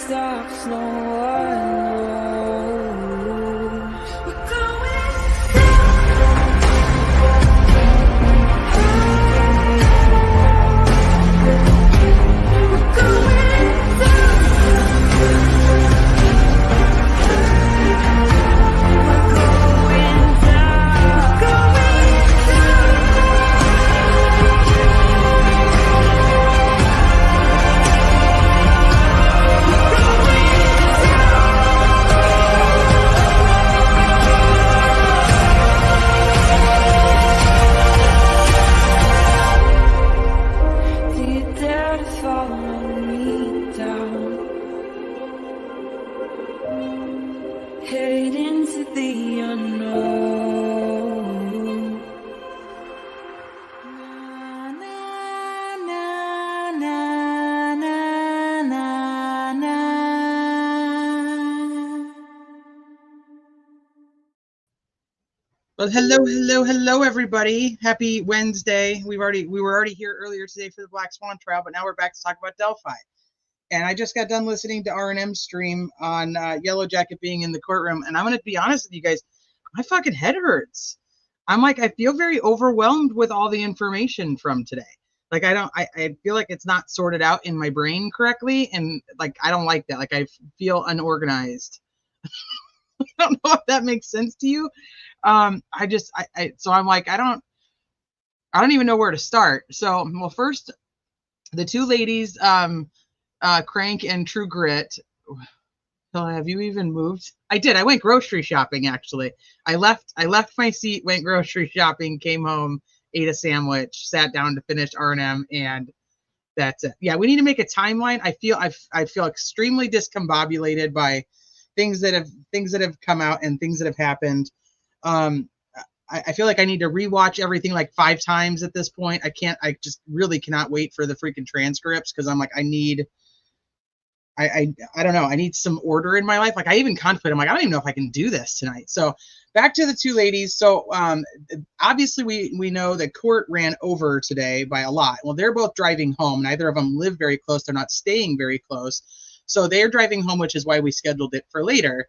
stops, no one knows. We're going headed into the unknown. Na, na, na, na, na, na, na. Well, hello, everybody. Happy Wednesday. We were already here earlier today for the Black Swan trial, but now we're back to talk about Delphi. And I just got done listening to R&M's stream on Yellow Jacket being in the courtroom. And I'm going to be honest with you guys, my fucking head hurts. I'm like, I feel very overwhelmed with all the information from today. Like, I feel like it's not sorted out in my brain correctly. And like, I don't like that. Like, I feel unorganized. I don't know if that makes sense to you. So I'm like, I don't even know where to start. So, well, first, the two ladies, Crank and True Grit. Have you even moved? I did. I went grocery shopping, actually. I left my seat, went grocery shopping, came home, ate a sandwich, sat down to finish R&M, and that's it. Yeah, we need to make a timeline. I feel extremely discombobulated by things that have come out and things that have happened. I feel like I need to rewatch everything like 5 times at this point. I just really cannot wait for the freaking transcripts, because I'm like, I don't know. I need some order in my life. Like, I even contemplated, I'm like, I don't even know if I can do this tonight. So back to the two ladies. So obviously we know that court ran over today by a lot. Well, they're both driving home. Neither of them live very close. They're not staying very close. So they're driving home, which is why we scheduled it for later.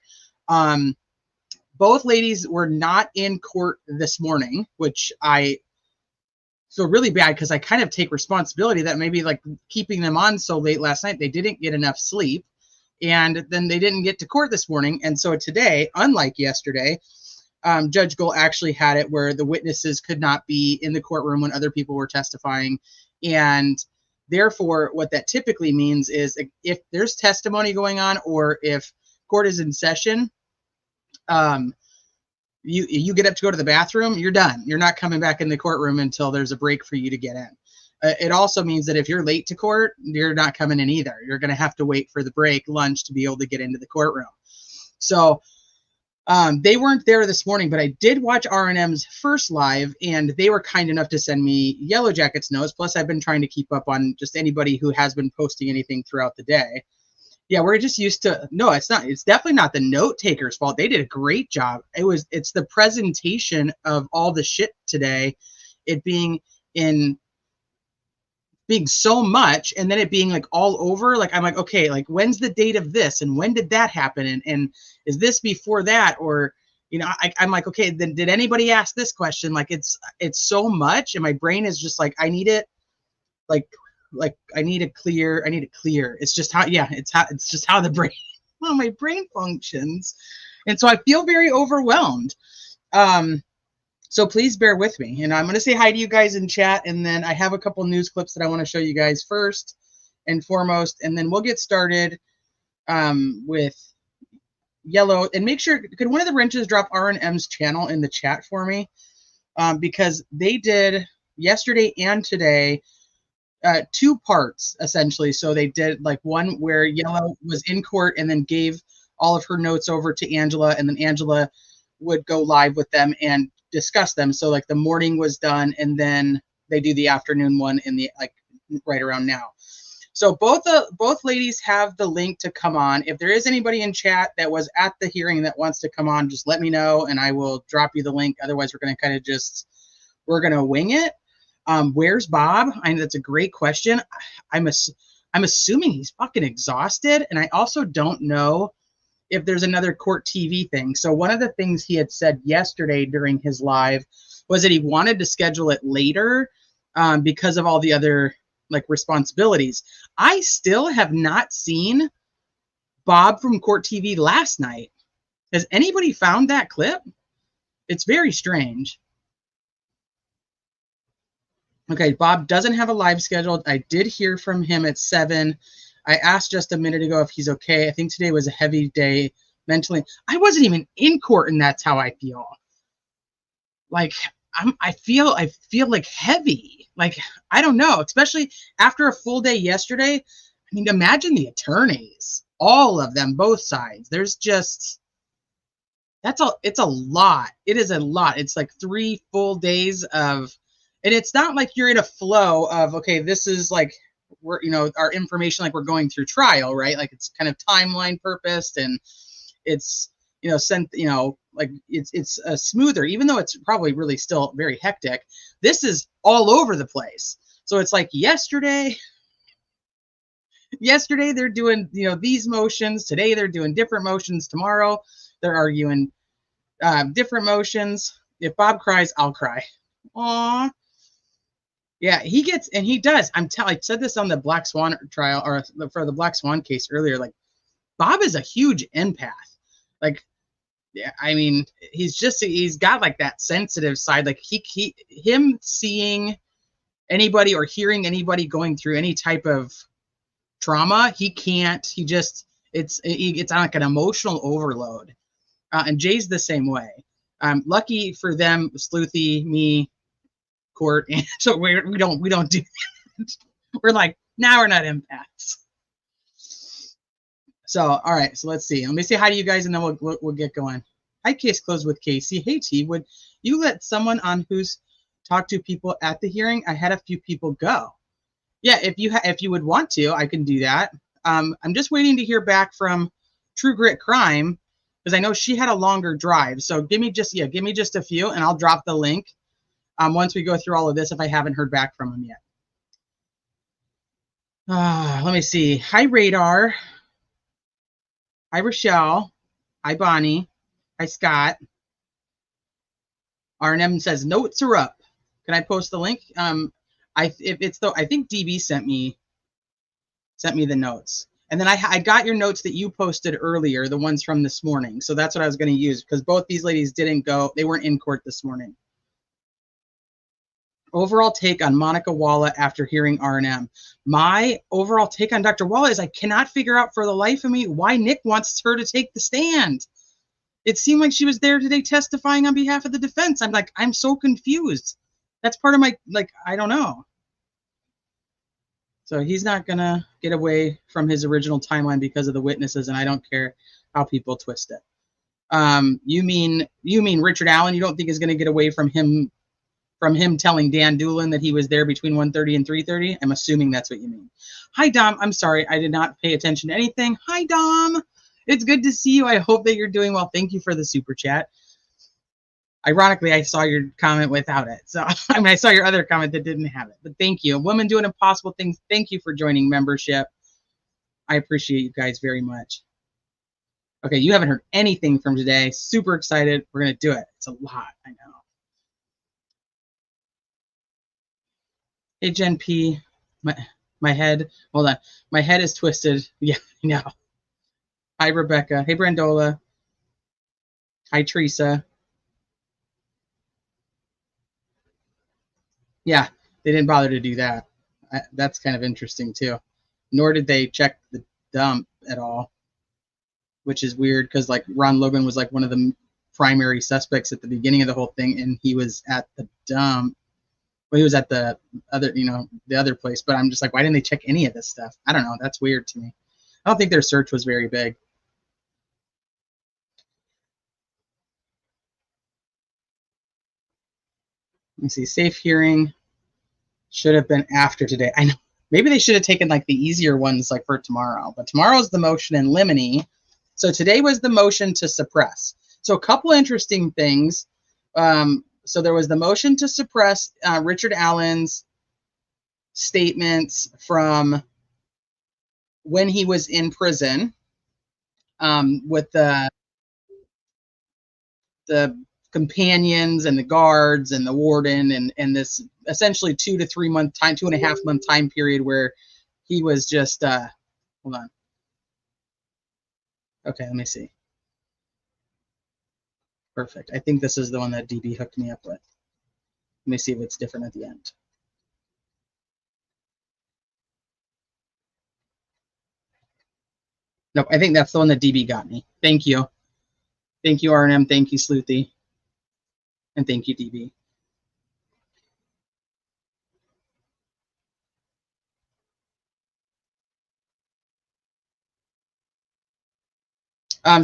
Both ladies were not in court this morning, which I feel really bad, because I kind of take responsibility that maybe like keeping them on so late last night, they didn't get enough sleep, and then they didn't get to court this morning. And so today, unlike yesterday, Judge Gold actually had it where the witnesses could not be in the courtroom when other people were testifying. And therefore, what that typically means is if there's testimony going on, or if court is in session, you get up to go to the bathroom, you're done. You're not coming back in the courtroom until there's a break for you to get in. It also means that if you're late to court, you're not coming in either. You're going to have to wait for the break, lunch, to be able to get into the courtroom. So they weren't there this morning, but I did watch R&M's first live, and they were kind enough to send me Yellow Jacket's notes. Plus, I've been trying to keep up on just anybody who has been posting anything throughout the day. Yeah, we're just used to, no, it's not. It's definitely not the note taker's fault. They did a great job. It's the presentation of all the shit today. It being so much, and then it being like all over. Like, I'm like, okay, like, when's the date of this, and when did that happen, and is this before that, or, you know, I'm like, okay, then did anybody ask this question? Like, it's so much, and my brain is just like, I need it, like I need it clear. It's just how, yeah, it's just how the brain, well, my brain functions. And so I feel very overwhelmed. So please bear with me. And I'm going to say hi to you guys in chat. And then I have a couple news clips that I want to show you guys first and foremost. And then we'll get started with Yellow. And make sure, could one of the wrenches drop R&M's channel in the chat for me? Because they did yesterday and today 2 parts, essentially. So they did like one where Yellow was in court and then gave all of her notes over to Angela, and then Angela would go live with them and discuss them. So like the morning was done, and then they do the afternoon one in the, like, right around now. So both ladies have the link to come on. If there is anybody in chat that was at the hearing that wants to come on, just let me know and I will drop you the link. Otherwise, we're going to kind of we're going to wing it. Where's Bob? I know that's a great question. I'm assuming he's fucking exhausted. And I also don't know if there's another court TV thing. So one of the things he had said yesterday during his live was that he wanted to schedule it later because of all the other like responsibilities. I still have not seen Bob from court TV last night. Has anybody found that clip? It's very strange. Okay, Bob doesn't have a live scheduled. I did hear from him at 7. I asked just a minute ago if he's okay. I think today was a heavy day mentally. I wasn't even in court, and that's how I feel. Like I feel like heavy. Like I don't know, especially after a full day yesterday. I mean, imagine the attorneys, all of them, both sides. There's just it's a lot. It is a lot. It's like 3 full days of, and it's not like you're in a flow of, okay, this is like, we're, our information, like we're going through trial, right? Like it's kind of timeline purposed, and it's, sent, like it's smoother, even though it's probably really still very hectic. This is all over the place. So it's like yesterday they're doing, these motions. Today they're doing different motions. Tomorrow they're arguing different motions. If Bob cries, I'll cry. Aww. Yeah, he gets, and he does. I said this on the Black Swan trial, or for the Black Swan case earlier. Like, Bob is a huge empath. Like, yeah, I mean, he's got like that sensitive side. Like him seeing anybody or hearing anybody going through any type of trauma, he can't. He just it's like an emotional overload. And Jay's the same way. Lucky for them, Sleuthy, me, Court, and so we don't do that. We're like, now we're not empaths. So all right, so let's see. Let me say hi to you guys, and then we'll get going. Hi, case closed with Casey. Hey T, would you let someone on who's talked to people at the hearing? I had a few people go. Yeah, if you would want to, I can do that. I'm just waiting to hear back from True Grit Crime, because I know she had a longer drive. So give me just a few, and I'll drop the link once we go through all of this if I haven't heard back from them yet. Let me see. Hi, Radar. Hi, Rochelle. Hi, Bonnie. Hi, Scott. R&M says notes are up. Can I post the link? I think DB sent me the notes. And then I got your notes that you posted earlier, the ones from this morning. So that's what I was going to use, because both these ladies didn't go. They weren't in court this morning. Overall take on Monica Walla after hearing R&M. My overall take on Dr. Walla is I cannot figure out for the life of me why Nick wants her to take the stand. It seemed like she was there today testifying on behalf of the defense. I'm like, I'm so confused. That's part of my, I don't know. So he's not going to get away from his original timeline because of the witnesses, and I don't care how people twist it. You mean Richard Allen, you don't think is going to get away from him telling Dan Doolin that he was there between 1:30 and 3:30? I'm assuming that's what you mean. Hi, Dom. I'm sorry. I did not pay attention to anything. Hi, Dom. It's good to see you. I hope that you're doing well. Thank you for the super chat. Ironically, I saw your comment without it. So, I mean, I saw your other comment that didn't have it. But thank you. Women Doing Impossible Things, thank you for joining membership. I appreciate you guys very much. Okay, you haven't heard anything from today. Super excited. We're going to do it. It's a lot, I know. Hey, Jen P. My head, hold on. My head is twisted. Yeah, I know. Hi, Rebecca. Hey, Brandola. Hi, Teresa. Yeah, they didn't bother to do that. That's kind of interesting, too. Nor did they check the dump at all, which is weird because, like, Ron Logan was, like, one of the primary suspects at the beginning of the whole thing, and he was at the dump. Well, he was at the other, the other place, but I'm just like, why didn't they check any of this stuff? I don't know. That's weird to me. I don't think their search was very big. Let me see. Safe hearing should have been after today. I know. Maybe they should have taken like the easier ones like for tomorrow, but tomorrow's the motion in limine. So today was the motion to suppress. So a couple interesting things. So there was the motion to suppress Richard Allen's statements from when he was in prison, with the companions and the guards and the warden and this essentially 2 to 3 month time, 2.5 month time period where he was just hold on. Okay, let me see. Perfect. I think this is the one that DB hooked me up with. Let me see if it's different at the end. Nope, I think that's the one that DB got me. Thank you. Thank you, R&M. Thank you, Sleuthy. And thank you, DB.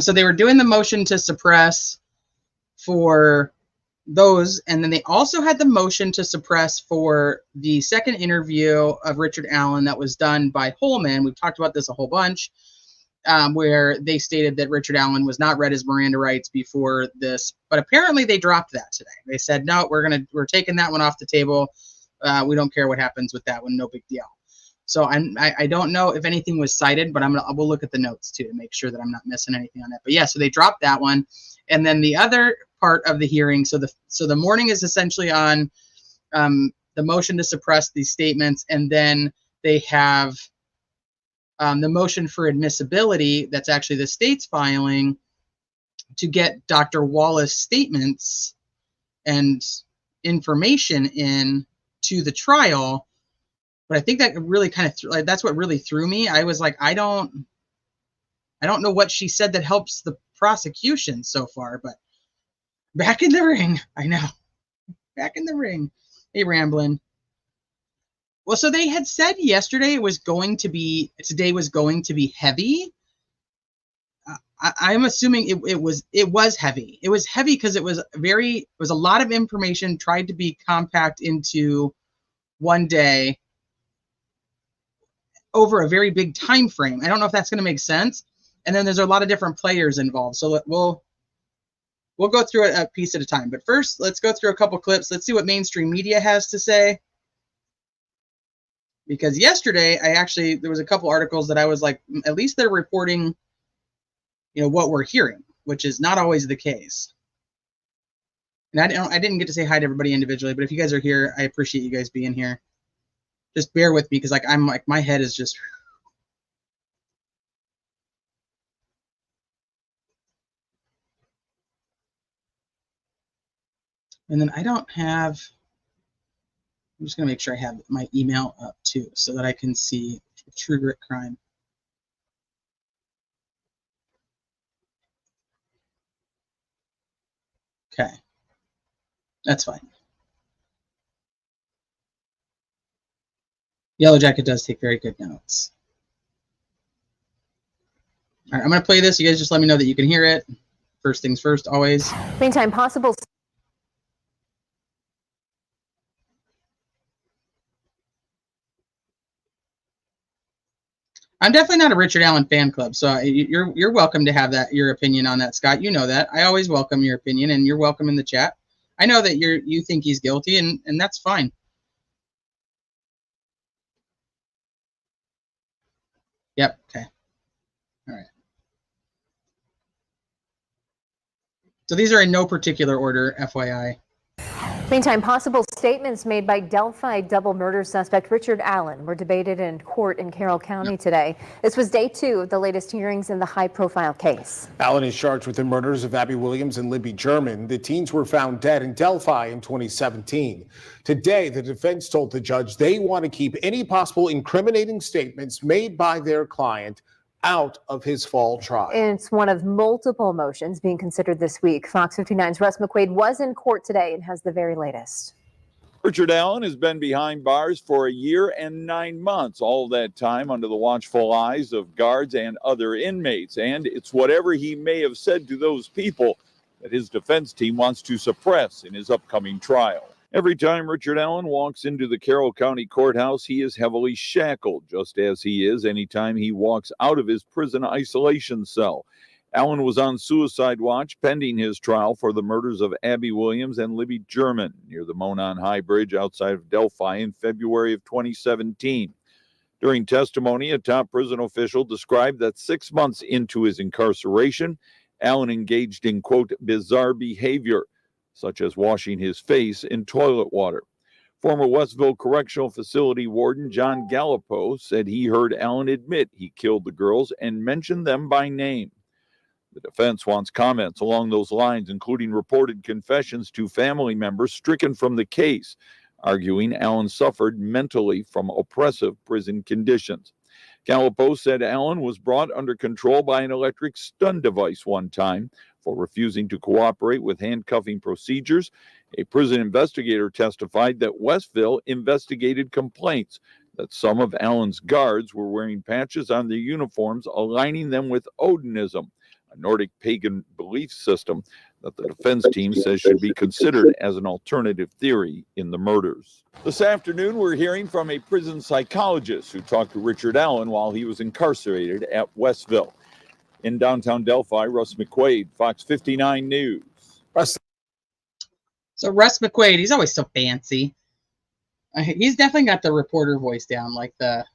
So they were doing the motion to suppress for those, and then they also had the motion to suppress for the second interview of Richard Allen that was done by Holman. We've talked about this a whole bunch, where they stated that Richard Allen was not read his Miranda rights before this, but apparently they dropped that today. They said, no, we're taking that one off the table. We don't care what happens with that one. No big deal. So I don't know if anything was cited, but we'll look at the notes too to make sure that I'm not missing anything on that. But yeah, so they dropped that one, and then the other part of the hearing. So the morning is essentially on the motion to suppress these statements, and then they have the motion for admissibility. That's actually the state's filing to get Dr. Wallace statements and information in to the trial. But I think that really kind of that's what really threw me. I was like, I don't know what she said that helps the prosecution so far, but back in the ring. I know. Back in the ring. Hey, Ramblin'. Well, so they had said yesterday today was going to be heavy. I'm assuming it was heavy. It was heavy because it was a lot of information tried to be compact into one day over a very big time frame. I don't know if that's going to make sense. And then there's a lot of different players involved. So we'll go through it a piece at a time. But first, let's go through a couple clips. Let's see what mainstream media has to say. Because yesterday, there was a couple articles that I was like, at least they're reporting, what we're hearing, which is not always the case. And I didn't get to say hi to everybody individually, but if you guys are here, I appreciate you guys being here. Just bear with me because my head is just. And then I'm just going to make sure I have my email up too so that I can see True Grit Crime. Okay. That's fine. Yellow Jacket does take very good notes. All right, I'm going to play this. You guys just let me know that you can hear it. First things first, always. Meantime, possible. I'm definitely not a Richard Allen fan club, so you're welcome to have your opinion on that, Scott. You know that. I always welcome your opinion, and you're welcome in the chat. I know that you think he's guilty, and that's fine. Yep. Okay. All right. So these are in no particular order, FYI. Meantime, possible statements made by Delphi double murder suspect Richard Allen were debated in court in Carroll County today. This was day 2 of the latest hearings in the high-profile case. Allen is charged with the murders of Abby Williams and Libby German. The teens were found dead in Delphi in 2017. Today, the defense told the judge they want to keep any possible incriminating statements made by their client out of his fall trial. It's one of multiple motions being considered this week. Fox 59's Russ McQuaid was in court today and has the very latest. Richard Allen has been behind bars for a year and 9 months, all that time under the watchful eyes of guards and other inmates. And it's whatever he may have said to those people that his defense team wants to suppress in his upcoming trial. Every time Richard Allen walks into the Carroll County Courthouse, he is heavily shackled, just as he is anytime he walks out of his prison isolation cell. Allen was on suicide watch pending his trial for the murders of Abby Williams and Libby German near the Monon High Bridge outside of Delphi in February of 2017. During testimony, a top prison official described that 6 months into his incarceration, Allen engaged in, quote, bizarre behavior, such as washing his face in toilet water. Former Westville Correctional Facility Warden John Gallipo said he heard Allen admit he killed the girls and mentioned them by name. The defense wants comments along those lines, including reported confessions to family members stricken from the case, arguing Allen suffered mentally from oppressive prison conditions. Gallipo said Allen was brought under control by an electric stun device one time for refusing to cooperate with handcuffing procedures. A prison investigator testified that Westville investigated complaints that some of Allen's guards were wearing patches on their uniforms aligning them with Odinism, a Nordic pagan belief system that the defense team says should be considered as an alternative theory in the murders. This afternoon, we're hearing from a prison psychologist who talked to Richard Allen while he was incarcerated at Westville. In downtown Delphi, Russ McQuaid, Fox 59 News. So Russ McQuaid, he's always so fancy. He's definitely got the reporter voice down, like the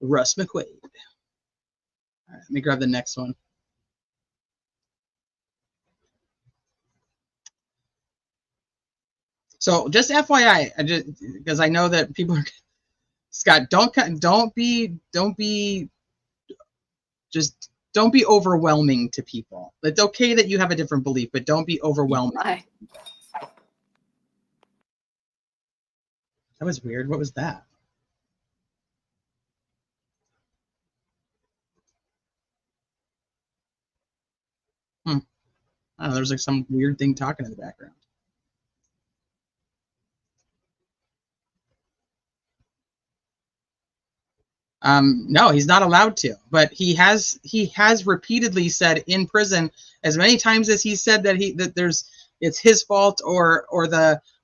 Russ McQuaid. All right, let me grab the next one. So just FYI, because I know that people are, Scott, don't be overwhelming to people. It's okay that you have a different belief, but don't be overwhelming. That was weird. What was that? I don't know. There was like some weird thing talking in the background. No, he's not allowed to, but he has repeatedly said in prison, as many times as he said that it's his fault or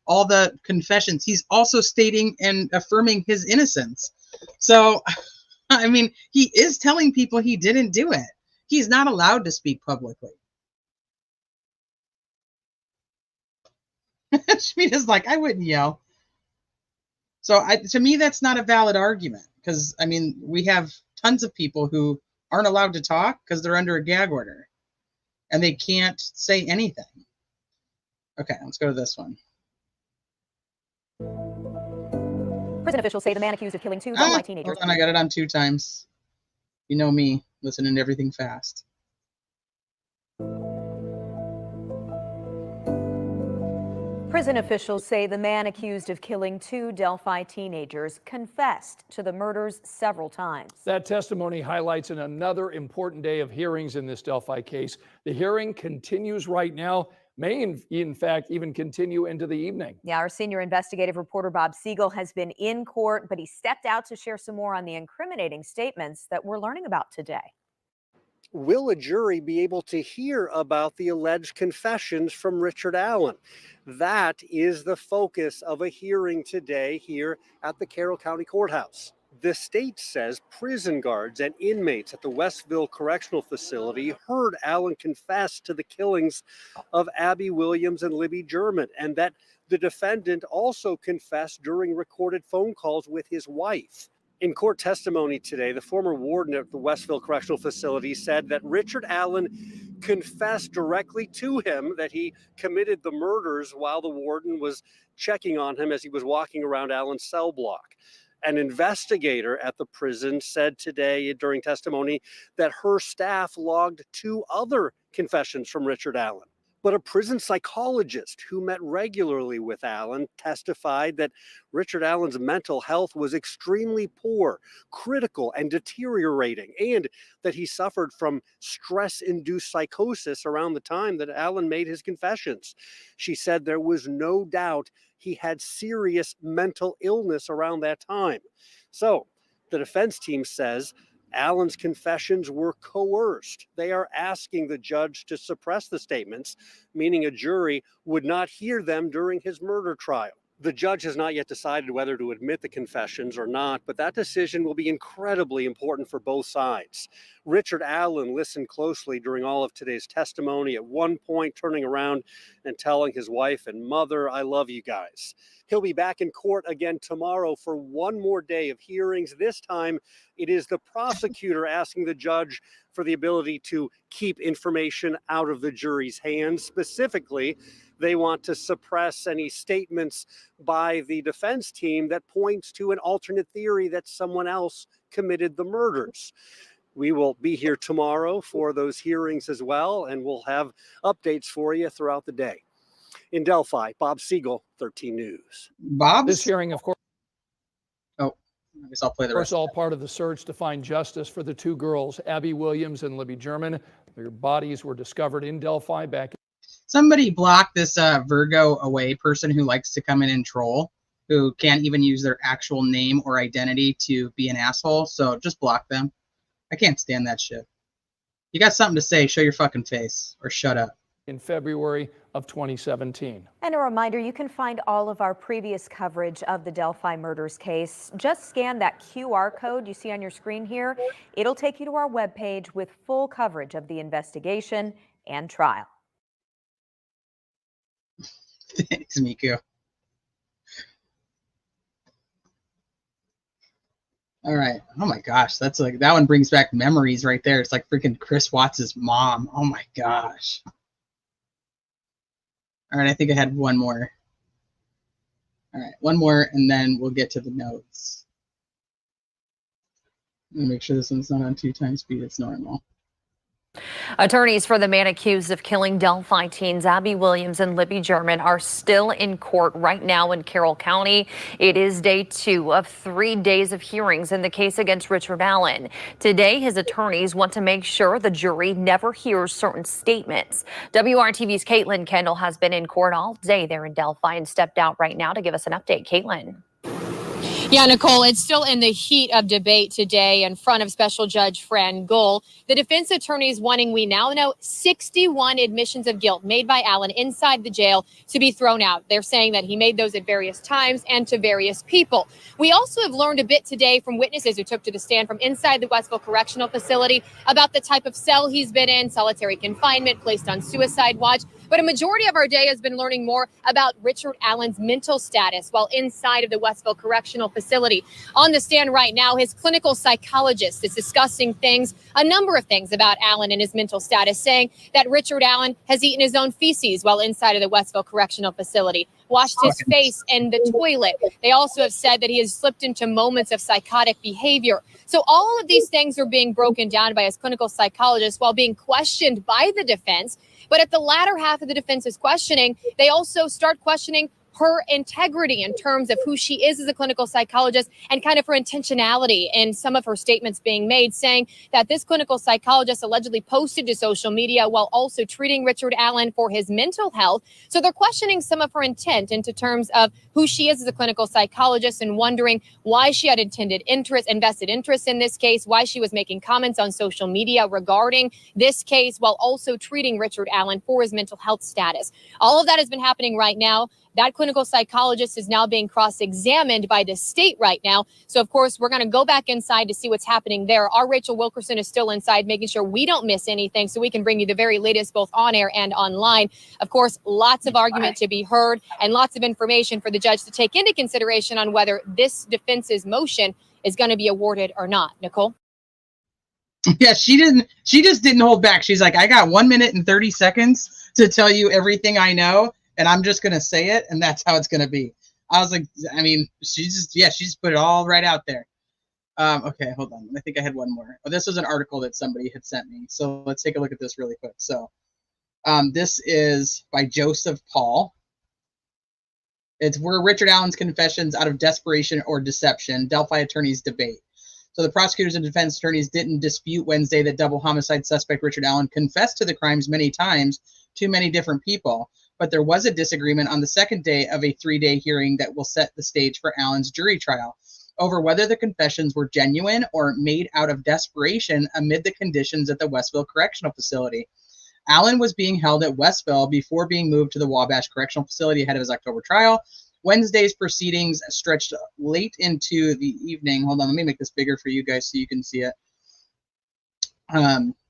all the confessions, he's also stating and affirming his innocence. So, I mean, he is telling people he didn't do it. He's not allowed to speak publicly. Shmita's like, I wouldn't yell. So to me, that's not a valid argument. Because, I mean, we have tons of people who aren't allowed to talk because they're under a gag order. And they can't say anything. Okay, let's go to this one. Prison officials say the man accused of killing two Delphi teenagers. Hold on, I got it on 2 times. You know me, listening to everything fast. Prison officials say the man accused of killing 2 Delphi teenagers confessed to the murders several times. That testimony highlights another important day of hearings in this Delphi case. The hearing continues right now, may in fact even continue into the evening. Yeah, our senior investigative reporter Bob Siegel has been in court, but he stepped out to share some more on the incriminating statements that we're learning about today. Will a jury be able to hear about the alleged confessions from Richard Allen? That is the focus of a hearing today here at the Carroll County Courthouse. The state says prison guards and inmates at the Westville Correctional Facility heard Allen confess to the killings of Abby Williams and Libby German, and that the defendant also confessed during recorded phone calls with his wife. In court testimony today, the former warden at the Westville Correctional Facility said that Richard Allen confessed directly to him that he committed the murders while the warden was checking on him as he was walking around Allen's cell block. An investigator at the prison said today during testimony that her staff logged 2 other confessions from Richard Allen. But a prison psychologist who met regularly with Allen testified that Richard Allen's mental health was extremely poor, critical, and deteriorating, and that he suffered from stress-induced psychosis around the time that Allen made his confessions. She said there was no doubt he had serious mental illness around that time. So the defense team says Allen's confessions were coerced. They are asking the judge to suppress the statements, meaning a jury would not hear them during his murder trial. The judge has not yet decided whether to admit the confessions or not, but that decision will be incredibly important for both sides. Richard Allen listened closely during all of today's testimony, at one point turning around and telling his wife and mother, "I love you guys." He'll be back in court again tomorrow for one more day of hearings. This time, it is the prosecutor asking the judge for the ability to keep information out of the jury's hands. Specifically, they want to suppress any statements by the defense team that points to an alternate theory that someone else committed the murders. We will be here tomorrow for those hearings as well, and we'll have updates for you throughout the day. In Delphi, Bob Siegel, 13 News. Bob? This hearing, of course, I guess I'll play the rest. all part of the search to find justice for the two girls, Abby Williams and Libby German. Their bodies were discovered in Delphi back. Somebody block this Virgo away person who likes to come in and troll, who can't even use their actual name or identity to be an asshole. So just block them. I can't stand that shit. You got something to say, show your fucking face or shut up. In February of 2017. And a reminder, you can find all of our previous coverage of the Delphi Murders case. Just scan that QR code you see on your screen here. It'll take you to our webpage with full coverage of the investigation and trial. Thanks, Miku. All right. Oh my gosh, that's like, that one brings back memories right there. It's like freaking Chris Watts' mom. Oh my gosh. All right, I think I had one more. All right, one more, and then we'll get to the notes. Let me make sure this one's not on 2x speed. It's normal. Attorneys for the man accused of killing Delphi teens Abby Williams and Libby German are still in court right now in Carroll County. It is day 2 of 3 days of hearings in the case against Richard Allen. Today, his attorneys want to make sure the jury never hears certain statements. WRTV's Caitlin Kendall has been in court all day there in Delphi and stepped out right now to give us an update. Caitlin. Yeah, Nicole, it's still in the heat of debate today in front of Special Judge Fran Gull. The defense attorneys wanting, we now know, 61 admissions of guilt made by Allen inside the jail to be thrown out. They're saying that he made those at various times and to various people. We also have learned a bit today from witnesses who took to the stand from inside the Westville Correctional Facility about the type of cell he's been in, solitary confinement, placed on suicide watch. But a majority of our day has been learning more about Richard Allen's mental status while inside of the Westville Correctional Facility. On the stand right now, his clinical psychologist is discussing a number of things about Allen and his mental status, saying that Richard Allen has eaten his own feces while inside of the Westville Correctional Facility, washed his face in the toilet. They also have said that he has slipped into moments of psychotic behavior. So all of these things are being broken down by his clinical psychologist while being questioned by the defense. But at the latter half of the defense's questioning, they also start questioning her integrity in terms of who she is as a clinical psychologist and kind of her intentionality in some of her statements being made, saying that this clinical psychologist allegedly posted to social media while also treating Richard Allen for his mental health. So they're questioning some of her intent into terms of who she is as a clinical psychologist and wondering why she had invested interest in this case, why she was making comments on social media regarding this case while also treating Richard Allen for his mental health status. All of that has been happening right now. That clinical psychologist is now being cross-examined by the state right now. So, of course, we're going to go back inside to see what's happening there. Our Rachel Wilkerson is still inside, making sure we don't miss anything so we can bring you the very latest both on air and online. Of course, lots of argument to be heard and lots of information for the judge to take into consideration on whether this defense's motion is going to be awarded or not. Nicole? Yeah, she just didn't hold back. She's like, I got 1 minute and 30 seconds to tell you everything I know. And I'm just going to say it, and that's how it's going to be. I was like, I mean, she just put it all right out there. Okay, hold on. I think I had one more. Oh, this was an article that somebody had sent me. So let's take a look at this really quick. So this is by Joseph Paul. It's where Richard Allen's confessions out of desperation or deception, Delphi attorneys debate. So the prosecutors and defense attorneys didn't dispute Wednesday that double homicide suspect Richard Allen confessed to the crimes many times to many different people. But there was a disagreement on the second day of a 3-day hearing that will set the stage for Allen's jury trial over whether the confessions were genuine or made out of desperation amid the conditions at the Westville Correctional Facility. Allen was being held at Westville before being moved to the Wabash Correctional Facility ahead of his October trial. Wednesday's proceedings stretched late into the evening. Hold on, let me make this bigger for you guys so you can see it.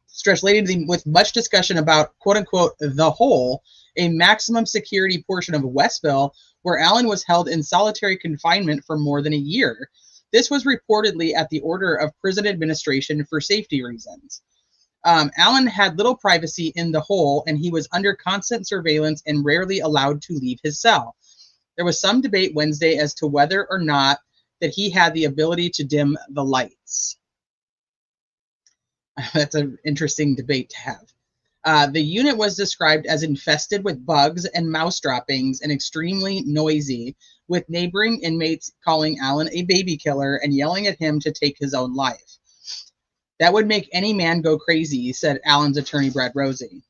stretched lately with much discussion about quote unquote the hole, a maximum security portion of Westville where Allen was held in solitary confinement for more than a year. This was reportedly at the order of prison administration for safety reasons. Allen had little privacy in the hole, and he was under constant surveillance and rarely allowed to leave his cell. There was some debate Wednesday as to whether or not that he had the ability to dim the lights. That's an interesting debate to have. The unit was described as infested with bugs and mouse droppings and extremely noisy, with neighboring inmates calling Allen a baby killer and yelling at him to take his own life. That would make any man go crazy, said Allen's attorney, Brad Rosie.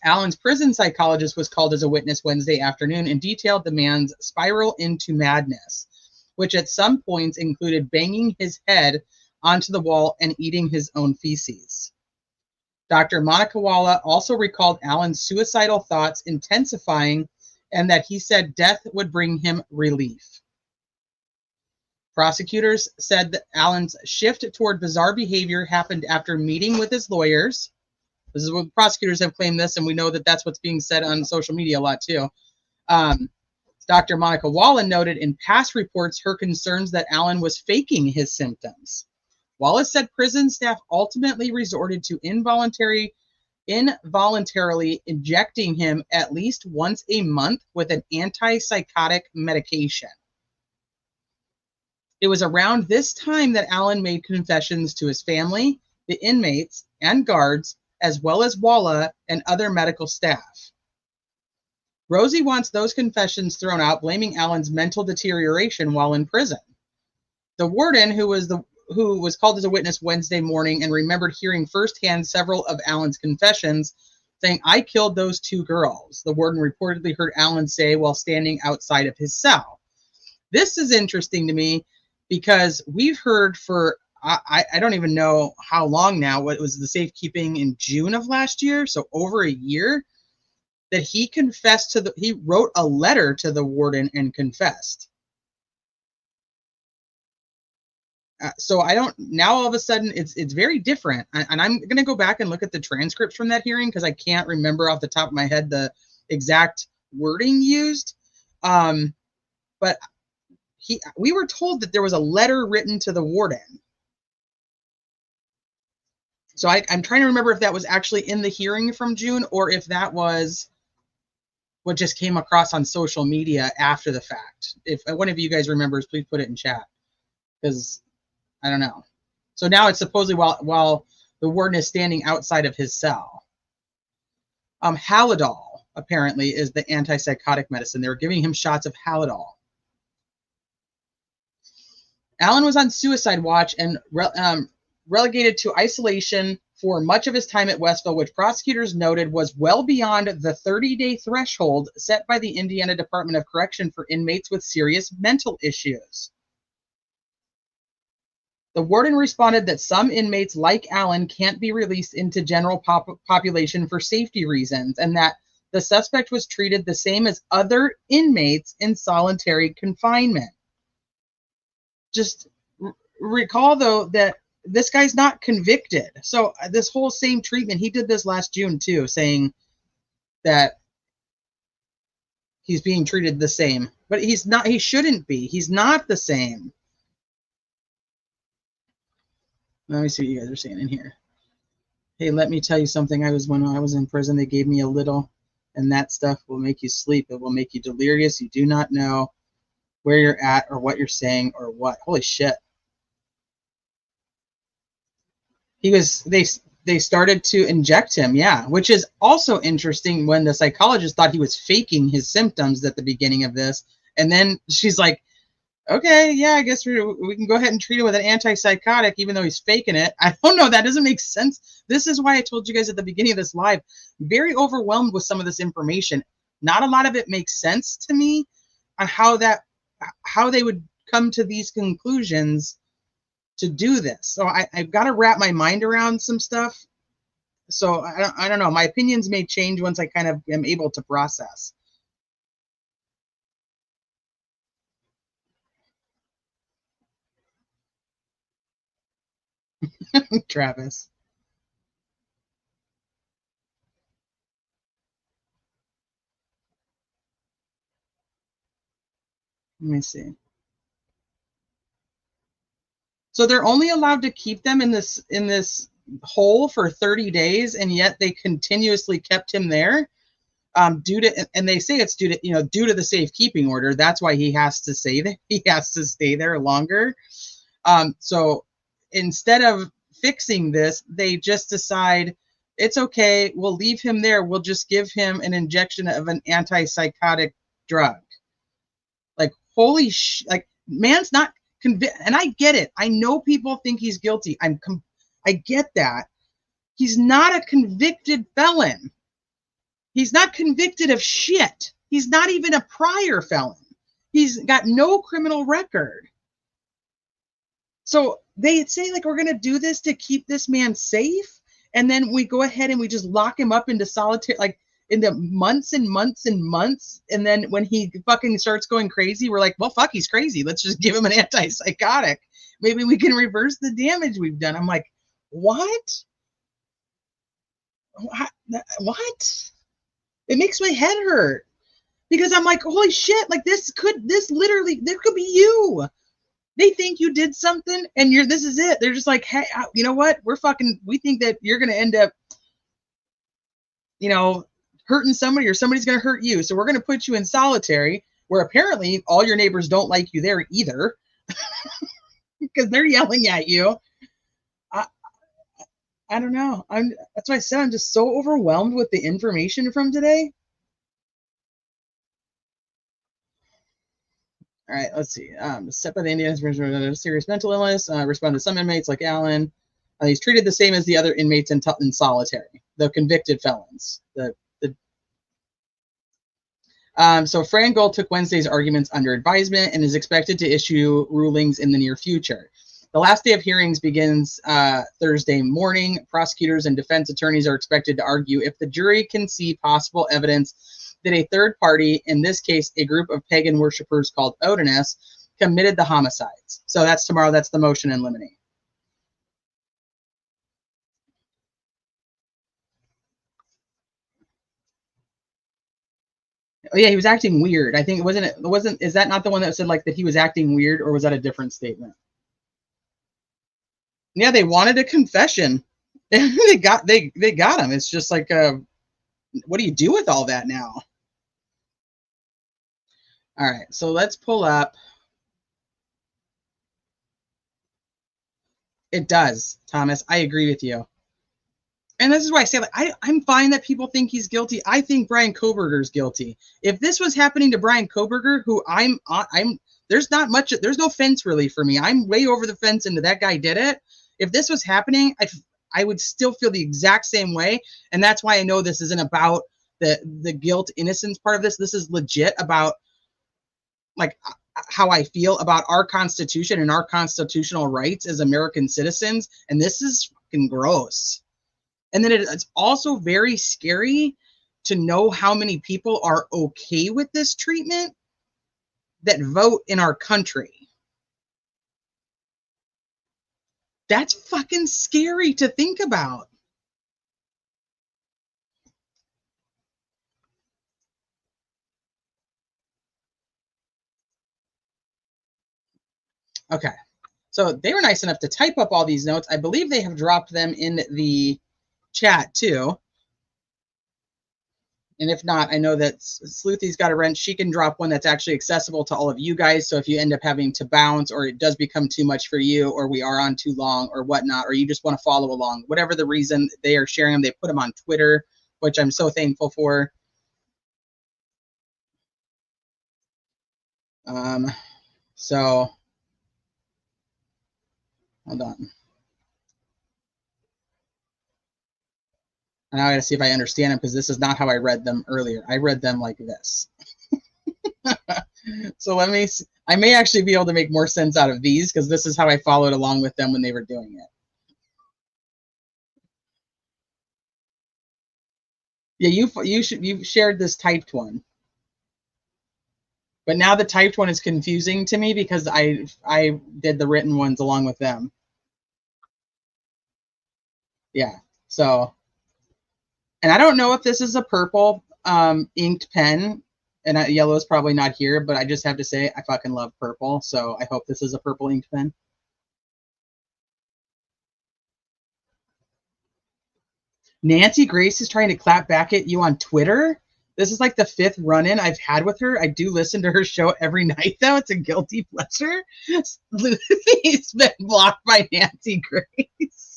Allen's prison psychologist was called as a witness Wednesday afternoon and detailed the man's spiral into madness, which at some points included banging his head onto the wall and eating his own feces. Dr. Monica Walla also recalled Allen's suicidal thoughts intensifying and that he said death would bring him relief. Prosecutors said that Allen's shift toward bizarre behavior happened after meeting with his lawyers. This is what prosecutors have claimed this, and we know that that's what's being said on social media a lot too. Dr. Monica Wallen noted in past reports her concerns that Allen was faking his symptoms. Wallace said prison staff ultimately resorted to involuntarily injecting him at least once a month with an antipsychotic medication. It was around this time that Allen made confessions to his family, the inmates, and guards, as well as Walla and other medical staff. Rosie wants those confessions thrown out, blaming Allen's mental deterioration while in prison. The warden, who was called as a witness Wednesday morning and remembered hearing firsthand several of Allen's confessions, saying, "I killed those two girls," the warden reportedly heard Allen say while standing outside of his cell. This is interesting to me because we've heard for, I don't even know how long now, what was the safekeeping in June of last year, so over a year, that he confessed to he wrote a letter to the warden and confessed. So I don't, now all of a sudden it's very different. And I'm going to go back and look at the transcripts from that hearing because I can't remember off the top of my head the exact wording used. But we were told that there was a letter written to the warden. So I'm trying to remember if that was actually in the hearing from June or if that was what just came across on social media after the fact. If one of you guys remembers, please put it in chat because I don't know. So now it's supposedly while the warden is standing outside of his cell. Halidol apparently is the antipsychotic medicine. They were giving him shots of Halidol. Allen was on suicide watch and relegated to isolation for much of his time at Westville, which prosecutors noted was well beyond the 30-day threshold set by the Indiana Department of Correction for inmates with serious mental issues. The warden responded that some inmates like Allen can't be released into general population for safety reasons, and that the suspect was treated the same as other inmates in solitary confinement. Just recall, though, that this guy's not convicted. So this whole same treatment, he did this last June too, saying that he's being treated the same. But he's not, he shouldn't be. He's not the same. Let me see what you guys are saying in here. Hey, let me tell you something. When I was in prison, they gave me a little, and that stuff will make you sleep. It will make you delirious. You do not know where you're at or what you're saying or what. Holy shit. They started to inject him, yeah, which is also interesting when the psychologist thought he was faking his symptoms at the beginning of this. And then she's like, okay, yeah, I guess we can go ahead and treat him with an antipsychotic, even though he's faking it. I don't know. That doesn't make sense. This is why I told you guys at the beginning of this live, very overwhelmed with some of this information. Not a lot of it makes sense to me on how they would come to these conclusions to do this. So I've got to wrap my mind around some stuff. So I don't know. My opinions may change once I kind of am able to process. Travis. Let me see. So they're only allowed to keep them in this hole for 30 days, and yet they continuously kept him there. Due to, and they say it's due to the safekeeping order. That's why he has to say that he has to stay there longer. So instead of fixing this, they just decide it's okay. We'll leave him there. We'll just give him an injection of an antipsychotic drug. Like, holy like, man's not convicted. And I get it. I know people think he's guilty. I get that. He's not a convicted felon. He's not convicted of shit. He's not even a prior felon. He's got no criminal record. So they say, like, we're going to do this to keep this man safe. And then we go ahead and we just lock him up into solitary, like, into months and months and months. And then when he fucking starts going crazy, we're like, well, fuck, he's crazy. Let's just give him an antipsychotic. Maybe we can reverse the damage we've done. I'm like, what? What? It makes my head hurt because I'm like, holy shit, like this could be you. They think you did something and this is it. They're just like, hey, you know what? We think that you're going to end up, hurting somebody or somebody's going to hurt you. So we're going to put you in solitary where apparently all your neighbors don't like you there either because they're yelling at you. I don't know. That's why I said I'm just so overwhelmed with the information from today. All right, let's see. Set by the Indians for serious mental illness. Respond to some inmates like Allen. He's treated the same as the other inmates in solitary, the convicted felons. So Fran Gold took Wednesday's arguments under advisement and is expected to issue rulings in the near future. The last day of hearings begins Thursday morning. Prosecutors and defense attorneys are expected to argue if the jury can see possible evidence that a third party, in this case, a group of pagan worshipers called Odinists, committed the homicides. So that's tomorrow. That's the motion in limine. Oh yeah, he was acting weird. I think is that not the one that said like that he was acting weird, or was that a different statement? Yeah, they wanted a confession. they got him. It's just like, what do you do with all that now? All right, so let's pull up. It does, Thomas. I agree with you. And this is why I say, like, I'm fine that people think he's guilty. I think Brian Kohberger's guilty. If this was happening to Brian Kohberger, who there's no fence really for me. I'm way over the fence into that guy did it. If this was happening, I would still feel the exact same way. And that's why I know this isn't about the guilt innocence part of this. This is legit about like how I feel about our Constitution and our constitutional rights as American citizens. And this is fucking gross. And then it's also very scary to know how many people are okay with this treatment that vote in our country. That's fucking scary to think about. Okay. So they were nice enough to type up all these notes. I believe they have dropped them in the chat too. And if not, I know that Sleuthy's got a wrench. She can drop one that's actually accessible to all of you guys. So if you end up having to bounce, or it does become too much for you, or we are on too long or whatnot, or you just want to follow along, whatever the reason, they are sharing them. They put them on Twitter, which I'm so thankful for. So hold on. And now I gotta see if I understand them, because this is not how I read them earlier. I read them like this. So let me see. I may actually be able to make more sense out of these, because this is how I followed along with them when they were doing it. Yeah, you shared this typed one. But now the typed one is confusing to me because I did the written ones along with them. Yeah. So, and I don't know if this is a purple inked pen. And yellow is probably not here, but I just have to say I fucking love purple. So I hope this is a purple ink pen. Nancy Grace is trying to clap back at you on Twitter. This is like the 5th run-in I've had with her. I do listen to her show every night, though. It's a guilty pleasure. Lucy's been blocked by Nancy Grace.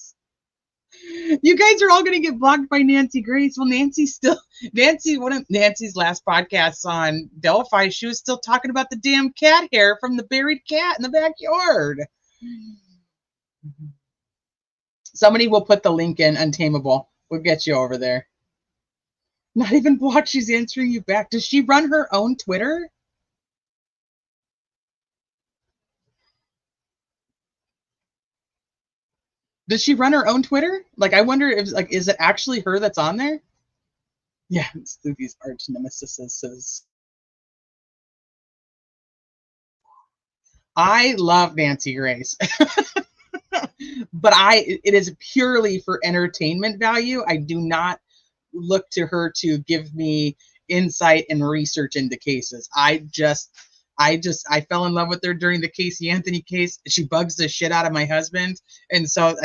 You guys are all going to get blocked by Nancy Grace. Well, one of Nancy's last podcasts on Delphi, she was still talking about the damn cat hair from the buried cat in the backyard. Somebody will put the link in, Untamable. We'll get you over there. Not even blocked. She's answering you back. Does she run her own Twitter? Does she run her own Twitter? Like, I wonder if, like, is it actually her that's on there? Yeah, it's through these arch nemesis. I love Nancy Grace. But it is purely for entertainment value. I do not look to her to give me insight and research into cases. I fell in love with her during the Casey Anthony case. She bugs the shit out of my husband. And so,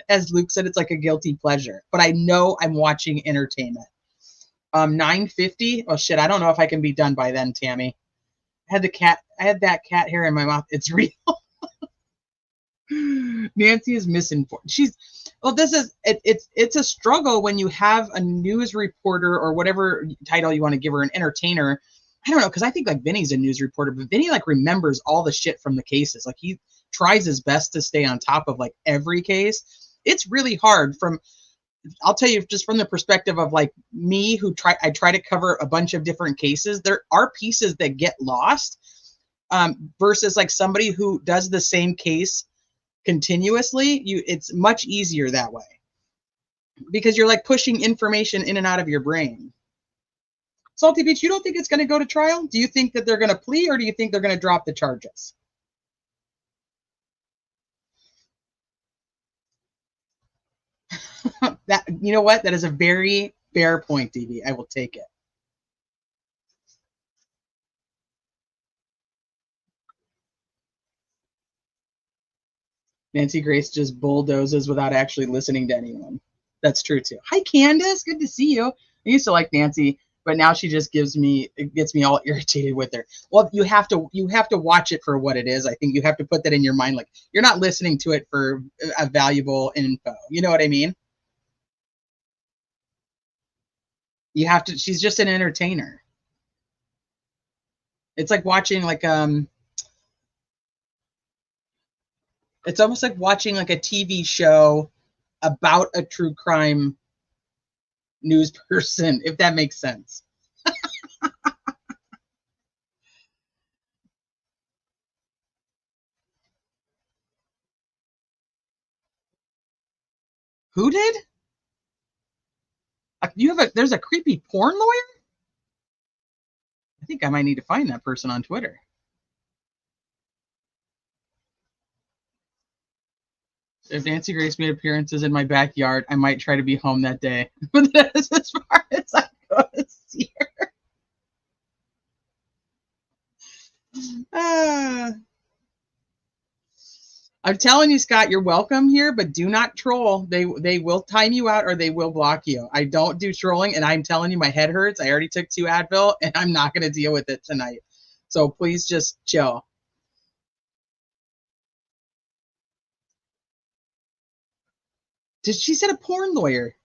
as Luke said, it's like a guilty pleasure. But I know I'm watching entertainment. 9:50. Oh shit, I don't know if I can be done by then, Tammy. I had that cat hair in my mouth. It's real. Nancy is misinformed. It's a struggle when you have a news reporter or whatever title you want to give her, an entertainer. I don't know, because I think like Vinny's a news reporter, but Vinny like remembers all the shit from the cases. Like he tries his best to stay on top of like every case. It's really hard I'll tell you, just from the perspective of like me, I try to cover a bunch of different cases. There are pieces that get lost versus like somebody who does the same case continuously. It's much easier that way because you're like pushing information in and out of your brain. Salty Beach, you don't think it's going to go to trial? Do you think that they're going to plea, or do you think they're going to drop the charges? You know what? That is a very fair point, DB. I will take it. Nancy Grace just bulldozes without actually listening to anyone. That's true too. Hi, Candace. Good to see you. I used to like Nancy, but now she just gets me all irritated with her. Well, you have to watch it for what it is. I think you have to put that in your mind. Like, you're not listening to it for a valuable info. You know what I mean? You have to. She's just an entertainer. It's like watching like it's almost like watching like a TV show about a true crime news person, if that makes sense. Who did? There's a creepy porn lawyer? I think I might need to find that person on Twitter. If Nancy Grace made appearances in my backyard, I might try to be home that day. But that's as far as I go to see her. I'm telling you, Scott, you're welcome here, but do not troll. They will time you out or they will block you. I don't do trolling, and I'm telling you, my head hurts. I already took 2 Advil, and I'm not going to deal with it tonight. So please just chill. She said a porn lawyer.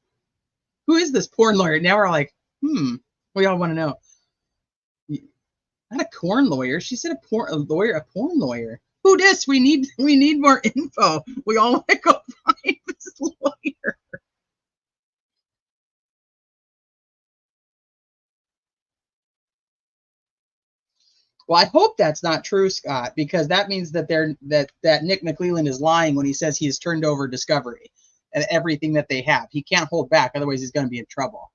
Who is this porn lawyer? Now we're like, we all want to know. Not a corn lawyer. She said a porn lawyer. Who dis? We need more info. We all want to go find this lawyer. Well, I hope that's not true, Scott, because that means that that Nick McClelland is lying when he says he has turned over Discovery and everything that they have. He can't hold back, otherwise he's going to be in trouble.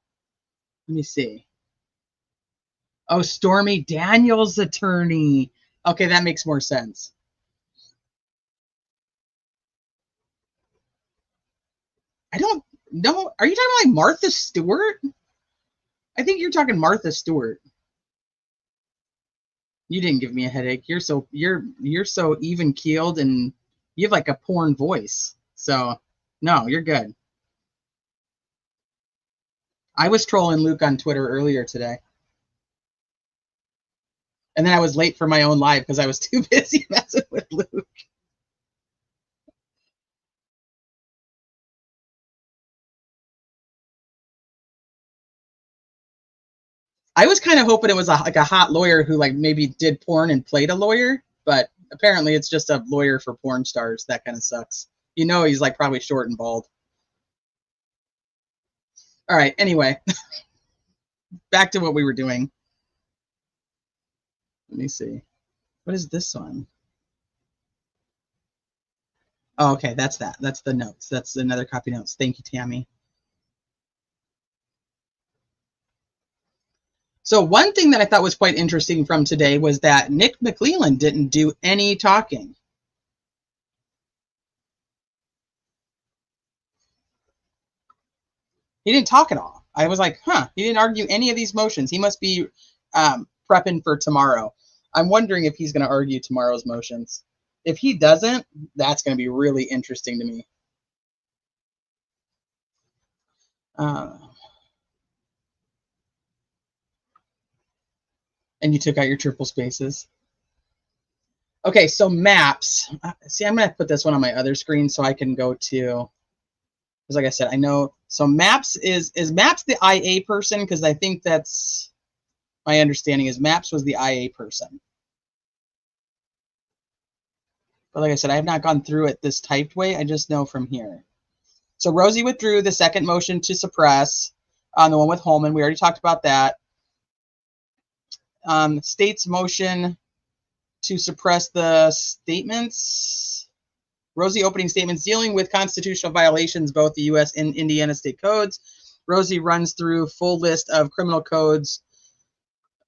Let me see. Oh, Stormy Daniels' attorney. Okay, that makes more sense. I don't know. Are you talking about like Martha Stewart? I think you're talking Martha Stewart. You didn't give me a headache. You're so even keeled, and you have like a porn voice. So no, you're good. I was trolling Luke on Twitter earlier today. And then I was late for my own live because I was too busy messing with Luke. I was kind of hoping it was like a hot lawyer who like maybe did porn and played a lawyer, but apparently it's just a lawyer for porn stars. That kind of sucks. You know, he's like probably short and bald. All right. Anyway, back to what we were doing. Let me see. What is this one? Oh, okay. That's that. That's the notes. That's another copy notes. Thank you, Tammy. So one thing that I thought was quite interesting from today was that Nick McClelland didn't do any talking. He didn't talk at all. I was like, huh, he didn't argue any of these motions. He must be prepping for tomorrow. I'm wondering if he's going to argue tomorrow's motions. If he doesn't, that's going to be really interesting to me. And you took out your triple spaces. Okay, so maps. See, I'm going to put this one on my other screen so I can go to, because like I said, I know. So maps is maps the IA person? Because I think that's my understanding is maps was the IA person. But like I said, I have not gone through it this typed way. I just know from here. So Rosie withdrew the second motion to suppress on the one with Holman. We already talked about that. State's motion to suppress the statements. Rosie opening statements dealing with constitutional violations, both the U.S. and Indiana state codes. Rosie runs through full list of criminal codes,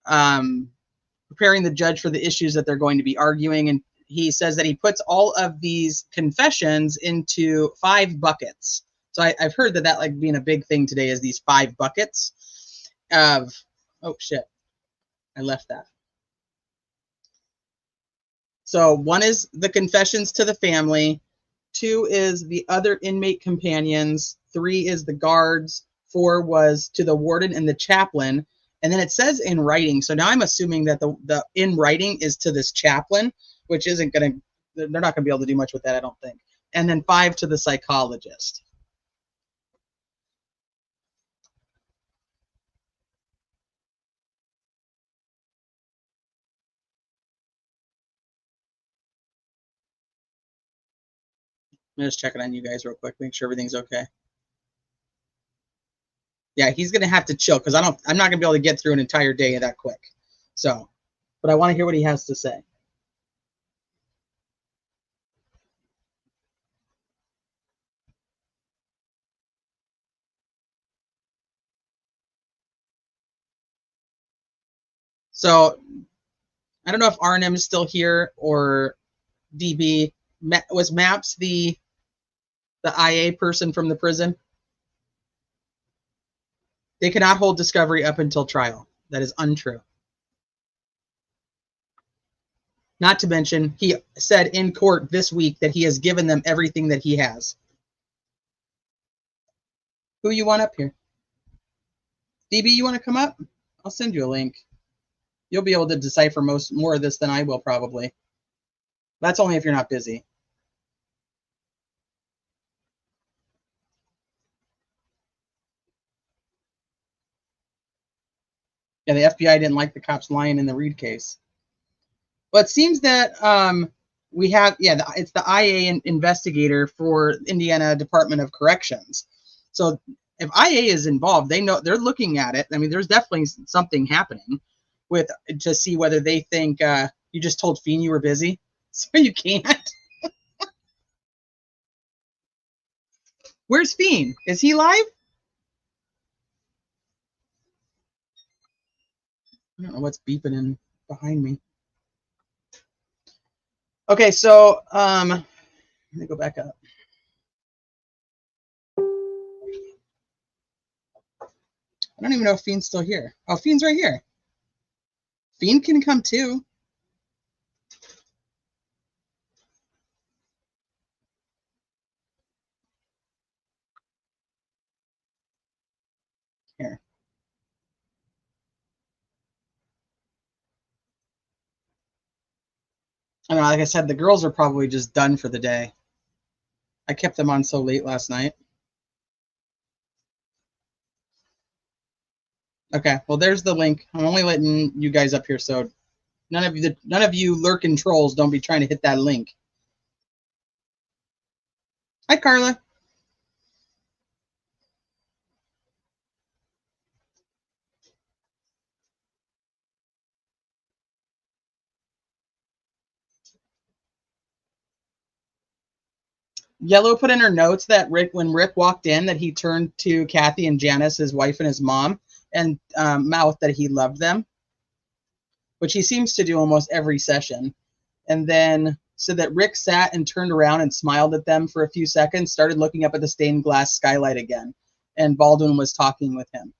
preparing the judge for the issues that they're going to be arguing. And he says that he puts all of these confessions into 5 buckets. So I've heard that like being a big thing today is these 5 buckets of, oh shit, I left that. So 1 is the confessions to the family, 2 is the other inmate companions, 3 is the guards, 4 was to the warden and the chaplain, and then it says in writing. So now I'm assuming that the in writing is to this chaplain, which isn't going to, they're not going to be able to do much with that, I don't think. And then 5 to the psychologist. I'm just checking on you guys real quick, make sure everything's okay. Yeah, he's gonna have to chill because I'm not gonna be able to get through an entire day that quick. So, but I want to hear what he has to say. So, I don't know if Arnhem is still here or DB. Was Maps the IA person from the prison? They cannot hold discovery up until trial. That is untrue. Not to mention, he said in court this week that he has given them everything that he has. Who you want up here? DB, you want to come up? I'll send you a link. You'll be able to decipher more of this than I will probably. That's only if you're not busy. Yeah, the FBI didn't like the cops lying in the Reed case. But it seems that we have, yeah, it's the IA investigator for Indiana Department of Corrections. So if IA is involved, they know, they're looking at it. I mean, there's definitely something happening with to see whether they think you just told Fiend you were busy, so you can't. Where's Fiend? Is he live? I don't know what's beeping in behind me. Okay, so let me go back up. I don't even know if Fiend's still here. Oh, Fiend's right here. Fiend can come too. Here. I don't know, like I said, the girls are probably just done for the day. I kept them on so late last night. Okay, well, there's the link. I'm only letting you guys up here, so none of you lurking trolls don't be trying to hit that link. Hi, Carla. Yellow put in her notes that when Rick walked in, that he turned to Kathy and Janice, his wife and his mom, and mouthed that he loved them, which he seems to do almost every session. And then said that Rick sat and turned around and smiled at them for a few seconds, started looking up at the stained glass skylight again, and Baldwin was talking with him.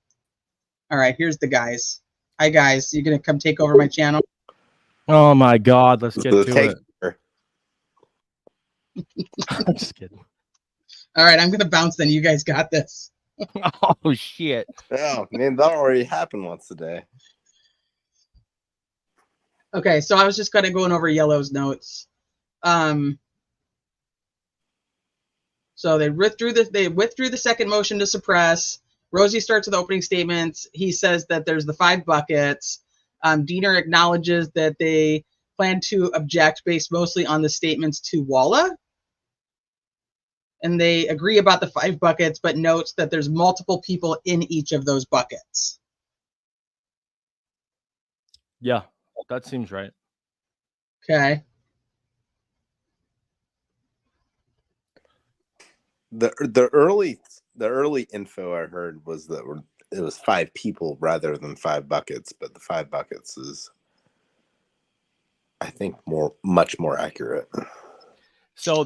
All right, here's the guys. Hi, guys. You gonna come take over my channel? Oh my God, let's get to it. I'm just kidding. All right, I'm gonna bounce then. You guys got this. Oh shit. Oh man, that already happened once a day. Okay, so I was just kind of going over Yellow's notes. So they withdrew the second motion to suppress. Rosie starts with opening statements. He says that there's the 5 buckets. Diener acknowledges that they plan to object based mostly on the statements to Walla. And they agree about the 5 buckets, but notes that there's multiple people in each of those buckets. Yeah, that seems right. Okay. The early info I heard was that it was 5 people rather than 5 buckets, but the 5 buckets is, I think, much more accurate. So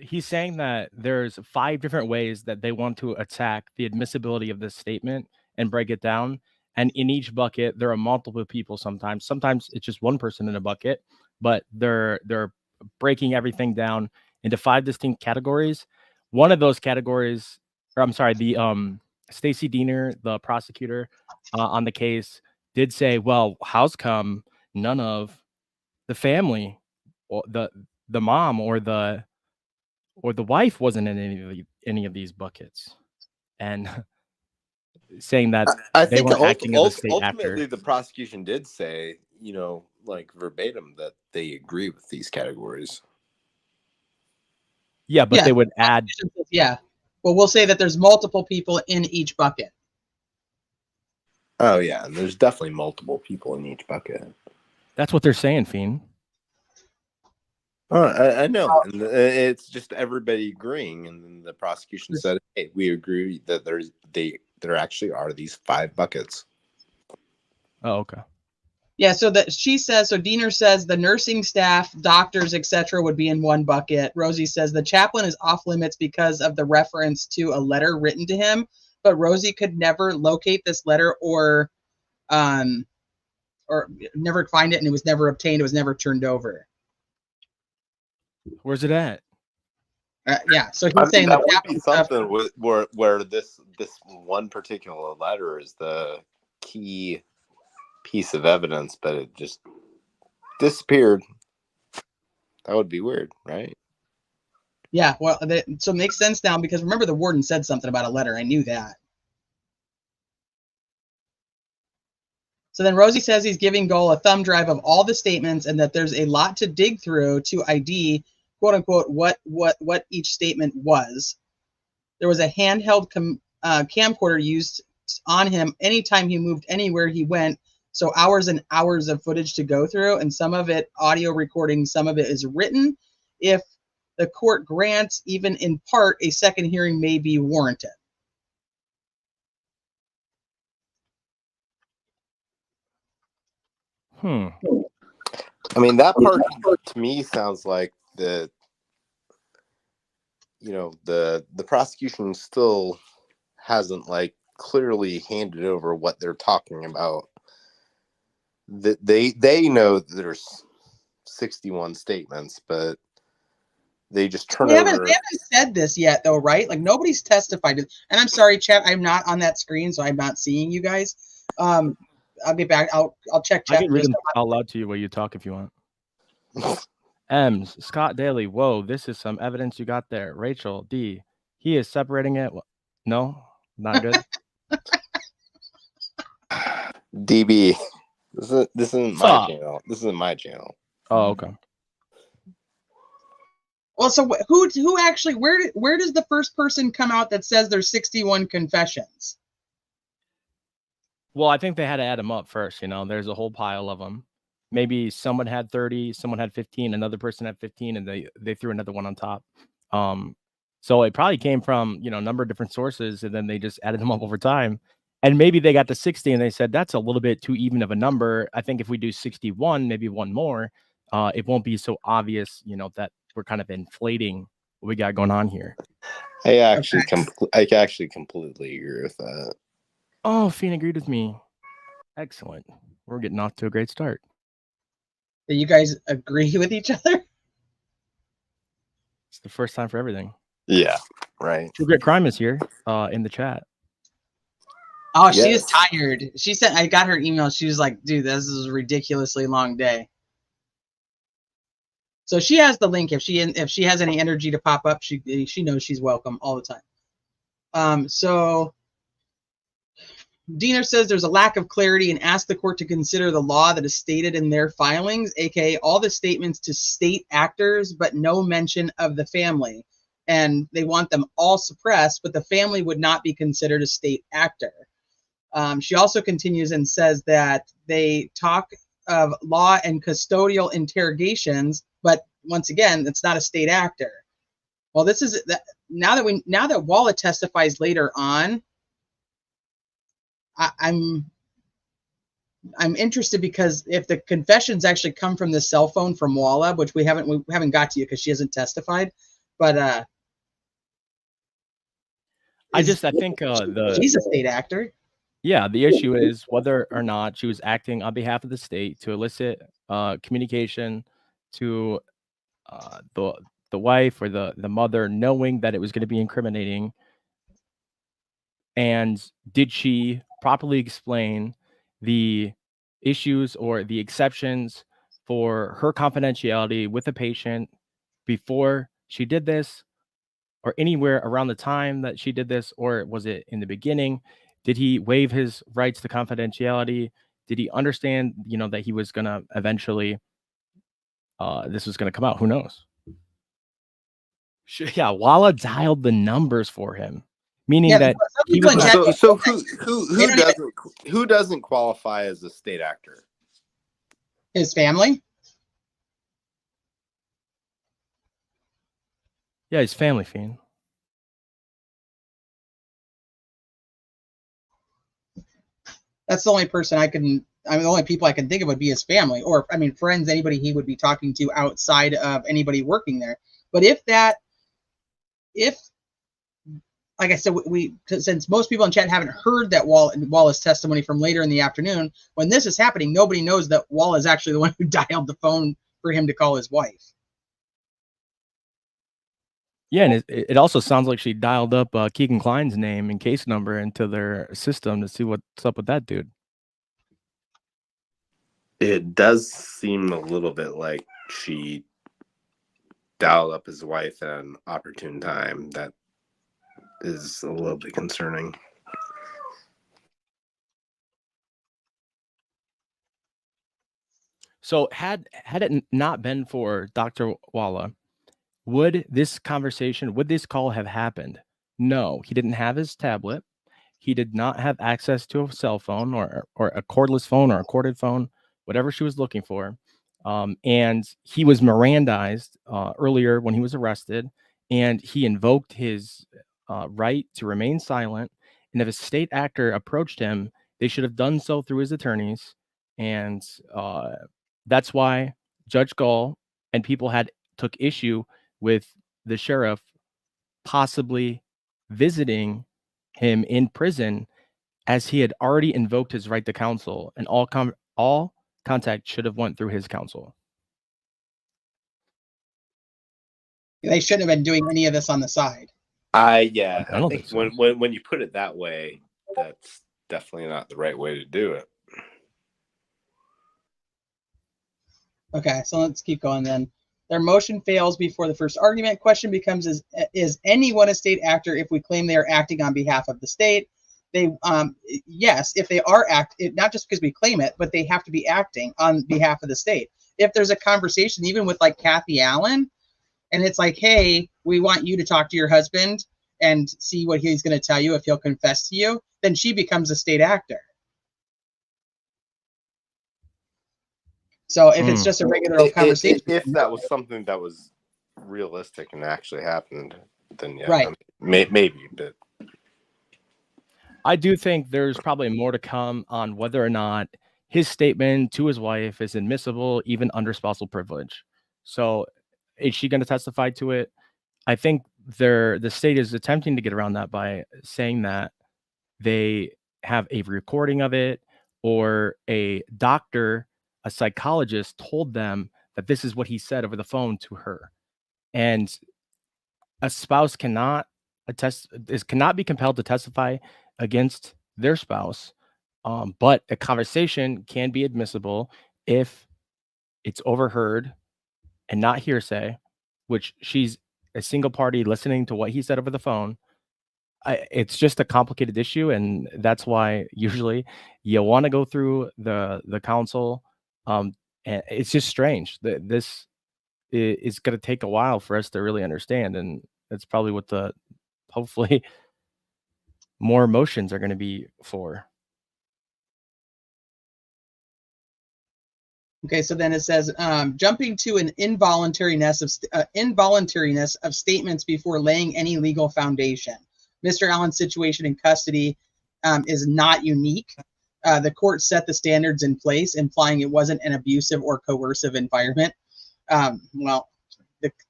he's saying that there's 5 different ways that they want to attack the admissibility of this statement and break it down. And in each bucket, there are multiple people sometimes. Sometimes it's just one person in a bucket, but they're breaking everything down into 5 distinct categories. One of those categories, or I'm sorry, the Stacey Diener, the prosecutor on the case, did say, well, how's come none of the family, or the mom or the wife wasn't in any of these buckets, and saying that I they think weren't acting as a state ultimately actor. the prosecution did say, like verbatim, that they agree with these categories. Yeah, but they would add. Yeah. Well, we'll say that there's multiple people in each bucket. Oh yeah, and there's definitely multiple people in each bucket. That's what they're saying, Fiend. Oh, I know. And it's just everybody agreeing, and then the prosecution said, "Hey, we agree that there actually are these 5 buckets." Oh, okay. Yeah, so that she says, so Diener says the nursing staff, doctors, etc. would be in one bucket. Rosie says the chaplain is off limits because of the reference to a letter written to him, but Rosie could never locate this letter or never find it, and it was never obtained. It was never turned over. Where's it at? Yeah, so he's saying that would be something where this one particular letter is the key piece of evidence, but it just disappeared. That would be weird, right? Yeah, well, so it makes sense now, because remember the warden said something about a letter. I knew that. So then Rosie says he's giving Goal a thumb drive of all the statements, and that there's a lot to dig through to ID, quote unquote, what each statement was. There was a handheld camcorder used on him anytime he moved, anywhere he went. So hours and hours of footage to go through, and some of it audio recording, some of it is written. If the court grants, even in part, a second hearing may be warranted. I mean, that part to me sounds like the prosecution still hasn't clearly handed over what they're talking about. They know that there's 61 statements, but They just turn They over. haven't said this yet, though, right? Like nobody's testified. And I'm sorry, chat. I'm not on that screen, so I'm not seeing you guys. I'll get back. I'll check chat. I can read them out loud to you while you talk if you want. M's, Scott Daly. Whoa, this is some evidence you got there. Rachel D. He is separating it. No, not good. DB. This isn't my channel. This isn't my channel. Oh, okay. Well, so who actually? Where does the first person come out that says there's 61 confessions? Well, I think they had to add them up first. You know, there's a whole pile of them. Maybe someone had 30, someone had 15, another person had 15, and they threw another one on top. So it probably came from, you know, a number of different sources, and then they just added them up over time. And maybe they got to 60 and they said, that's a little bit too even of a number. I think if we do 61, maybe one more, it won't be so obvious, you know, that we're kind of inflating what we got going on here. I actually completely agree with that. Oh, Fiend agreed with me. Excellent. We're getting off to a great start. Do you guys agree with each other? It's the first time for everything. Yeah, right. True Grit Crime is here in the chat. Oh, she is tired. She said, I got her email. She was like, dude, this is a ridiculously long day. So she has the link. If she has any energy to pop up, she knows she's welcome all the time. So Diener says there's a lack of clarity and asked the court to consider the law that is stated in their filings, aka all the statements to state actors, but no mention of the family. And they want them all suppressed, but the family would not be considered a state actor. She also continues and says that they talk of law and custodial interrogations, but once again, it's not a state actor. Well, this is now that Walla testifies later on. I'm interested because if the confessions actually come from the cell phone from Walla, which we haven't got to you because she hasn't testified, but I think she's a state actor. Yeah, the issue is whether or not she was acting on behalf of the state to elicit communication to the wife or the mother, knowing that it was going to be incriminating. And did she properly explain the issues or the exceptions for her confidentiality with the patient before she did this, or anywhere around the time that she did this, or was it in the beginning? Did he waive his rights to confidentiality? Did he understand, you know, that he was going to eventually, this was going to come out? Who knows? Yeah, Walla dialed the numbers for him, meaning that he was so who doesn't qualify as a state actor? His family. Yeah, his family, Fiend. That's the only person the only people I can think of would be his family, or I mean, friends, anybody he would be talking to outside of anybody working there. But if like I said, since most people in chat haven't heard that Walla's testimony from later in the afternoon, when this is happening, nobody knows that Walla is actually the one who dialed the phone for him to call his wife. Yeah, and it also sounds like she dialed up Keegan Klein's name and case number into their system to see what's up with that dude. It does seem a little bit like she dialed up his wife at an opportune time. That is a little bit concerning. So had it not been for Dr. Walla, would this call have happened? No, he didn't have his tablet. He did not have access to a cell phone or a cordless phone or a corded phone, whatever she was looking for. And he was Mirandized earlier when he was arrested, and he invoked his right to remain silent. And if a state actor approached him, they should have done so through his attorneys. And that's why Judge Gall and people took issue with the sheriff possibly visiting him in prison, as he had already invoked his right to counsel, and all contact should have went through his counsel. They shouldn't have been doing any of this on the side. I don't think think so. when you put it that way, that's definitely not the right way to do it. Okay, so let's keep going then. Their motion fails before the first argument. Question becomes, is anyone a state actor if we claim they are acting on behalf of the state? They yes, if they are not just because we claim it, but they have to be acting on behalf of the state. If there's a conversation, even with like Kathy Allen, and it's like, hey, we want you to talk to your husband and see what he's going to tell you if he'll confess to you, then she becomes a state actor. So if it's just a regular conversation, if that was something that was realistic and actually happened, then yeah, right. Maybe, but I do think there's probably more to come on whether or not his statement to his wife is admissible, even under spousal privilege. So is she going to testify to it? I think the state is attempting to get around that by saying that they have a recording of it, or a doctor, a psychologist told them that this is what he said over the phone to her. And a spouse cannot be compelled to testify against their spouse, but a conversation can be admissible if it's overheard and not hearsay, which she's a single party listening to what he said over the phone. It's just a complicated issue, and that's why usually you want to go through the counsel. And it's just strange that this is going to take a while for us to really understand, and that's probably what hopefully more emotions are going to be for. Okay, so then it says, jumping to an involuntariness of statements before laying any legal foundation. Mr. Allen's situation in custody is not unique. The court set the standards in place, implying it wasn't an abusive or coercive environment.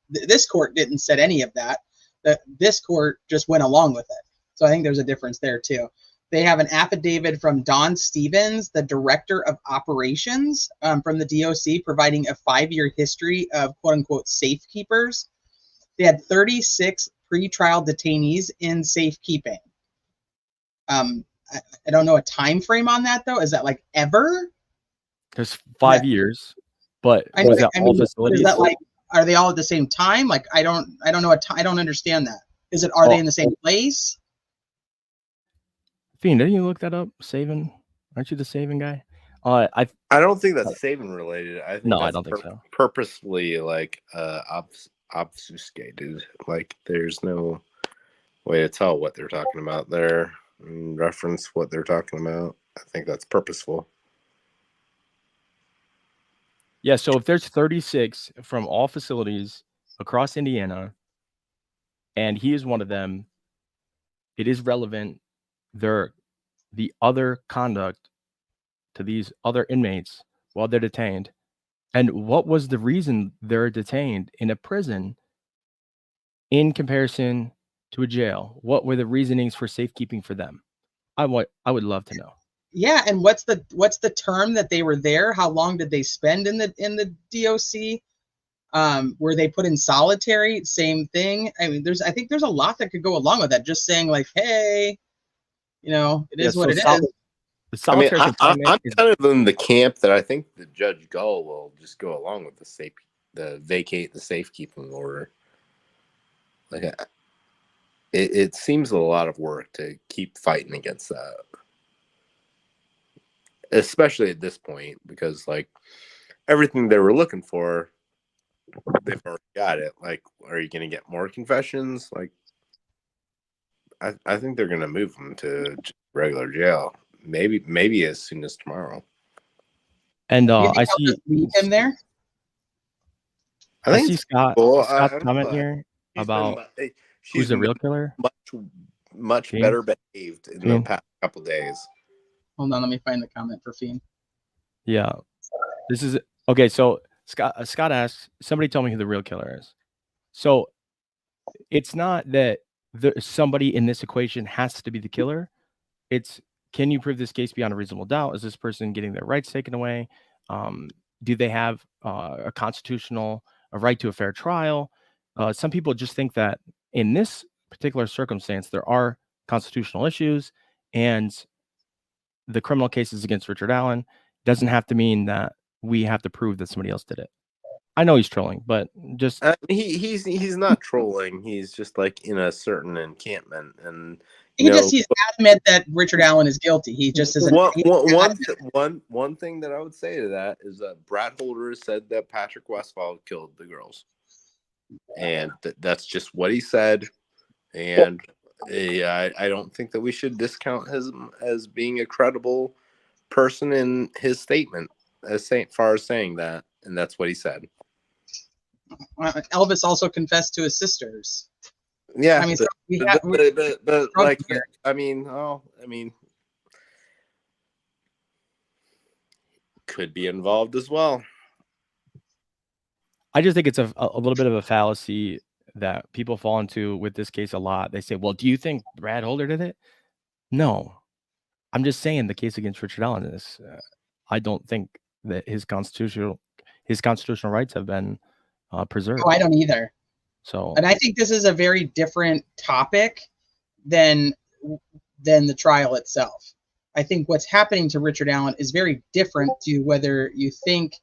This court didn't set any of that. This court just went along with it. So I think there's a difference there too. They have an affidavit from Don Stevens, the director of operations from the DOC, providing a 5-year history of quote unquote safekeepers. They had 36 pretrial detainees in safekeeping. I don't know a time frame on that though. Is that like ever? There's 5 years, but was that all facilities? Is that like, are they all at the same time? Like I don't know I don't understand that. Are they in the same place? Fiend, didn't you look that up? Saving? Aren't you the saving guy? I don't think that's saving related. I think I don't think so. Purposely like obfuscated. Like there's no way to tell what they're talking about there and reference what they're talking about. I think that's purposeful. Yeah, so if there's 36 from all facilities across Indiana, and he is one of them, it is relevant. The other conduct to these inmates while they're detained. And what was the reason they're detained in a prison in comparison to a jail? What were the reasonings for safekeeping for them? I would love to know. Yeah, and what's the term that they were there? How long did they spend in the DOC? Were they put in solitary? Same thing. I mean, I think there's a lot that could go along with that. Just saying like, hey, it is what it is. I mean, I'm kind of in the camp that I think the Judge Gull will just go along with the vacate the safekeeping order. Like, it seems a lot of work to keep fighting against that, especially at this point, because like everything they were looking for, they've already got it. Like, are you going to get more confessions? Like, I think they're going to move them to just regular jail. Maybe as soon as tomorrow. And I see him there. I see Scott's comment here about who's the real killer. Much better behaved in the past couple days. Hold on, let me find the comment for Fiend. Yeah, this is okay. So Scott asks, somebody tell me who the real killer is. So it's not that somebody in this equation has to be the killer. It's, can you prove this case beyond a reasonable doubt? Is this person getting their rights taken away? Do they have a right to a fair trial? Some people just think that in this particular circumstance, there are constitutional issues, and the criminal cases against Richard Allen doesn't have to mean that we have to prove that somebody else did it. I know he's trolling, but just he's not trolling. He's just like in a certain encampment, and he he's adamant that Richard Allen is guilty. He just isn't. One thing that I would say to that is that Brad Holder said that Patrick Westphal killed the girls, and that's just what he said. And I don't think that we should discount him as being a credible person in his statement as far as saying that, and that's what he said. Elvis also confessed to his sisters. Yeah, I mean, could be involved as well. I just think it's a little bit of a fallacy that people fall into with this case a lot. They say, well, do you think Brad Holder did it? No. I'm just saying the case against Richard Allen is, I don't think that his constitutional rights have been preserved. Oh, I don't either. So, and I think this is a very different topic than the trial itself. I think what's happening to Richard Allen is very different to whether you think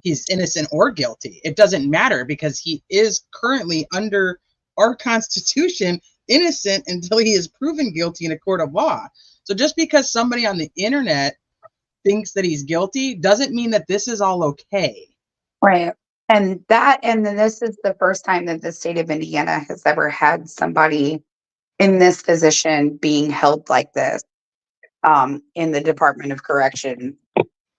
he's innocent or guilty. It doesn't matter because he is currently under our Constitution innocent until he is proven guilty in a court of law. So just because somebody on the internet thinks that he's guilty doesn't mean that this is all okay. Right. And then this is the first time that the state of Indiana has ever had somebody in this position being held like this in the Department of Correction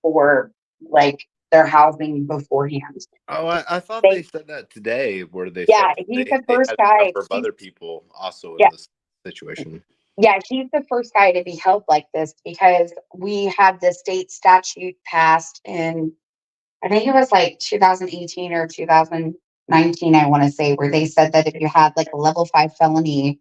for like their housing beforehand. Oh, I thought they said that today, where they said he's the first guy. A number of other people also in this situation. Yeah, he's the first guy to be held like this because we had the state statute passed in, I think it was like 2018 or 2019, I want to say, where they said that if you had like a level 5 felony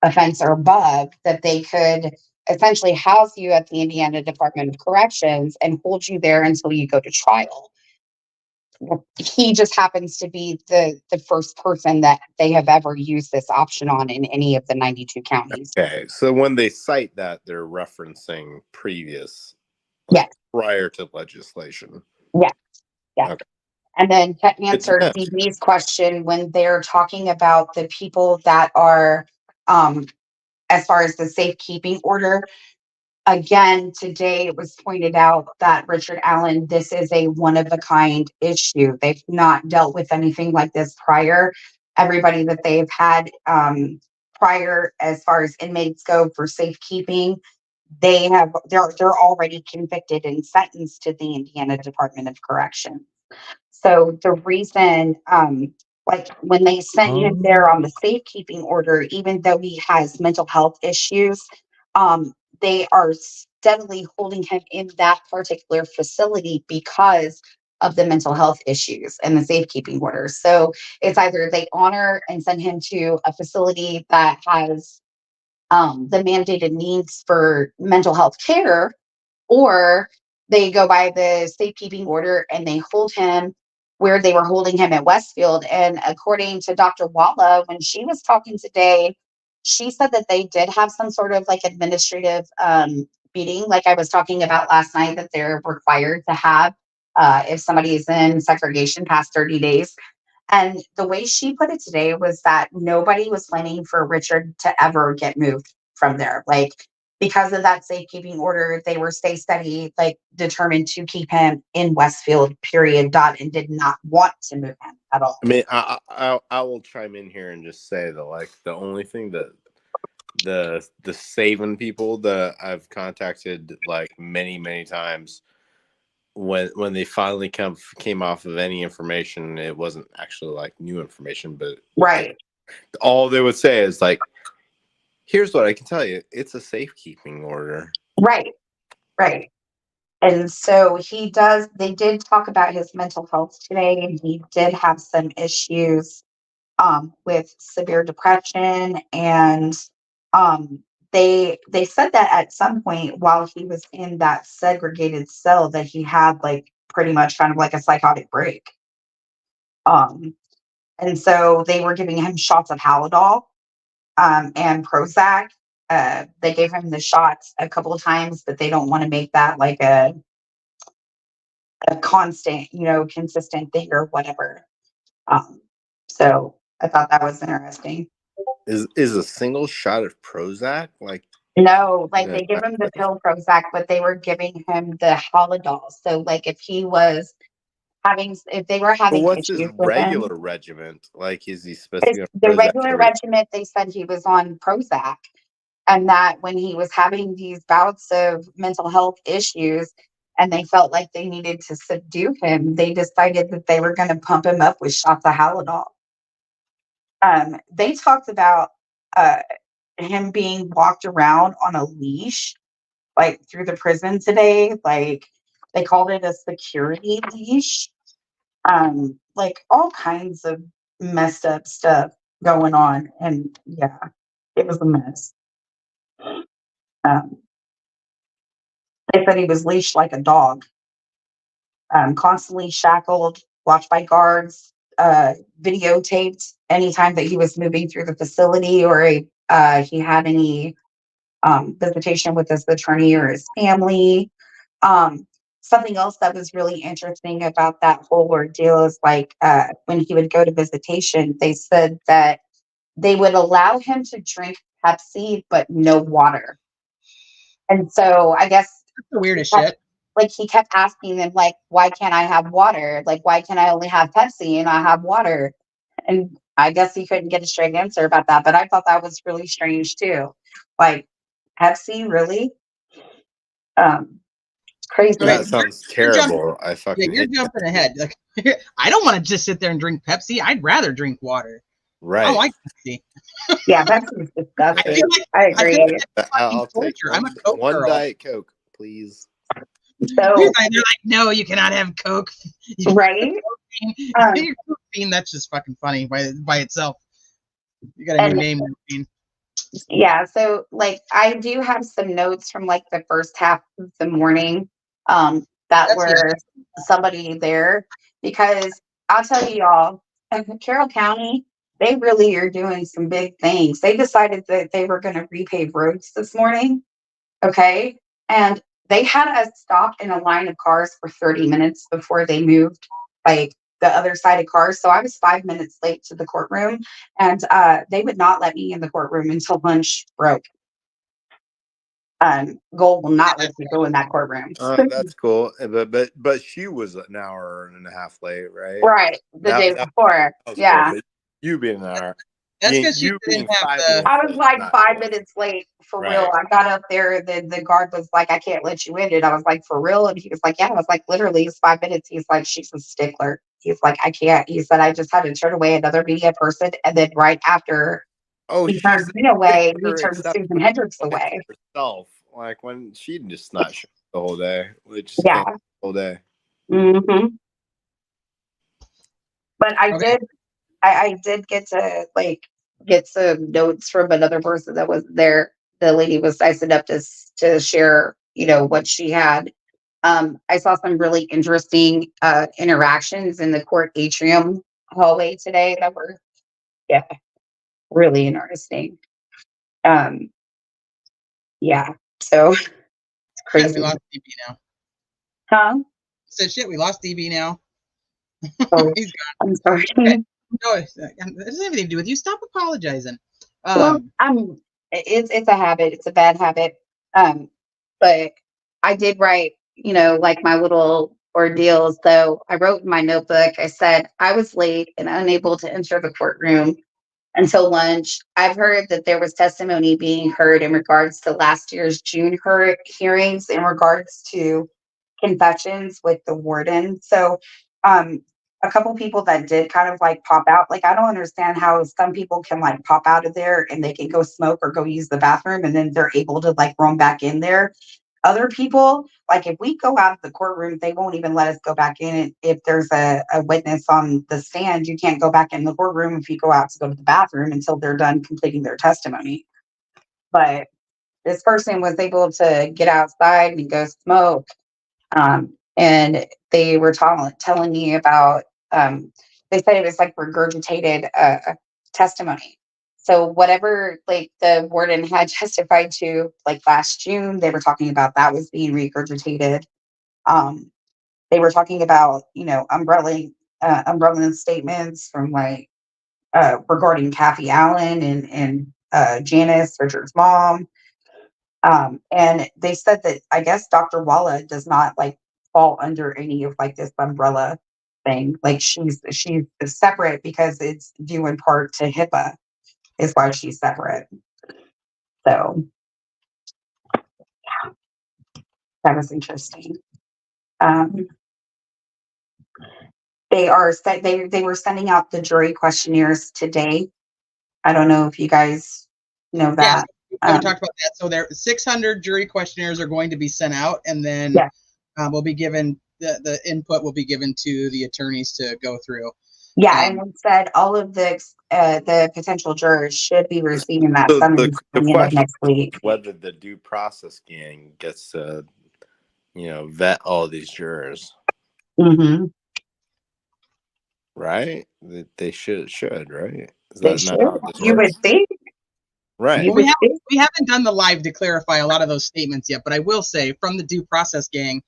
offense or above, that they could essentially house you at the Indiana Department of Corrections and hold you there until you go to trial. He just happens to be the first person that they have ever used this option on in any of the 92 counties. Okay, so when they cite that, they're referencing previous, prior to legislation. Yeah. Okay. And then to answer DB's question, when they're talking about the people that are, as far as the safekeeping order, again, today it was pointed out that Richard Allen, this is a one-of-a-kind issue. They've not dealt with anything like this prior. Everybody that they've had prior, as far as inmates go for safekeeping, they're already convicted and sentenced to the Indiana Department of Correction. So the reason, like when they sent him there on the safekeeping order, even though he has mental health issues, they are steadily holding him in that particular facility because of the mental health issues and the safekeeping order. So it's either they honor and send him to a facility that has the mandated needs for mental health care, or they go by the safekeeping order and they hold him where they were holding him at Westfield. And according to Dr. Walla, when she was talking today, she said that they did have some sort of like administrative meeting, like I was talking about last night, that they're required to have if somebody is in segregation past 30 days. And the way she put it today was that nobody was planning for Richard to ever get moved from there. Like, because of that safekeeping order, they were stay steady, like determined to keep him in Westfield, period, and did not want to move him at all. I mean, I will chime in here and just say that, like, the only thing that the saving people that I've contacted like many times, when they finally came off of any information, it wasn't actually like new information, but all they would say is like, here's what I can tell you, it's a safekeeping order. Right. And so they did talk about his mental health today, and he did have some issues with severe depression. And they said that at some point while he was in that segregated cell that he had like pretty much kind of like a psychotic break. And so they were giving him shots of Halidol and Prozac. They gave him the shots a couple of times, but they don't want to make that like a constant, consistent thing or whatever. So I thought that was interesting. Is a single shot of Prozac like? No, like No, they give him the pill Prozac, but they were giving him the Halidol. So like if they were But having what's his issues with him, regular regiment? Like, is he supposed to be on the Prozac regular every? regiment, they said he was on Prozac, and that when he was having these bouts of mental health issues and they felt like they needed to subdue him, they decided that they were going to pump him up with shots of Halidol. They talked about him being walked around on a leash, like through the prison today. Like they called it a security leash. Like all kinds of messed up stuff going on. And yeah, it was a mess. They said he was leashed like a dog, constantly shackled, watched by guards, videotaped anytime that he was moving through the facility or he had any visitation with his attorney or his family. Something else that was really interesting about that whole ordeal is like when he would go to visitation, they said that they would allow him to drink Pepsi, but no water. And so I guess That's the weirdest shit. like he kept asking them, like, why can't I have water? Like, why can't I only have Pepsi and I have water? And I guess he couldn't get a straight answer about that. But I thought that was really strange too. Like, Pepsi, really? Crazy. That sounds terrible. I Yeah, fucking you're hate jumping ahead. Like, I don't want to just sit there and drink Pepsi. I'd rather drink water. I Right. don't like Pepsi. Yeah, Pepsi is disgusting. feel like I agree. it's I'll take torture. I'm a Coke one girl. Diet Coke, please. So, They're like, no, you cannot have Coke. right? Your Coke fiend, that's just fucking funny by itself. You got a And new name, fiend. yeah, so like I do have some notes from like the first half of the morning that That's were somebody there because I'll tell you y'all, Carroll County, they really are doing some big things. They decided that they were going to repave roads this morning. Okay. And they had us stop in a line of cars for 30 minutes before they moved like the other side of cars. So I was 5 minutes late to the courtroom and they would not let me in the courtroom until lunch broke. Gold will not let you go in that courtroom. That's cool. But she was an hour and a half late, right? Right. The day before. That was Yeah. cool, but you being an hour. That's because You she being didn't have 5 the. minutes I was late, like not 5 cool. minutes late for Right. real. I got up there, the guard was like, I can't let you in. And I was like, for real? And he was like, yeah. I was like, literally, it's 5 minutes. He's like, she's a stickler. He's like, I can't. He said, I just had to turn away another media person. And then right after Oh, he she's turned me away, he her turned except Susan Hendricks like away. herself. Like when she just not show the whole day. We just Yeah. can't the whole day. Mm-hmm. But Okay. I did get to like get some notes from another person that was there. The lady was nice enough to share, what she had. I saw some really interesting interactions in the court atrium hallway today that were, yeah, really interesting. Yeah, so it's Shit, crazy. we lost DB now. Huh? Said shit, we lost DB now. Oh, He's gone. I'm sorry. Okay. No, it doesn't have anything to do with you. Stop apologizing. Well, it's a habit. It's a bad habit. But I did write, like my little ordeals. So I wrote in my notebook, I said, I was late and unable to enter the courtroom until lunch. I've heard that there was testimony being heard in regards to last year's June hearings in regards to confessions with the warden. So, a couple people that did kind of like pop out. Like, I don't understand how some people can like pop out of there and they can go smoke or go use the bathroom and then they're able to like roam back in there. Other people, like if we go out of the courtroom, they won't even let us go back in. If there's a witness on the stand, you can't go back in the courtroom if you go out to go to the bathroom until they're done completing their testimony. But this person was able to get outside and go smoke. And they were telling me about they said it was like regurgitated testimony. So whatever like the warden had testified to like last June, they were talking about that was being regurgitated. They were talking about, you know, umbrella statements from like regarding Kathy Allen and Janice, Richard's mom. And they said that I guess Dr. Walla does not like fall under any of like this umbrella thing. Like she's separate because it's due in part to HIPAA is why she's separate. So that was interesting. They were sending out the jury questionnaires today. I don't know if you guys know that. We haven't talked about that. So there 600 jury questionnaires are going to be sent out, and then will be given the input will be given to the attorneys to go through. Yeah, and it said all of the potential jurors should be receiving that summons The by the end of next week. whether the due process gang gets to, you know, vet all these jurors, Mm-hmm. right? They should, right? Is They that should. not how this You would works? think. Right. You Well, would think. we haven't done the live to clarify a lot of those statements yet, but I will say from the due process gang,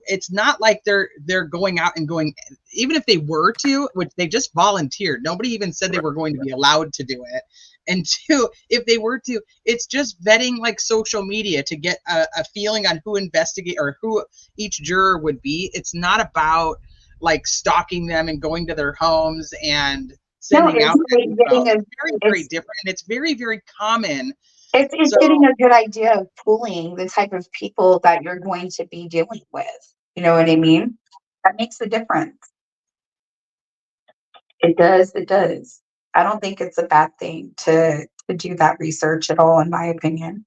it's not like they're going out and going, even if they were to, which they just volunteered. Nobody even said they were going to be allowed to do it. And two, if they were to, it's just vetting like social media to get a feeling on who investigate or who each juror would be. It's not about like stalking them and going to their homes and sending out. It's very different. And it's very, very common. It's getting a good idea of pooling the type of people that you're going to be dealing with. You know what I mean? That makes a difference. It does. It does. I don't think it's a bad thing to do that research at all, in my opinion.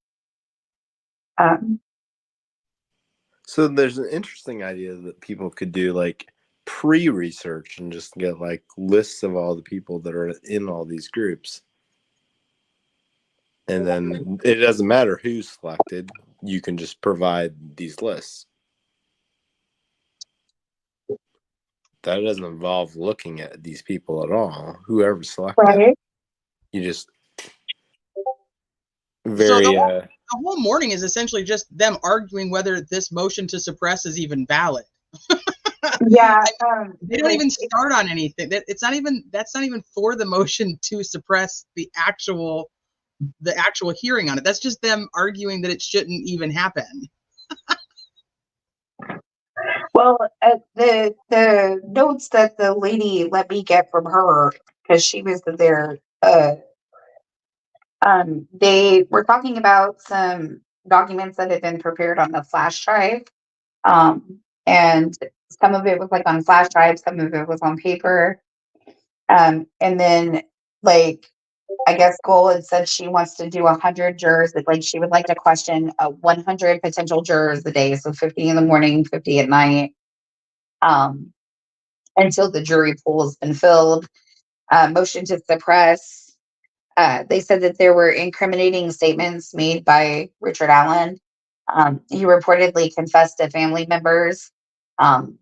So there's an interesting idea that people could do like pre-research and just get like lists of all the people that are in all these groups. And then it doesn't matter who's selected. You can just provide these lists. That doesn't involve looking at these people at all. Whoever selected, right. You just So the whole morning is essentially just them arguing whether this motion to suppress is even valid. Yeah, they don't even start on anything. That's not even for the motion to suppress the actual hearing on it. That's just them arguing that it shouldn't even happen. Well, the notes that the lady let me get from her, because she was there, they were talking about some documents that had been prepared on the flash drive. And some of it was like on flash drive, some of it was on paper. And then like, I guess Goal had said she wants to do 100 jurors, that like she would like to question 100 potential jurors a day. So 50 in the morning, 50 at night, until the jury pool has been filled. Motion to suppress. They said that there were incriminating statements made by Richard Allen. He reportedly confessed to family members.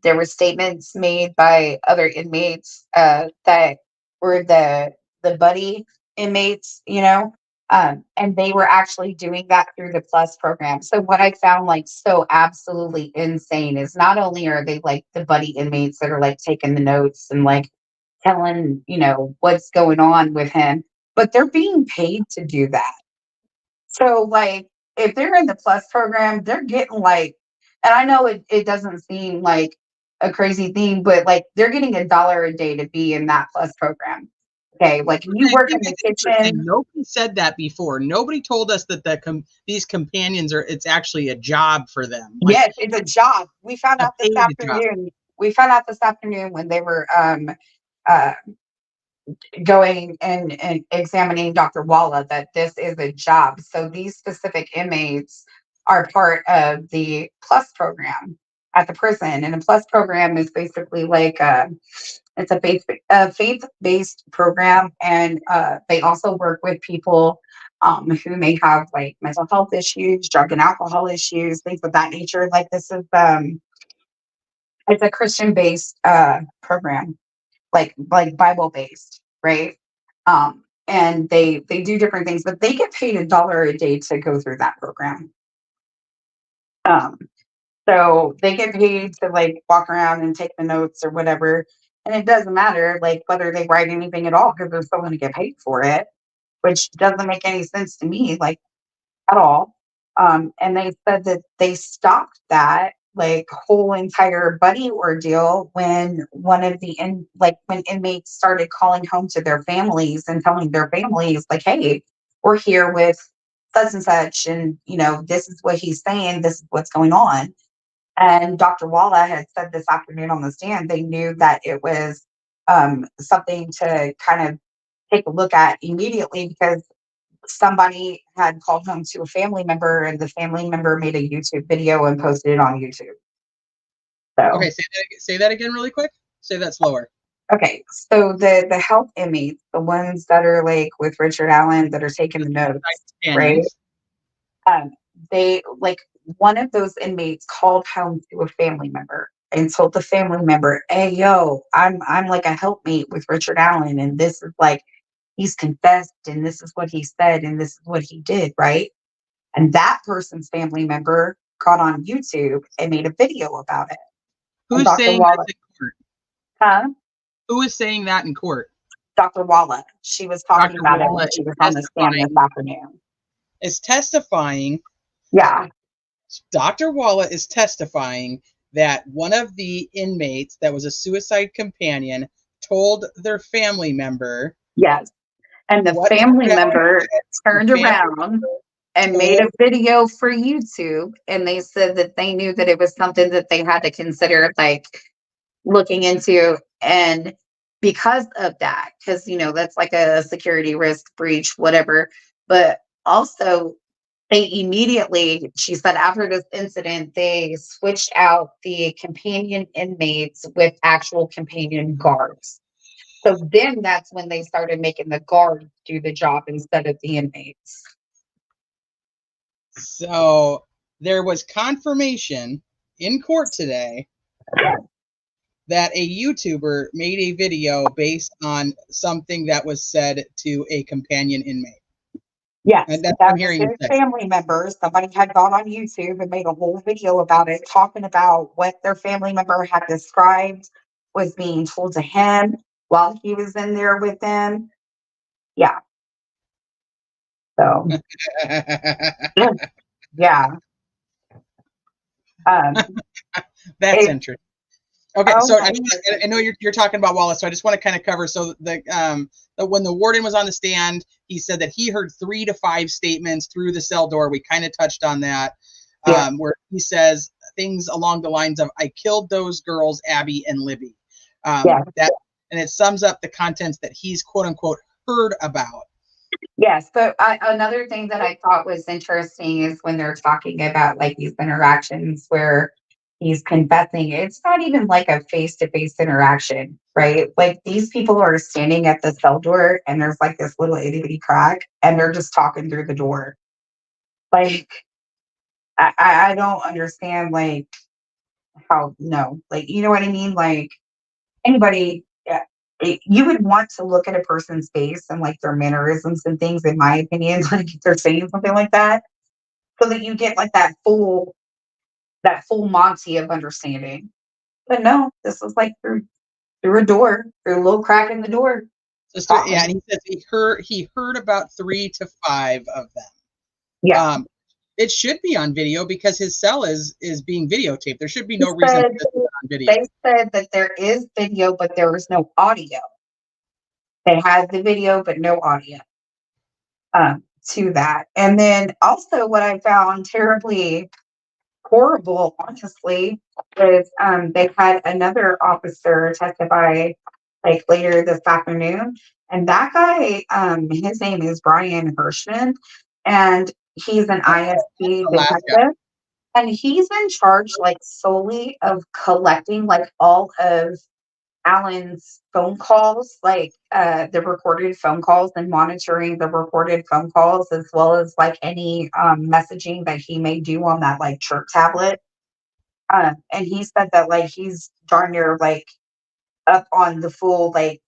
There were statements made by other inmates that were the buddy inmates, you know, and they were actually doing that through the Plus program. So what I found like so absolutely insane is not only are they like the buddy inmates that are like taking the notes and like telling, you know, what's going on with him, but they're being paid to do that. So like if they're in the Plus program, they're getting like, and I know it doesn't seem like a crazy thing, but like they're getting $1 a day to be in that Plus program. Okay, like you work in the kitchen. Nobody said that before. Nobody told us that these companions it's actually a job for them. Like, yes, it's a job. We found out this afternoon. We found out this afternoon when they were going and examining Dr. Walla that this is a job. So these specific inmates are part of the Plus program at the prison. And the Plus program is basically like it's a faith-based program, and they also work with people who may have like mental health issues, drug and alcohol issues, things of that nature. Like this is It's a Christian based program, like Bible based, right? And they do different things, but they get paid $1 a day to go through that program. Um, so they get paid to like walk around and take the notes or whatever. And it doesn't matter like whether they write anything at all because they're still going to get paid for it, which doesn't make any sense to me, like at all. And they said that they stopped that like whole entire buddy ordeal when one of the when inmates started calling home to their families and telling their families like, hey, we're here with such and such, and this is what he's saying, this is what's going on. And Dr. Walla had said this afternoon on the stand, they knew that it was something to kind of take a look at immediately because somebody had called home to a family member and the family member made a YouTube video and posted it on YouTube. So, Okay, say that again really quick. Say that slower. okay, so the health inmates, the ones that are like with Richard Allen that are taking the notes, right? They like one of those inmates called home to a family member and told the family member, "Hey, yo, I'm like a helpmate with Richard Allen, and this is like he's confessed, and this is what he said, and this is what he did," right? And that person's family member got on YouTube and made a video about it. Who's saying that in court? Huh? Who is saying that in court? Dr. Walla. She was talking Dr. about it Walla when she was on the stand this afternoon. Is testifying. Yeah. Dr. Walla is testifying that one of the inmates that was a suicide companion told their family member. Yes. And the family member turned around and made a video for YouTube. And they said that they knew that it was something that they had to consider, like looking into. And because of that, because, that's like a security risk breach, whatever. But also, they immediately, she said, after this incident, they switched out the companion inmates with actual companion guards. So then that's when they started making the guards do the job instead of the inmates. So there was confirmation in court today that a YouTuber made a video based on something that was said to a companion inmate. Yes, and that's that what I'm was hearing his you say. family members. Somebody had gone on YouTube and made a whole video about it, talking about what their family member had described was being told to him while he was in there with them. Yeah. So, yeah. That's interesting. Okay, Oh so my I know you're talking about Wallace, so I just want to kind of cover. So when the warden was on the stand, he said that he heard 3 to 5 statements through the cell door. We kind of touched on that, where he says things along the lines of, "I killed those girls, Abby and Libby." That, and it sums up the contents that he's quote unquote heard about. Yes, but another thing that I thought was interesting is when they're talking about like these interactions where he's confessing, it's not even like a face-to-face interaction, right? Like these people are standing at the cell door and there's like this little itty-bitty crack and they're just talking through the door. Like, I don't understand like how, no, like, you know what I mean? Like anybody, you would want to look at a person's face and like their mannerisms and things, in my opinion, like if they're saying something like that, so that you get like that full Monty of understanding. But no, this was like through a door, through a little crack in the door. Yeah, and he says he heard about 3 to 5 of them. Yeah. It should be on video because his cell is being videotaped. There should be no reason for this to be on video. They said that there is video, but there is no audio. They had the video, but no audio to that. And then also what I found terribly horrible, honestly, is they had another officer testify like later this afternoon. And that guy, his name is Brian Hirschman, and he's an ISP detective. And he's in charge like solely of collecting like all of Alan's phone calls, like the recorded phone calls, and monitoring the recorded phone calls, as well as like any messaging that he may do on that like chirp tablet. And he said that like he's darn near like up on the full like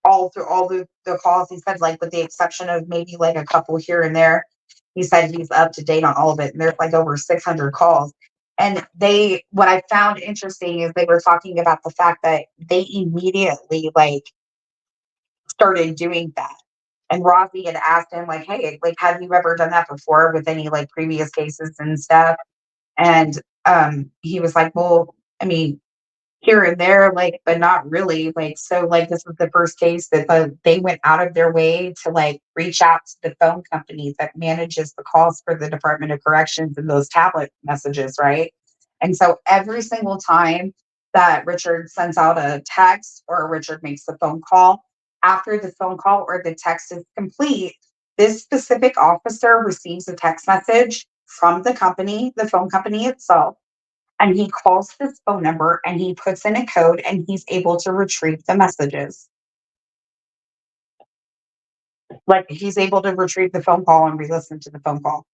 all through all the calls. He said like with the exception of maybe like a couple here and there, he said he's up to date on all of it. And there's like over 600 calls. And what I found interesting is they were talking about the fact that they immediately like started doing that. And Rossi had asked him like, hey, like, have you ever done that before with any like previous cases and stuff? And he was like, well, I mean, here and there, like, but not really. Like, so like this was the first case that they went out of their way to like reach out to the phone company that manages the calls for the Department of Corrections and those tablet messages, right? And so every single time that Richard sends out a text or Richard makes a phone call, after the phone call or the text is complete, this specific officer receives a text message from the company, the phone company itself, and he calls this phone number and he puts in a code and he's able to retrieve the messages. Like he's able to retrieve the phone call and re-listen to the phone call.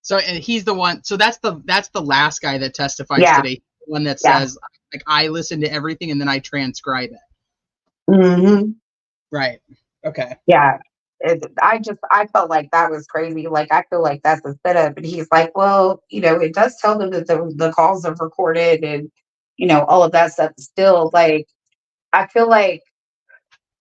So and he's the one. So that's the last guy that testifies today. The one that says like I listen to everything and then I transcribe it. Mm-hmm. Right. Okay. Yeah. I felt like that was crazy. Like I feel like that's a setup. And he's like, well, it does tell them that the calls are recorded and all of that stuff. Still, like I feel like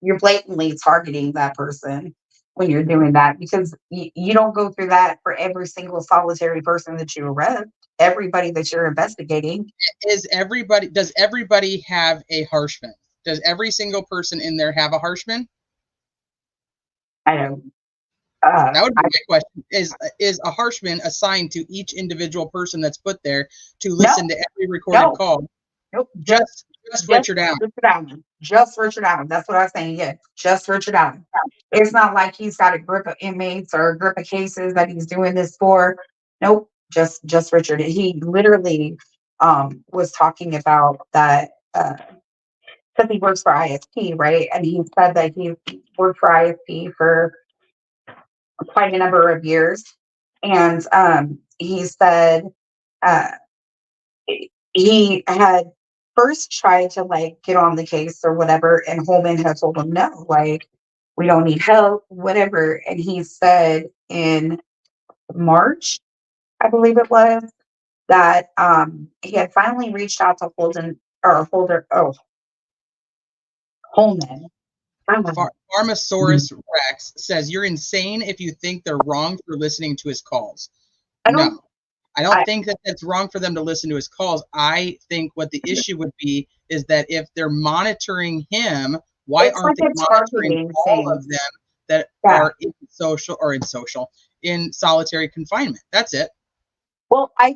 you're blatantly targeting that person when you're doing that because you don't go through that for every single solitary person that you arrest, everybody that you're investigating. Does everybody have a Harshman? Does every single person in there have a Harshman? I don't. That would be my question. Is a Harshman assigned to each individual person that's put there to listen to every recorded call? Nope. Just Richard Allen. Richard Allen. Just Richard Allen. That's what I was saying. Yeah. Just Richard Allen. It's not like he's got a group of inmates or a group of cases that he's doing this for. Nope. Just Richard. He literally was talking about that because he works for ISP, right? And he said that he worked for ISP for quite a number of years. And he said he had first tried to like get on the case or whatever, and Holman had told him no, like we don't need help, whatever. And he said in March, I believe it was, that he had finally reached out to Holman. Pharmasaurus Rex says you're insane if you think they're wrong for listening to his calls. I don't think that that's wrong for them to listen to his calls. I think what the issue would be is that if they're monitoring him, why aren't they monitoring all of them that are in solitary confinement? That's it. Well, I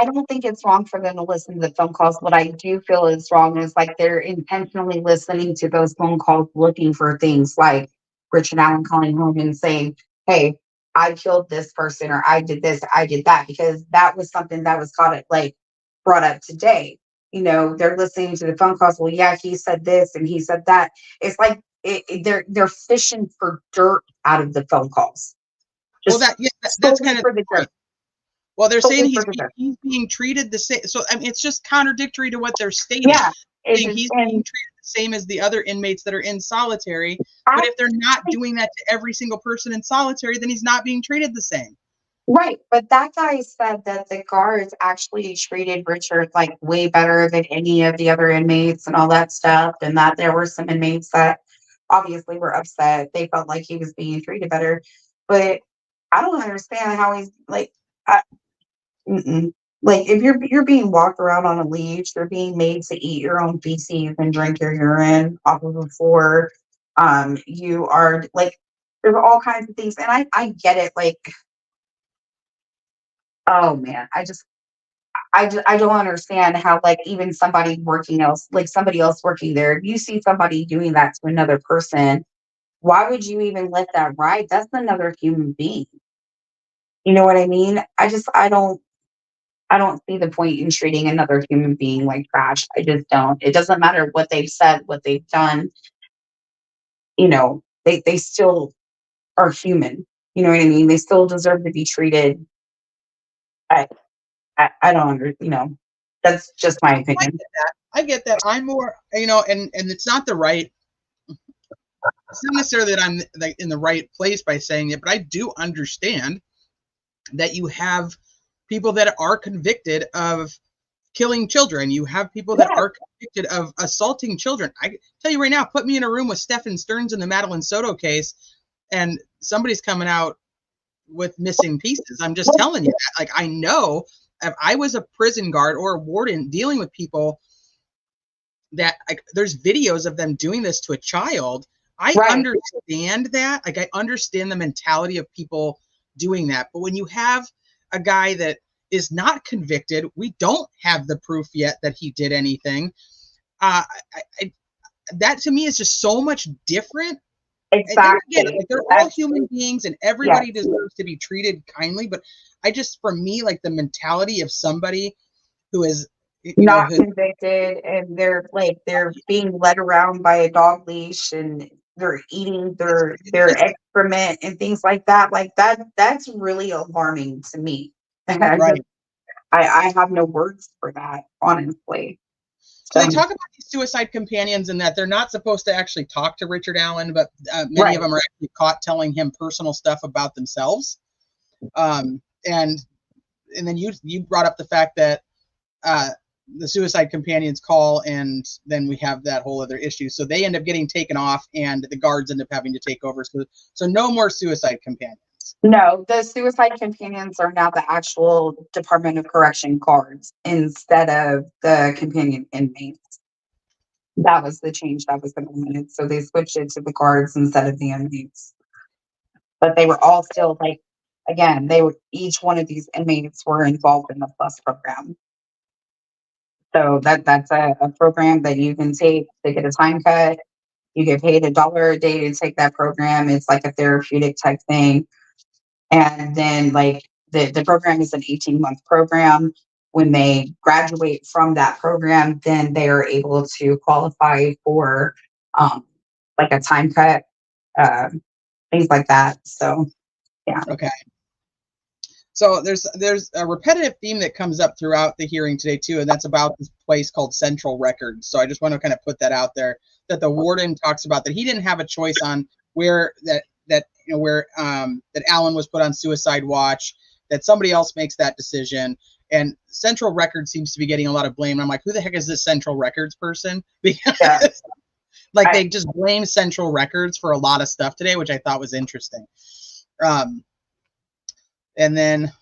don't think it's wrong for them to listen to the phone calls. What I do feel is wrong is like they're intentionally listening to those phone calls, looking for things like Richard Allen calling home and saying, hey, I killed this person, or I did this, I did that, because that was something that was brought up today. They're listening to the phone calls. Well, yeah, he said this and he said that. It's like they're fishing for dirt out of the phone calls. Well, that's kind of the point. Well, they're saying he's being treated the same. So I mean, it's just contradictory to what they're stating. Yeah, he's being treated the same as the other inmates that are in solitary. But if they're not doing that to every single person in solitary, then he's not being treated the same. Right. But that guy said that the guards actually treated Richard like way better than any of the other inmates and all that stuff. And that there were some inmates that obviously were upset. They felt like he was being treated better. But I don't understand how he's like, like if you're being walked around on a leash, you're being made to eat your own feces and drink your urine off of the floor. You are like, there's all kinds of things. And I get it. Like, oh man, I don't understand how like even somebody working somebody else working there, if you see somebody doing that to another person, why would you even let that ride? That's another human being. You know what I mean? I don't see the point in treating another human being like trash. I just don't. It doesn't matter what they've said, what they've done. They still are human. You know what I mean? They still deserve to be treated I don't that's just my I opinion. get that. I get that. I'm more, and it's not the right. It's not necessarily that I'm like in the right place by saying it, but I do understand that you have people that are convicted of killing children. You have people that are convicted of assaulting children. I tell you right now, put me in a room with Stephen Stearns in the Madeline Soto case, and somebody's coming out with missing pieces. I'm just telling you that. Like, I know if I was a prison guard or a warden dealing with people that, like, there's videos of them doing this to a child. I understand that. Like, I understand the mentality of people doing that. But when you have a guy that is not convicted, we don't have the proof yet that he did anything. That to me is just so much different. Exactly. Again, like, they're all human beings, and everybody deserves to be treated kindly. But I just, for me, like, the mentality of somebody who is not convicted, and they're being led around by a dog leash, and they're eating their excrement and things like that. Like that's really alarming to me. Right. I have no words for that, honestly. So they talk about these suicide companions and that they're not supposed to actually talk to Richard Allen, but many of them are actually caught telling him personal stuff about themselves. And then you brought up the fact that the suicide companions call, and then we have that whole other issue. So they end up getting taken off, and the guards end up having to take over. So no more suicide companions. No, the suicide companions are now the actual Department of Correction guards instead of the companion inmates. That was the change that was implemented. So they switched it to the guards instead of the inmates. But they were all still again, each one of these inmates were involved in the PLUS program. So that's a program that you can take to get a time cut. You get paid $1 a day to take that program. It's like a therapeutic type thing. And then the program is an 18-month program. When they graduate from that program, then they are able to qualify for a time cut, things like that. So yeah. Okay. So there's a repetitive theme that comes up throughout the hearing today too, and that's about this place called Central Records. So I just want to kind of put that out there, that the warden talks about that he didn't have a choice on where that Allen was put on suicide watch, that somebody else makes that decision. And Central Records seems to be getting a lot of blame. I'm like, who the heck is this Central Records person? Because they just blame Central Records for a lot of stuff today, which I thought was interesting. And then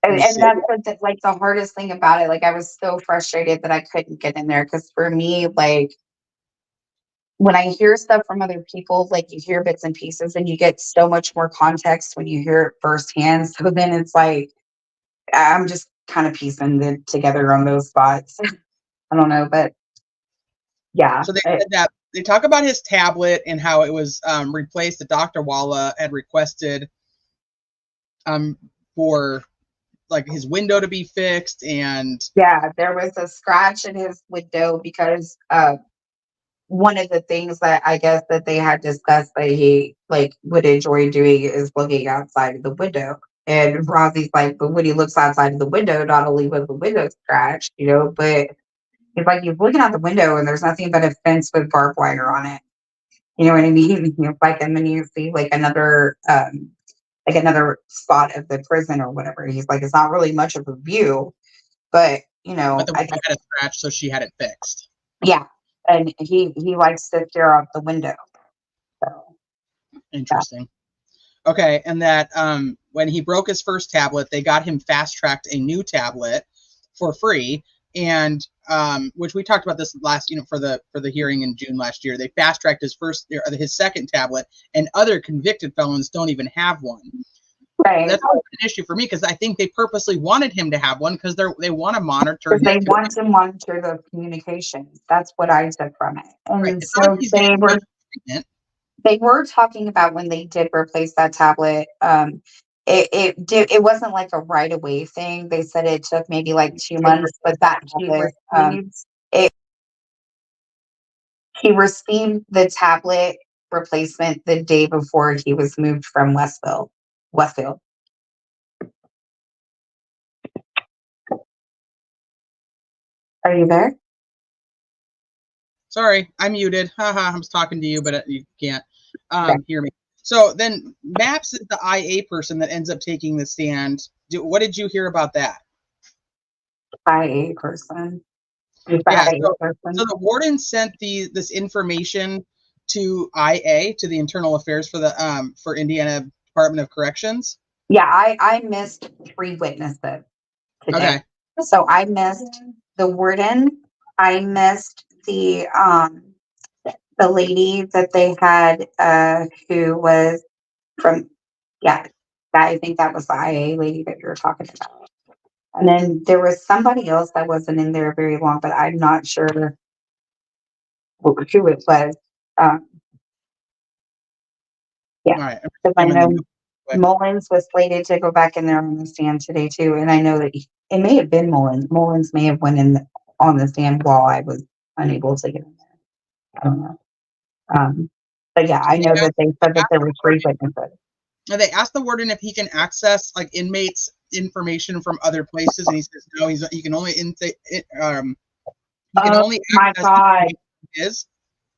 that's the hardest thing about it. Like, I was so frustrated that I couldn't get in there, because for me, when I hear stuff from other people, you hear bits and pieces, and you get so much more context when you hear it firsthand. So then it's like, I'm just kind of piecing it together on those spots. I don't know, but yeah. So they said that they talk about his tablet and how it was replaced, that Dr. Walla had requested for his window to be fixed. And yeah, there was a scratch in his window because one of the things that I guess that they had discussed that he would enjoy doing is looking outside of the window. And Rozzie's like, but when he looks outside of the window, not only was the window scratched, but he's looking out the window and there's nothing but a fence with barbed wire on it. You know what I mean? And then you see another spot of the prison or whatever. He's like, it's not really much of a view, but but the window had a scratch, so she had it fixed. Yeah. And he likes to stare out the window. So interesting. Yeah. Okay. And that when he broke his first tablet, they got him fast-tracked a new tablet for free. And which we talked about this last, for the hearing in June last year. They fast-tracked his second tablet, and other convicted felons don't even have one. Right. That's an issue for me, because I think they purposely wanted him to have one because they want to monitor. They want to monitor the communications. That's what I took from it. And right. so they were talking about when they did replace that tablet. It wasn't like a right away thing. They said it took maybe 2 months, but that he received the tablet replacement the day before he was moved from Westfield. Are you there? Sorry, I'm muted. Haha, I'm talking to you, but you can't Okay. hear me. So then Maps is the IA person that ends up taking the stand. What did you hear about that? IA person. Is the Yeah, IA so person? the warden sent this information to IA, to the Internal Affairs for Indiana Department of Corrections. Yeah, I missed 3 witnesses today. Okay. So I missed the warden. I missed the lady that they had who was from, yeah, I think that was the IA lady that you were talking about. And then there was somebody else that wasn't in there very long, but I'm not sure who it was. Yeah, All right. because I I'm in the know middle. Mullins was slated to go back in there on the stand today too, and I know that it may have been Mullins. Mullins may have went in on the stand while I was unable to get in there. I don't know. But yeah, I know that they said that there were 3 witnesses. They asked the warden if he can access like inmates' information from other places, and he says no. He can only Oh my access God. his.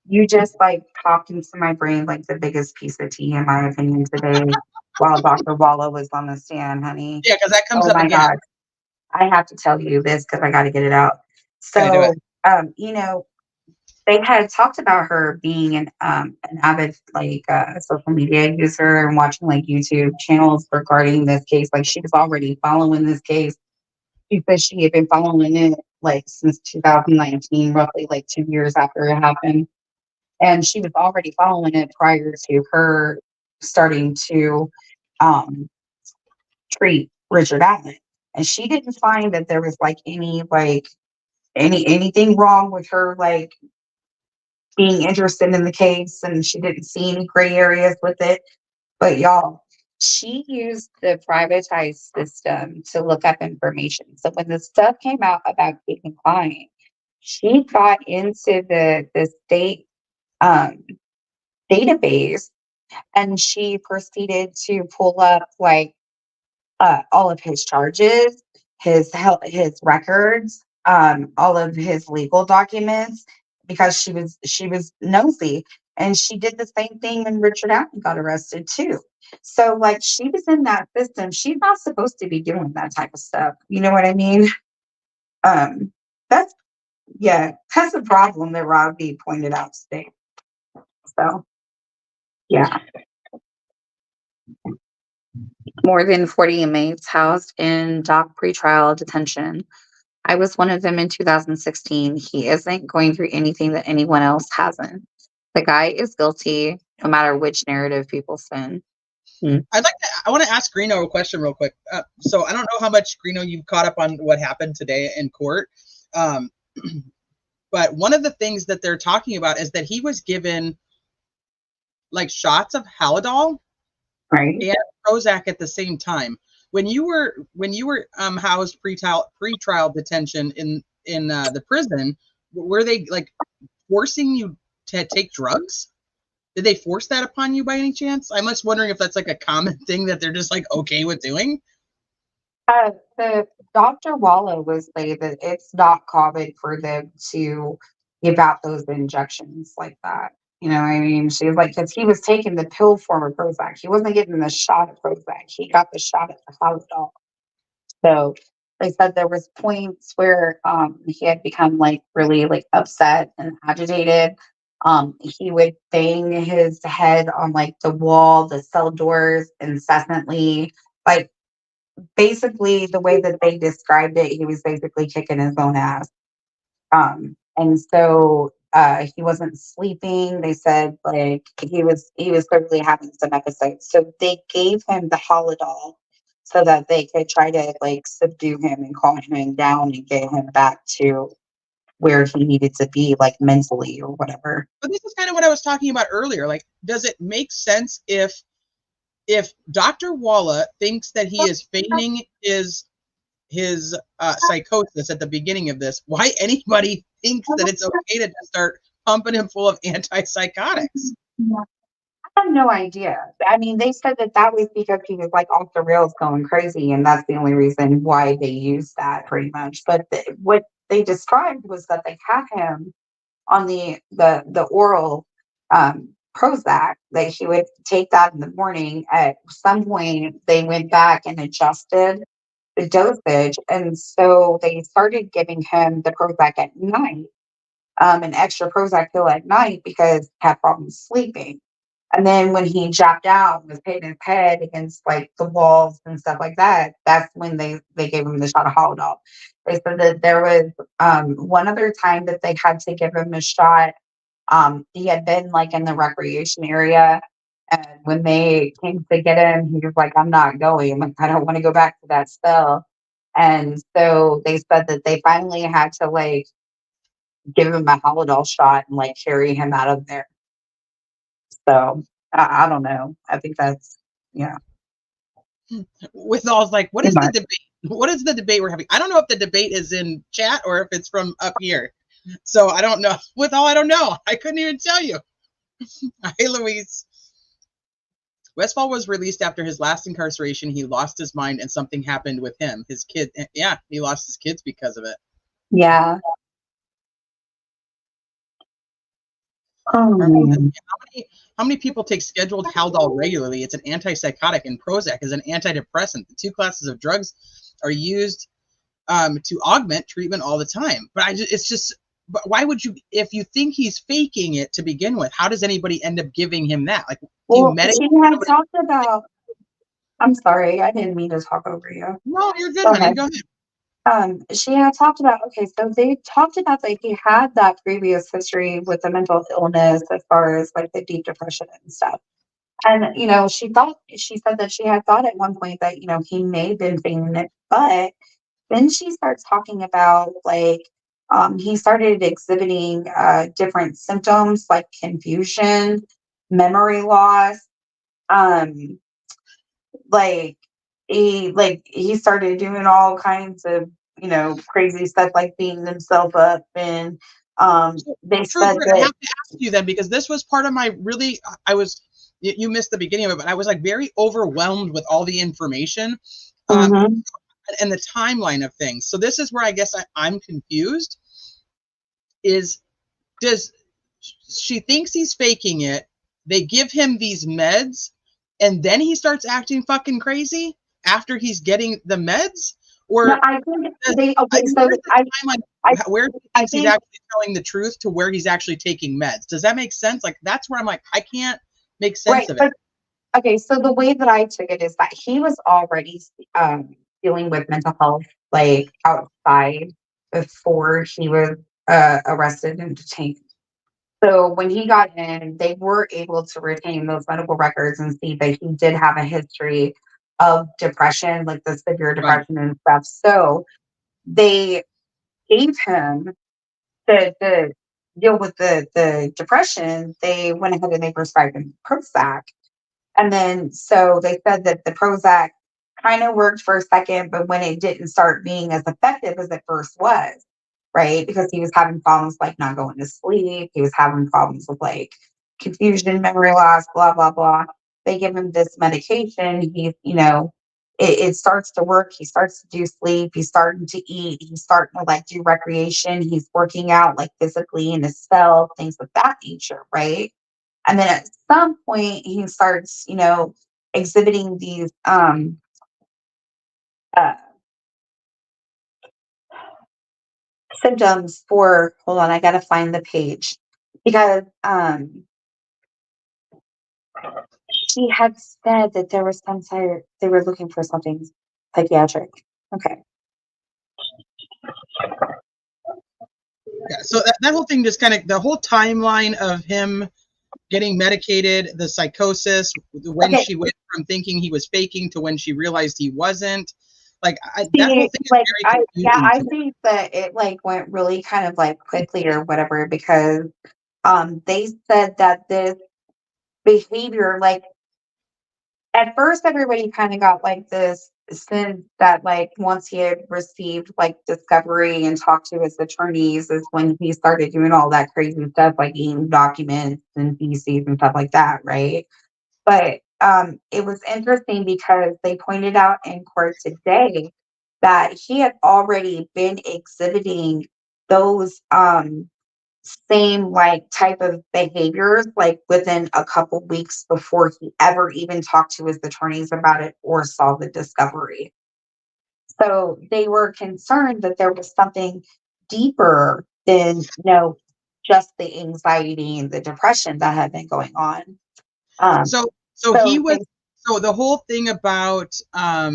You just like popped into my brain like the biggest piece of tea, in my opinion, today while Dr. Walla was on the stand, honey. Yeah, because that comes Oh up my again. God. I have to tell you this because I got to get it out. Okay, do So, it. you know, they had talked about her being an avid like social media user and watching like YouTube channels regarding this case. Like she was already following this case. She said she had been following it like since 2019, roughly like 2 years after it happened. And she was already following it prior to her starting to um, treat Richard Allen. And she didn't find that there was like anything wrong with her like being interested in the case, and she didn't see any gray areas with it. But y'all, she used the privatized system to look up information. So when the stuff came out about Keegan Klein, she got into the state um, database, and she proceeded to pull up like all of his charges, his records, all of his legal documents, because she was nosy, and she did the same thing when Richard Allen got arrested too. So like she was in that system. She's not supposed to be doing that type of stuff. You know what I mean? Um, that's that's a problem that Robbie pointed out today. So yeah. More than 40 inmates housed in dock pretrial detention. I was one of them in 2016. He isn't going through anything that anyone else hasn't. The guy is guilty, no matter which narrative people spin. I want to ask Greeno a question real quick. So I don't know how much Greeno you've caught up on what happened today in court. But one of the things that they're talking about is that he was given like shots of Halidol and Prozac at the same time. When you were housed pretrial detention in the prison, were they like forcing you to take drugs? Did they force that upon you by any chance? I'm just wondering if that's like a common thing that they're just like okay with doing. The Dr. Walla was saying that it's not common for them to give out those injections like that. You know what I mean? She was like, because he was taking the pill form of Prozac. He wasn't getting the shot of Prozac. He got the shot of the Halidol. So they said there was points where he had become like really like upset and agitated. He would bang his head on like the wall, the cell doors incessantly. Like basically the way that they described it, he was basically kicking his own ass. And so he wasn't sleeping. They said like he was clearly having some episodes. So they gave him the Halidol so that they could try to like subdue him and calm him down and get him back to where he needed to be, like mentally or whatever. But this is kind of what I was talking about earlier. Like, does it make sense if Dr. Walla thinks that he is feigning his psychosis at the beginning of this, why anybody thinks that it's okay to just start pumping him full of antipsychotics? I have no idea. I mean, they said that was because he was like off the rails going crazy, and that's the only reason why they used that pretty much. But what they described was that they had him on the oral Prozac, that he would take that in the morning. At some point, they went back and adjusted the dosage, and so they started giving him the Prozac at night, an extra Prozac pill at night because he had problems sleeping. And then when he jacked out and was hitting his head against like the walls and stuff like that, that's when they gave him the shot of Haldol. They said that there was one other time that they had to give him a shot. He had been like in the recreation area, and when they came to get him, he was like, "I'm not going. Like, I don't want to go back to that cell." And so they said that they finally had to like give him a Haldol shot and like carry him out of there. So I don't know. I think that's yeah. With all like, what Too is the much. debate? What is the debate we're having? I don't know if the debate is in chat or if it's from up here. So I don't know. With all, I don't know. I couldn't even tell you. Hey, Louise. Westfall was released after his last incarceration. He lost his mind and something happened with him. His kid, yeah, he lost his kids because of it. Yeah. How many people take scheduled Haldol regularly? It's an antipsychotic, and Prozac is an antidepressant. The two classes of drugs are used to augment treatment all the time. But it's just, but why would you, if you think he's faking it to begin with, how does anybody end up giving him that? Like, well, she had talked about. I'm sorry, I didn't mean to talk over you. No, you're good, Go honey. ahead. Go ahead. She had talked about, okay, so they talked about that he had that previous history with the mental illness as far as like the deep depression and stuff. And, she said that she had thought at one point that, he may have been faking it, but then she starts talking about like, he started exhibiting different symptoms like confusion, memory loss, um, like he started doing all kinds of crazy stuff like beating himself up, and they True, said I that. have to ask you then, because this was part of my really, you missed the beginning of it, but I was like very overwhelmed with all the information and the timeline of things. So this is where I guess I'm confused. Does she thinks he's faking it? They give him these meds, and then he starts acting fucking crazy after he's getting the meds? Or No, I think they okay. So where he thinks he's actually telling the truth to where he's actually taking meds. Does that make sense? Like, that's where I'm like, I can't make sense of it. Okay, so the way that I took it is that he was already dealing with mental health like outside before he was arrested and detained. So when he got in, they were able to retain those medical records and see that he did have a history of depression, like the severe depression and stuff. So they gave him to deal with the depression. They went ahead and they prescribed him Prozac. And then so they said that the Prozac kind of worked for a second, but when it didn't start being as effective as it first was, right? Because he was having problems like not going to sleep. He was having problems with like confusion, memory loss, blah, blah, blah. They give him this medication. It starts to work. He starts to do sleep. He's starting to eat. He's starting to like do recreation. He's working out like physically in his cell, things of that nature, right? And then at some point he starts, exhibiting these uh, symptoms for, hold on, I gotta find the page because she had said that there was some sort, they were looking for something psychiatric. Okay. Yeah, so that whole thing just kind of, the whole timeline of him getting medicated, the psychosis, when she went from thinking he was faking to when she realized he wasn't. Like, that whole thing is very confusing. I think that it like went really kind of like quickly or whatever because they said that this behavior, like at first everybody kind of got like this sense that like once he had received like discovery and talked to his attorneys is when he started doing all that crazy stuff like eating documents and feces and stuff like that, right? But it was interesting because they pointed out in court today that he had already been exhibiting those same like type of behaviors like within a couple weeks before he ever even talked to his attorneys about it or saw the discovery. So they were concerned that there was something deeper than just the anxiety and the depression that had been going on. So he was so the whole thing about I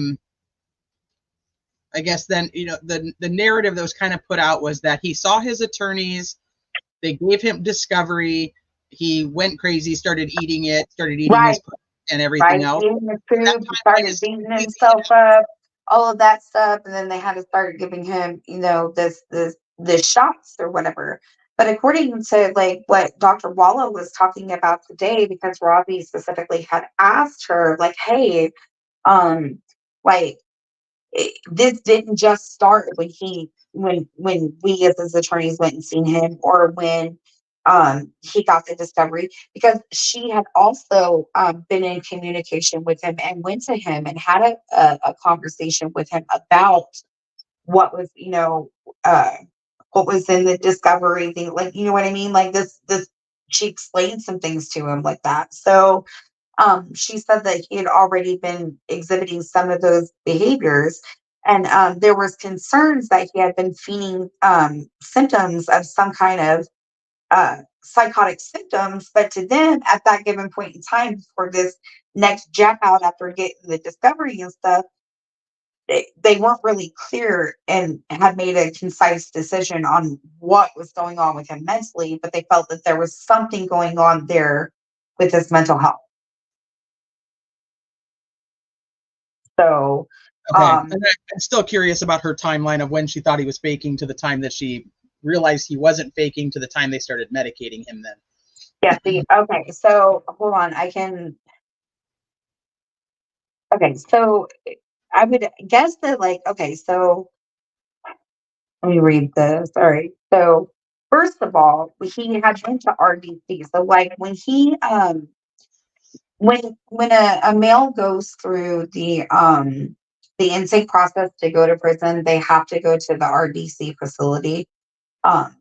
guess then the narrative that was kind of put out was that he saw his attorneys, they gave him discovery, he went crazy, started eating his and everything else. Eating the food, he started beating himself up, all of that stuff, and then they had to start giving him, this shots or whatever. But according to like what Dr. Walla was talking about today, because Robbie specifically had asked her, like, hey, like this didn't just start when we as his attorneys went and seen him, or when he got the discovery, because she had also been in communication with him and went to him and had a conversation with him about what was what was in the discovery thing, like, you know what I mean, like this she explained some things to him like that. So she said that he had already been exhibiting some of those behaviors, and there was concerns that he had been feigning symptoms of some kind of psychotic symptoms. But to them, at that given point in time, for this next jack out after getting the discovery and stuff, they weren't really clear and had made a concise decision on what was going on with him mentally, but they felt that there was something going on there with his mental health. So, okay. And I'm still curious about her timeline of when she thought he was faking to the time that she realized he wasn't faking to the time they started medicating him then. Yeah, okay, so hold on, okay, so I would guess that, like, okay, so let me read this. Sorry. So first of all, he had went to RDC. So like when he when a male goes through the intake process to go to prison, they have to go to the RDC facility. Um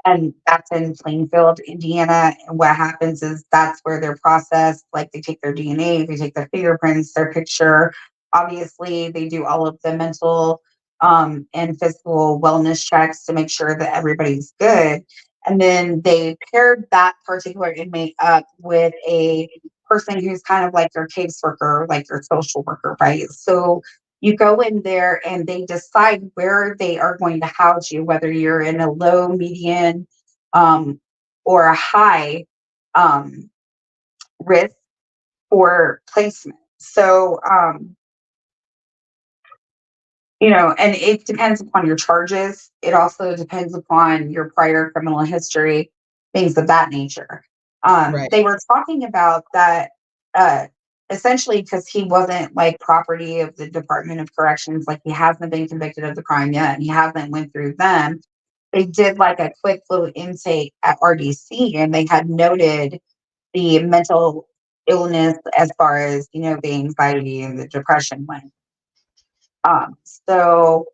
and that's in Plainfield, Indiana. And what happens is that's where they're processed. Like they take their DNA, they take their fingerprints, their picture. Obviously, they do all of the mental and physical wellness checks to make sure that everybody's good. And then they paired that particular inmate up with a person who's kind of like their caseworker, like their social worker, right? So you go in there and they decide where they are going to house you, whether you're in a low, median, or a high risk for placement. So, and it depends upon your charges. It also depends upon your prior criminal history, things of that nature. Right. They were talking about that essentially because he wasn't like property of the Department of Corrections, like he hasn't been convicted of the crime yet, and he hasn't went through them. They did like a quick little intake at RDC, and they had noted the mental illness as far as the anxiety and the depression went. So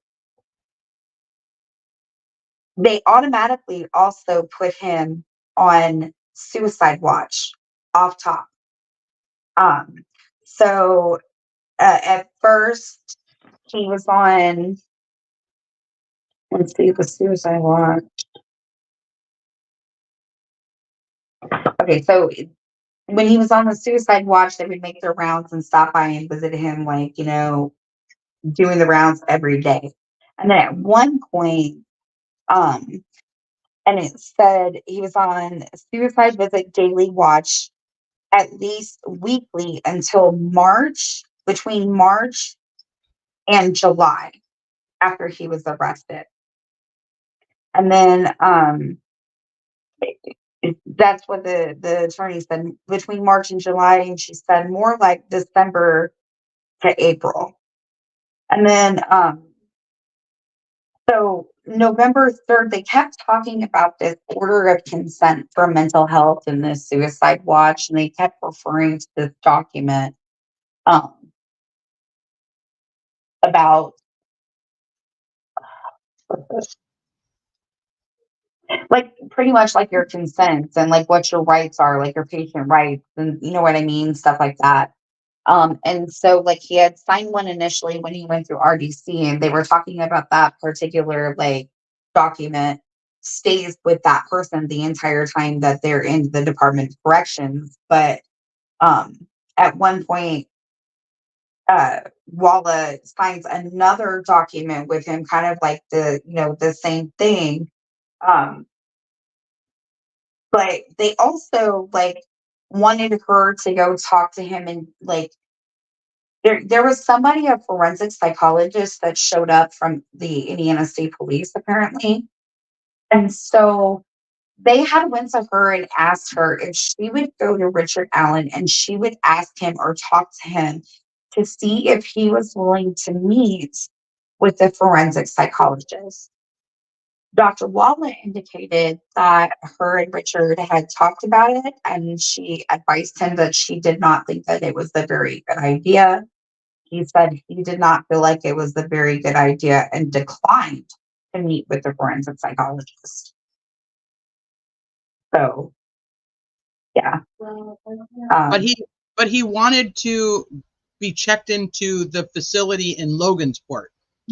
they automatically also put him on suicide watch off top. So at first he was on, let's see, the suicide watch. Okay, so when he was on the suicide watch, they would make their rounds and stop by and visit him, like, doing the rounds every day. And then at one point, and it said he was on suicide visit daily watch at least weekly until between March and July, after he was arrested. And then that's what the attorney said, between March and July, and she said more like December to April. And then so November 3rd, they kept talking about this order of consent for mental health and this suicide watch, and they kept referring to this document about like pretty much like your consents and like what your rights are, like your patient rights, and you know what I mean, stuff like that. And so like he had signed one initially when he went through RDC, and they were talking about that particular like document stays with that person the entire time that they're in the Department of Corrections. But at one point, Walla signs another document with him, kind of like the same thing. Um, but they also like wanted her to go talk to him, and like there was somebody, a forensic psychologist that showed up from the Indiana State Police apparently. And so they had went to her and asked her if she would go to Richard Allen and she would ask him or talk to him to see if he was willing to meet with the forensic psychologist. Dr. Walla indicated that her and Richard had talked about it, and she advised him that she did not think that it was a very good idea. He said he did not feel like it was a very good idea and declined to meet with the forensic psychologist. So, yeah. But he wanted to be checked into the facility in Logansport,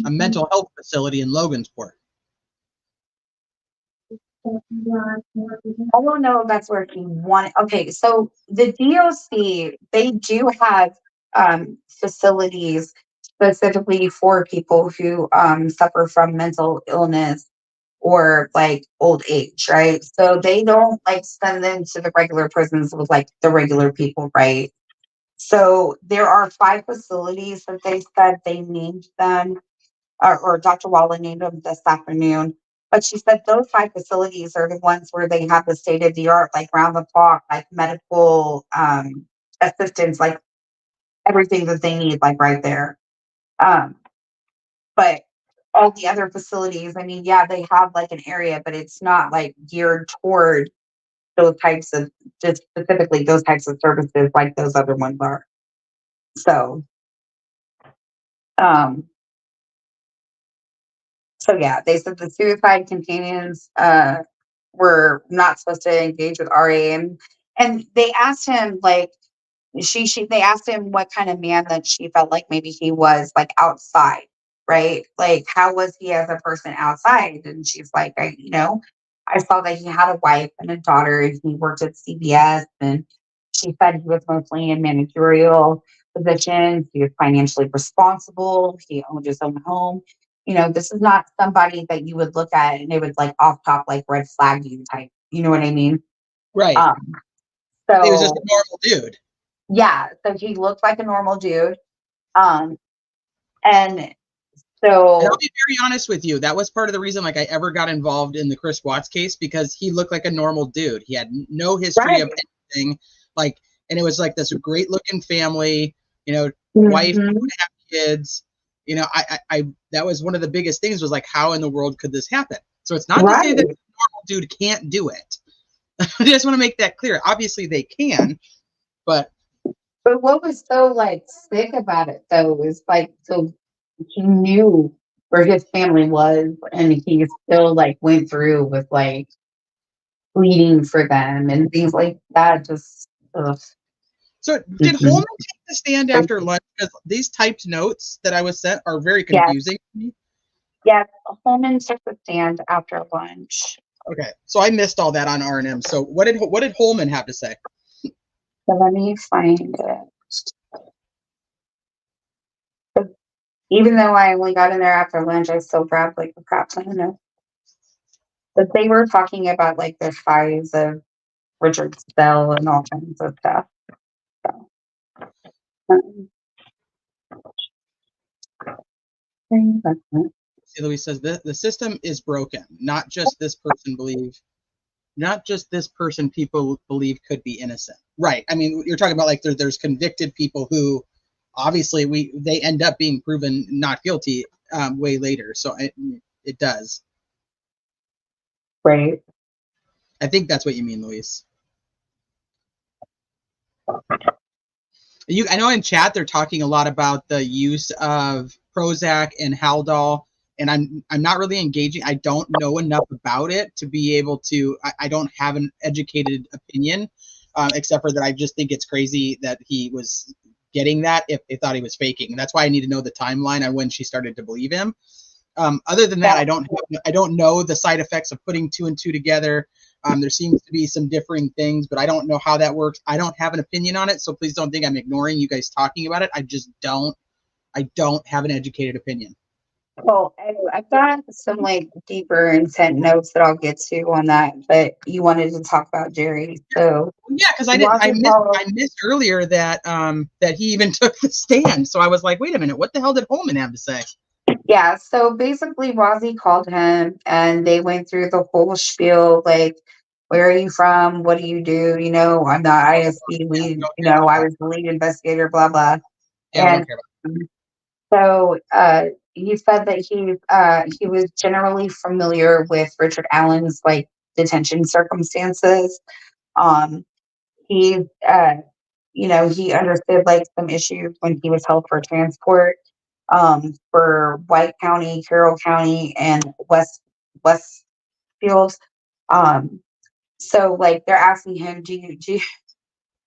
a mental health facility in Logansport. I don't know if that's where he wanted. Okay, so the DOC, they do have facilities specifically for people who suffer from mental illness or like old age, right? So they don't like send them to the regular prisons with like the regular people, right? So there are 5 facilities that they said they named them, or Dr. Walla named them this afternoon. But she said those 5 facilities are the ones where they have the state of the art, like round the clock, like medical assistance, like everything that they need, like right there. But all the other facilities, I mean, yeah, they have like an area, but it's not like geared toward those types of, just specifically those types of services like those other ones are. So, um, so yeah, they said the suicide companions were not supposed to engage with RA, and they asked him like they asked him what kind of man that she felt like maybe he was like outside, right? Like how was he as a person outside? And she's like, I saw that he had a wife and a daughter, and he worked at CBS, and she said he was mostly in managerial positions. He was financially responsible. He owned his own home. This is not somebody that you would look at and it would like off top like red flag you type. You know what I mean? Right. So he was just a normal dude. Yeah, so he looked like a normal dude. And so And I'll be very honest with you, that was part of the reason like I ever got involved in the Chris Watts case, because he looked like a normal dude. He had no history of anything, like, and it was like this great looking family, wife, 2.5 kids. I that was one of the biggest things, was like, how in the world could this happen? So it's not to say that a normal dude can't do it. I just want to make that clear. Obviously they can, but what was so like sick about it though was like, so he knew where his family was, and he still like went through with like pleading for them and things like that. Just So did Holman take the stand after lunch? Because these typed notes that I was sent are very confusing to me. Yes, Holman took the stand after lunch. Okay, so I missed all that on R&M. So what did Holman have to say? So let me find it. Even though I only got in there after lunch, I still grabbed like the crap ton of notes. But they were talking about like the size of Richard's cell and all kinds of stuff. See, Louise says the system is broken. Not just this person people believe could be innocent. Right. I mean, you're talking about like there's convicted people who obviously they end up being proven not guilty way later. So it does. Right. I think that's what you mean, Louise. I know in chat they're talking a lot about the use of Prozac and Haldol and I'm not really engaging. I don't know enough about it to be able to. I don't have an educated opinion, except for that I just think it's crazy that he was getting that if they thought he was faking. And that's why I need to know the timeline on when she started to believe him. Other than that, I don't know the side effects of putting 2 and 2 together. There seems to be some differing things, but I don't know how that works. I don't have an opinion on it, so please don't think I'm ignoring you guys talking about it. I just don't. I don't have an educated opinion. Well, I've got some like deeper intent notes that I'll get to on that, but you wanted to talk about Jerry, so yeah, because I missed earlier that that he even took the stand. So I was like, wait a minute, what the hell did Holman have to say? Yeah, so basically Rozzy called him and they went through the whole spiel, like, where are you from? What do you do? You know, I'm the ISP lead, you know, I was the lead investigator, blah, blah. Yeah, we don't And care so he said that he was generally familiar with Richard Allen's like detention circumstances. Um, he you know, he understood like some issues when he was held for transport for White County, Carroll County, and Westfield. Um, so like they're asking him, do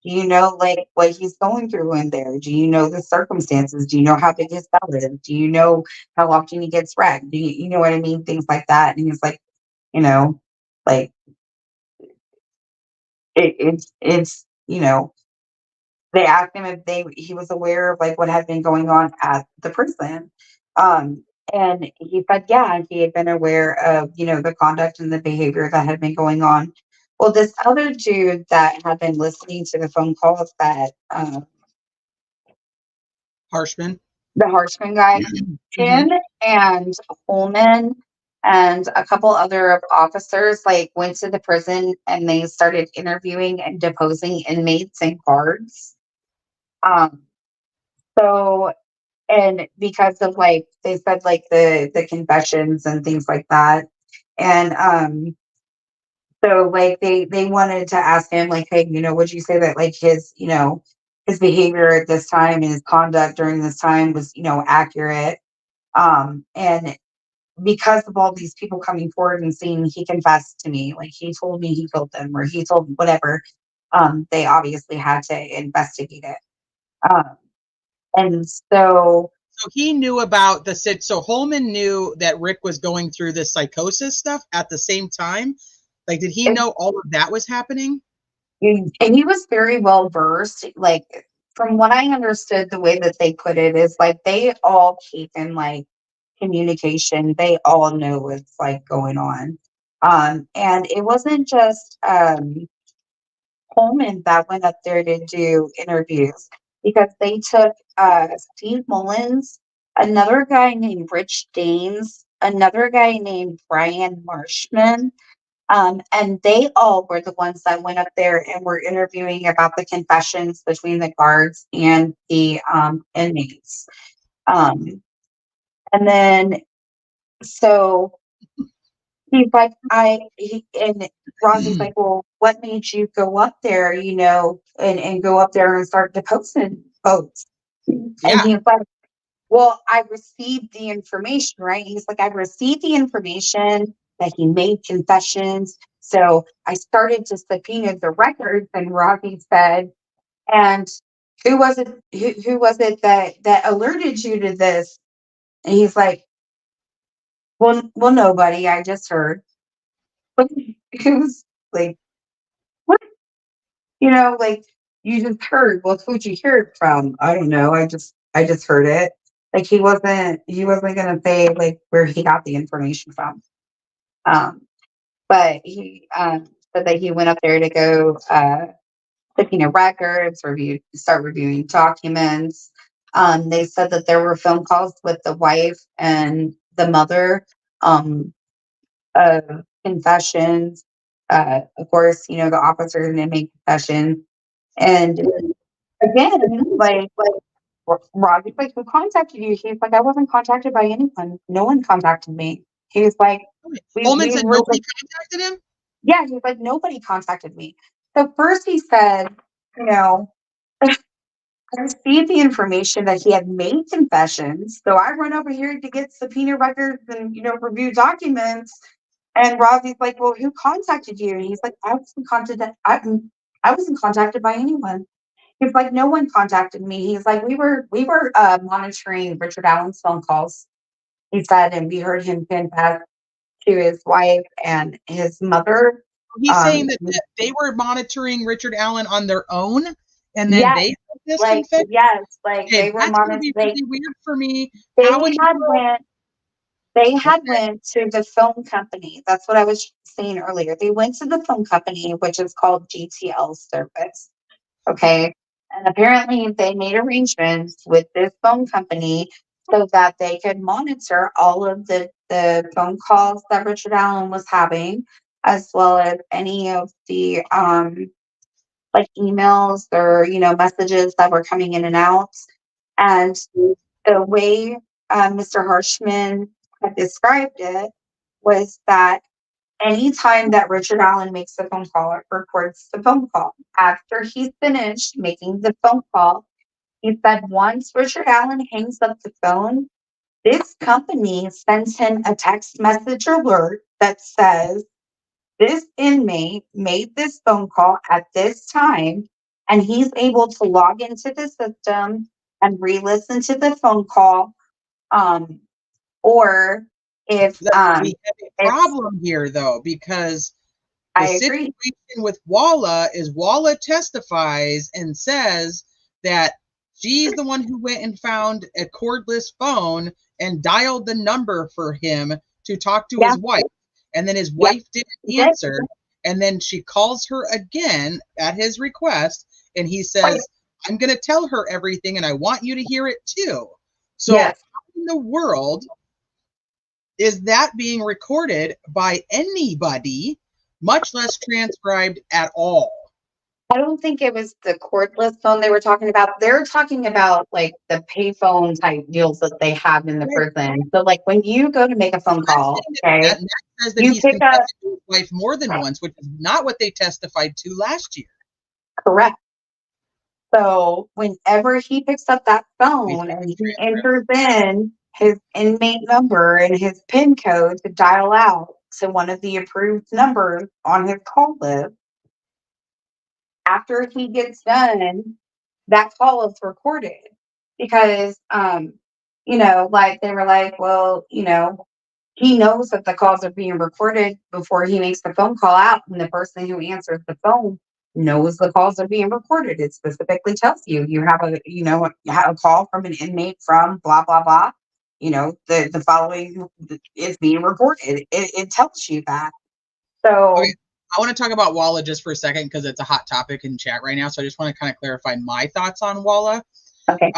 you know like what he's going through in there? Do you know the circumstances? Do you know how big his cell is? Do you know how often he gets wrecked? Do you know what I mean? Things like that. And he's like, you know, like it's you know, they asked him if he was aware of like what had been going on at the prison. Um, and he said, yeah, he had been aware of, you know, the conduct and the behavior that had been going on. Well, this other dude that had been listening to the phone calls that Harshman. the Harshman guy, him and Holman and a couple other officers like went to the prison and they started interviewing and deposing inmates and guards. Um, so and because of like they said like the confessions and things like that. And so like they wanted to ask him like, hey, you know, would you say that like his, you know, his behavior at this time and his conduct during this time was, you know, accurate? And because of all these people coming forward and saying he confessed to me, like he told me he killed them or he told whatever, they obviously had to investigate it. And so he knew about the so Holman knew that Rick was going through this psychosis stuff at the same time. Like, did he know all of that was happening? And he was very well versed. Like, from what I understood, the way that they put it is like they all keep in like communication. They all know what's like going on. And it wasn't just Coleman that went up there to do interviews because they took Steve Mullins, another guy named Rich Daines, another guy named Brian Marshman. And they all were the ones that went up there and were interviewing about the confessions between the guards and the inmates. And then, so he's like, and Rosie's like, well, what made you go up there, you know, and go up there and start deposing folks? And he's like, well, I received the information, right? He's like, I received the information that he made confessions. So I started to subpoena the records, and Robbie said, and who was it? Who was it that alerted you to this? And he's like, well, nobody. I just heard. But it was like, what? You know, like you just heard. Well, who'd you hear it from? I don't know. I just heard it. Like he wasn't gonna say like where he got the information from. But he said that he went up there to go subpoena records, start reviewing documents. They said that there were phone calls with the wife and the mother of confessions. Of course, you know, the officers didn't make confessions. And again, like Robbie's like, who contacted you? He's like, I wasn't contacted by anyone. No one contacted me. He was like, Holman said nobody contacted him? Yeah, he's like, nobody contacted me. So first he said, you know, I received the information that he had made confessions. So I run over here to get subpoena records and, review documents. And Ravi's like, well, who contacted you? And he's like, I wasn't contacted by anyone. He's like, no one contacted me. He's like, we were monitoring Richard Allen's phone calls. He said, and we heard him confess to his wife and his mother. He's saying that they were monitoring Richard Allen on their own, and then Yes, they heard this like confession. yes, like Okay, they were that's gonna be monitoring. really weird for me. They How would you had know? went. They had Okay. went to the phone company. That's what I was saying earlier. They went to the phone company, which is called GTL Service. Okay. And apparently they made arrangements with this phone company so that they could monitor all of the phone calls that Richard Allen was having, as well as any of the like emails or messages that were coming in and out. And the way Mr. Harshman had described it was that anytime that Richard Allen makes a phone call or records the phone call, after he's finished making the phone call, he said once Richard Allen hangs up the phone, this company sends him a text message alert that says, this inmate made this phone call at this time, and he's able to log into the system and re-listen to the phone call. Or if We have a problem here, though, because the I agree. situation with Walla is Walla testifies and says that she's the one who went and found a cordless phone and dialed the number for him to talk to his wife. And then his wife didn't answer. And then she calls her again at his request. And he says, I'm going to tell her everything and I want you to hear it too. So how in the world is that being recorded by anybody, much less transcribed at all? I don't think it was the cordless phone they were talking about. They're talking about like the payphone type deals that they have in the prison. So like when you go to make a phone call, okay, That says that you he's pick up. confessed to his wife more than once, which is not what they testified to last year. Correct. So whenever he picks up that phone and he enters in his inmate number and his PIN code to dial out to one of the approved numbers on his call list, after he gets done, that call is recorded because, like they were like, well, he knows that the calls are being recorded before he makes the phone call out, and the person who answers the phone knows the calls are being recorded. It specifically tells you have a call from an inmate from blah blah blah. The following is being recorded. It tells you that. So okay, I want to talk about Walla just for a second because it's a hot topic in chat right now. So I just want to kind of clarify my thoughts on Walla. Okay.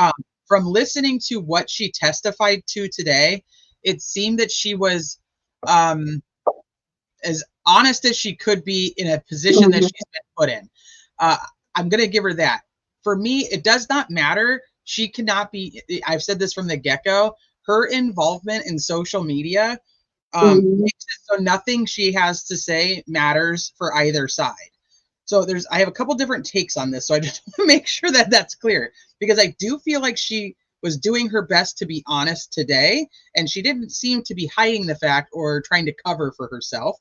From listening to what she testified to today, it seemed that she was as honest as she could be in a position that she's been put in. I'm going to give her that. For me, it does not matter. She cannot be, I've said this from the get-go, her involvement in social media makes it so nothing she has to say matters for either side. So I have a couple different takes on this. So I just want to make sure that that's clear, because I do feel like she was doing her best to be honest today, and she didn't seem to be hiding the fact or trying to cover for herself.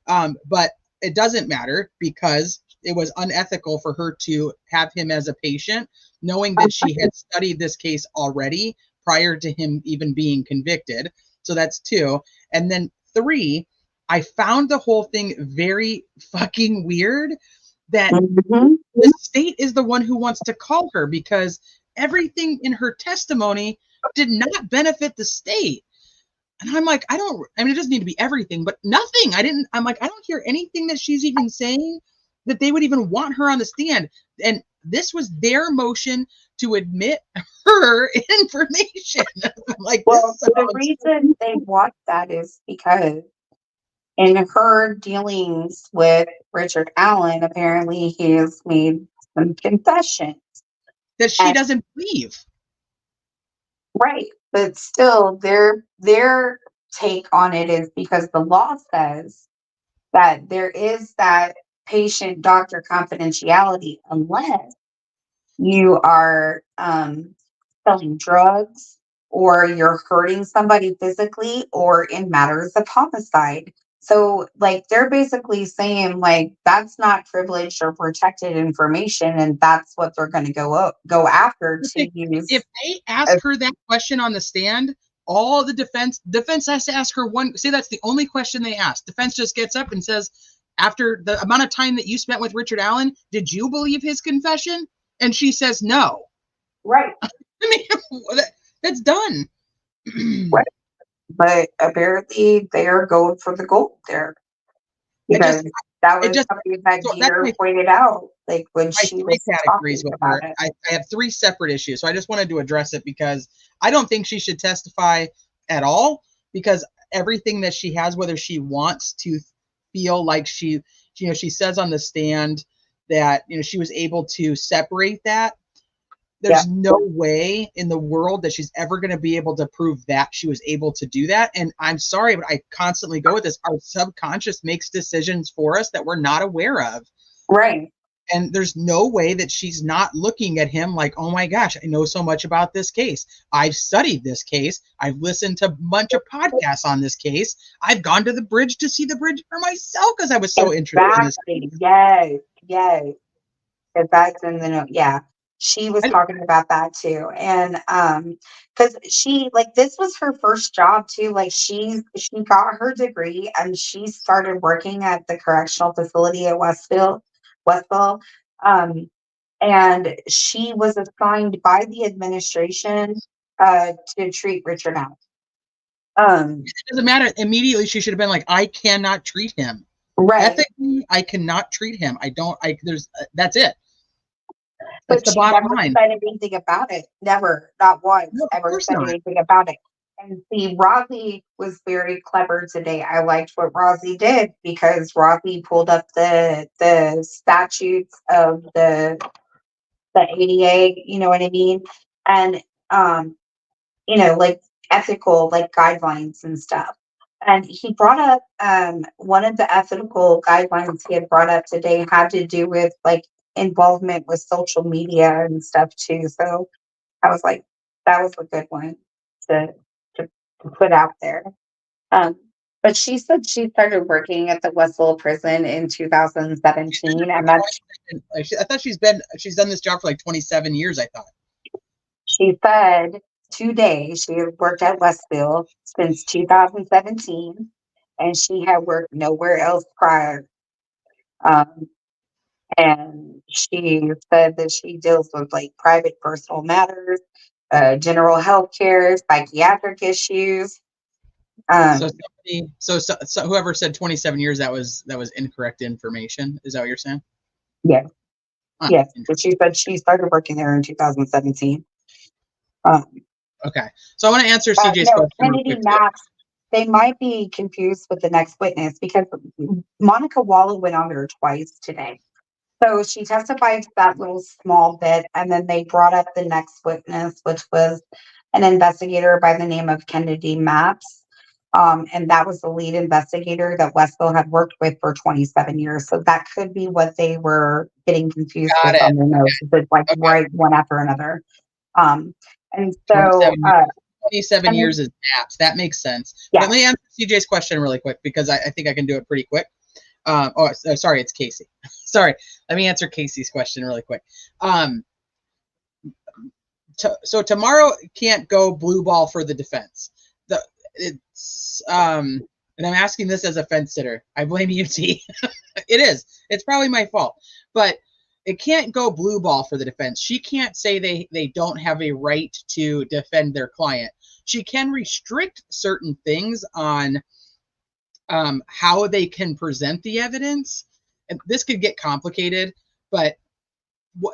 But it doesn't matter because it was unethical for her to have him as a patient, knowing that she had studied this case already prior to him even being convicted. So that's 2. And then 3, I found the whole thing very fucking weird that the state is the one who wants to call her, because everything in her testimony did not benefit the state. And I'm like, it doesn't need to be everything, but nothing. I'm like, I don't hear anything that she's even saying that they would even want her on the stand. And this was their motion to admit her information. Like, well, the reason they want that is because in her dealings with Richard Allen, apparently he has made some confessions that she doesn't believe. Right. But still, their take on it is because the law says that there is that patient-doctor confidentiality unless you are selling drugs, or you're hurting somebody physically, or in matters of homicide. So, like, they're basically saying, like, that's not privileged or protected information, and that's what they're going to go after to use. If they ask her that question on the stand, all the defense has to ask her one. Say that's the only question they ask. Defense just gets up and says, after the amount of time that you spent with Richard Allen, did you believe his confession? And she says no. Right. I mean, that's done. Right. But apparently they are going for the gold there. Because that was something that Dieter pointed out, like, when she was talking about it. I have three separate issues, so I just wanted to address it because I don't think she should testify at all, because everything that she has, whether she wants to feel like she says on the stand that, she was able to separate that. There's no way in the world that she's ever going to be able to prove that she was able to do that. And I'm sorry, but I constantly go with this. Our subconscious makes decisions for us that we're not aware of. Right. And there's no way that she's not looking at him like, oh my gosh, I know so much about this case. I've studied this case. I've listened to a bunch of podcasts on this case. I've gone to the bridge to see the bridge for myself because I was so interested in this case. Yes. If that's in the note, yeah. She was talking about that too. And because she, like, this was her first job too. Like, she got her degree and she started working at the correctional facility at Westville. And she was assigned by the administration to treat Richard Allen. It doesn't matter. Immediately she should have been like, I cannot treat him. Right. Ethically, I cannot treat him. That's it. But she never said anything about it. Never, not once, ever said anything about it. And see, Rosie was very clever today. I liked what Rosie did, because Rosie pulled up the statutes of the ADA, you know what I mean? And like ethical, like, guidelines and stuff. And he brought up one of the ethical guidelines he had brought up today had to do with, like, involvement with social media and stuff too. So I was like, that was a good one to put out there. But she said she started working at the Westville prison in 2017, and that's. I thought she's done this job for like 27 years. I thought. She said today she had worked at Westville since 2017, and she had worked nowhere else prior. And she said that she deals with, like, private personal matters, general health care, psychiatric issues. So whoever said 27 years, that was incorrect information. Is that what you're saying? Yes. Yes. But she said she started working there in 2017. Okay. So I want to answer CJ's question. Kennedy Max, they might be confused with the next witness, because Monica Walla went on there twice today. So she testified to that little small bit, and then they brought up the next witness, which was an investigator by the name of Kennedy Maps. And that was the lead investigator that Westville had worked with for 27 years. So that could be what they were getting confused with on their notes. It's like right one after another. And so 27 years is Maps. That makes sense. Yeah. Let me answer CJ's question really quick, because I think I can do it pretty quick. Sorry, it's Casey. Sorry. Let me answer Casey's question really quick. So tomorrow can't go blue ball for the defense. And I'm asking this as a fence sitter. I blame UT. It is. It's probably my fault, but it can't go blue ball for the defense. She can't say they don't have a right to defend their client. She can restrict certain things on how they can present the evidence. And this could get complicated, but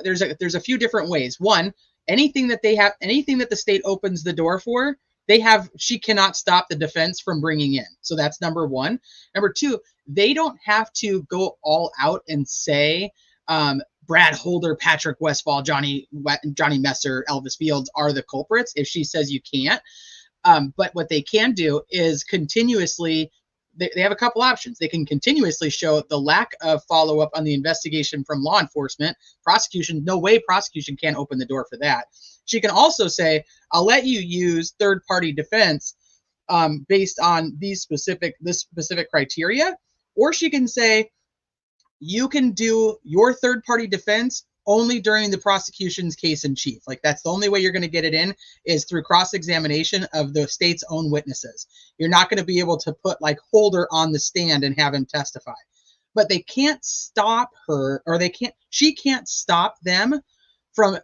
there's a few different ways. One, anything that the state opens the door for, she cannot stop the defense from bringing in. So that's number one. Number two, they don't have to go all out and say Brad Holder, Patrick Westfall, Johnny Messer, Elvis Fields are the culprits if she says you can't. But what they can do is continuously, they have a couple options. They can continuously show the lack of follow-up on the investigation from law enforcement. Prosecution, no way prosecution can't open the door for that. She can also say, I'll let you use third-party defense based on this specific criteria, or she can say, you can do your third-party defense only during the prosecution's case in chief. Like, that's the only way you're going to get it in, is through cross-examination of the state's own witnesses. You're not going to be able to put like Holder on the stand and have him testify. But they can't stop her, or she can't stop them from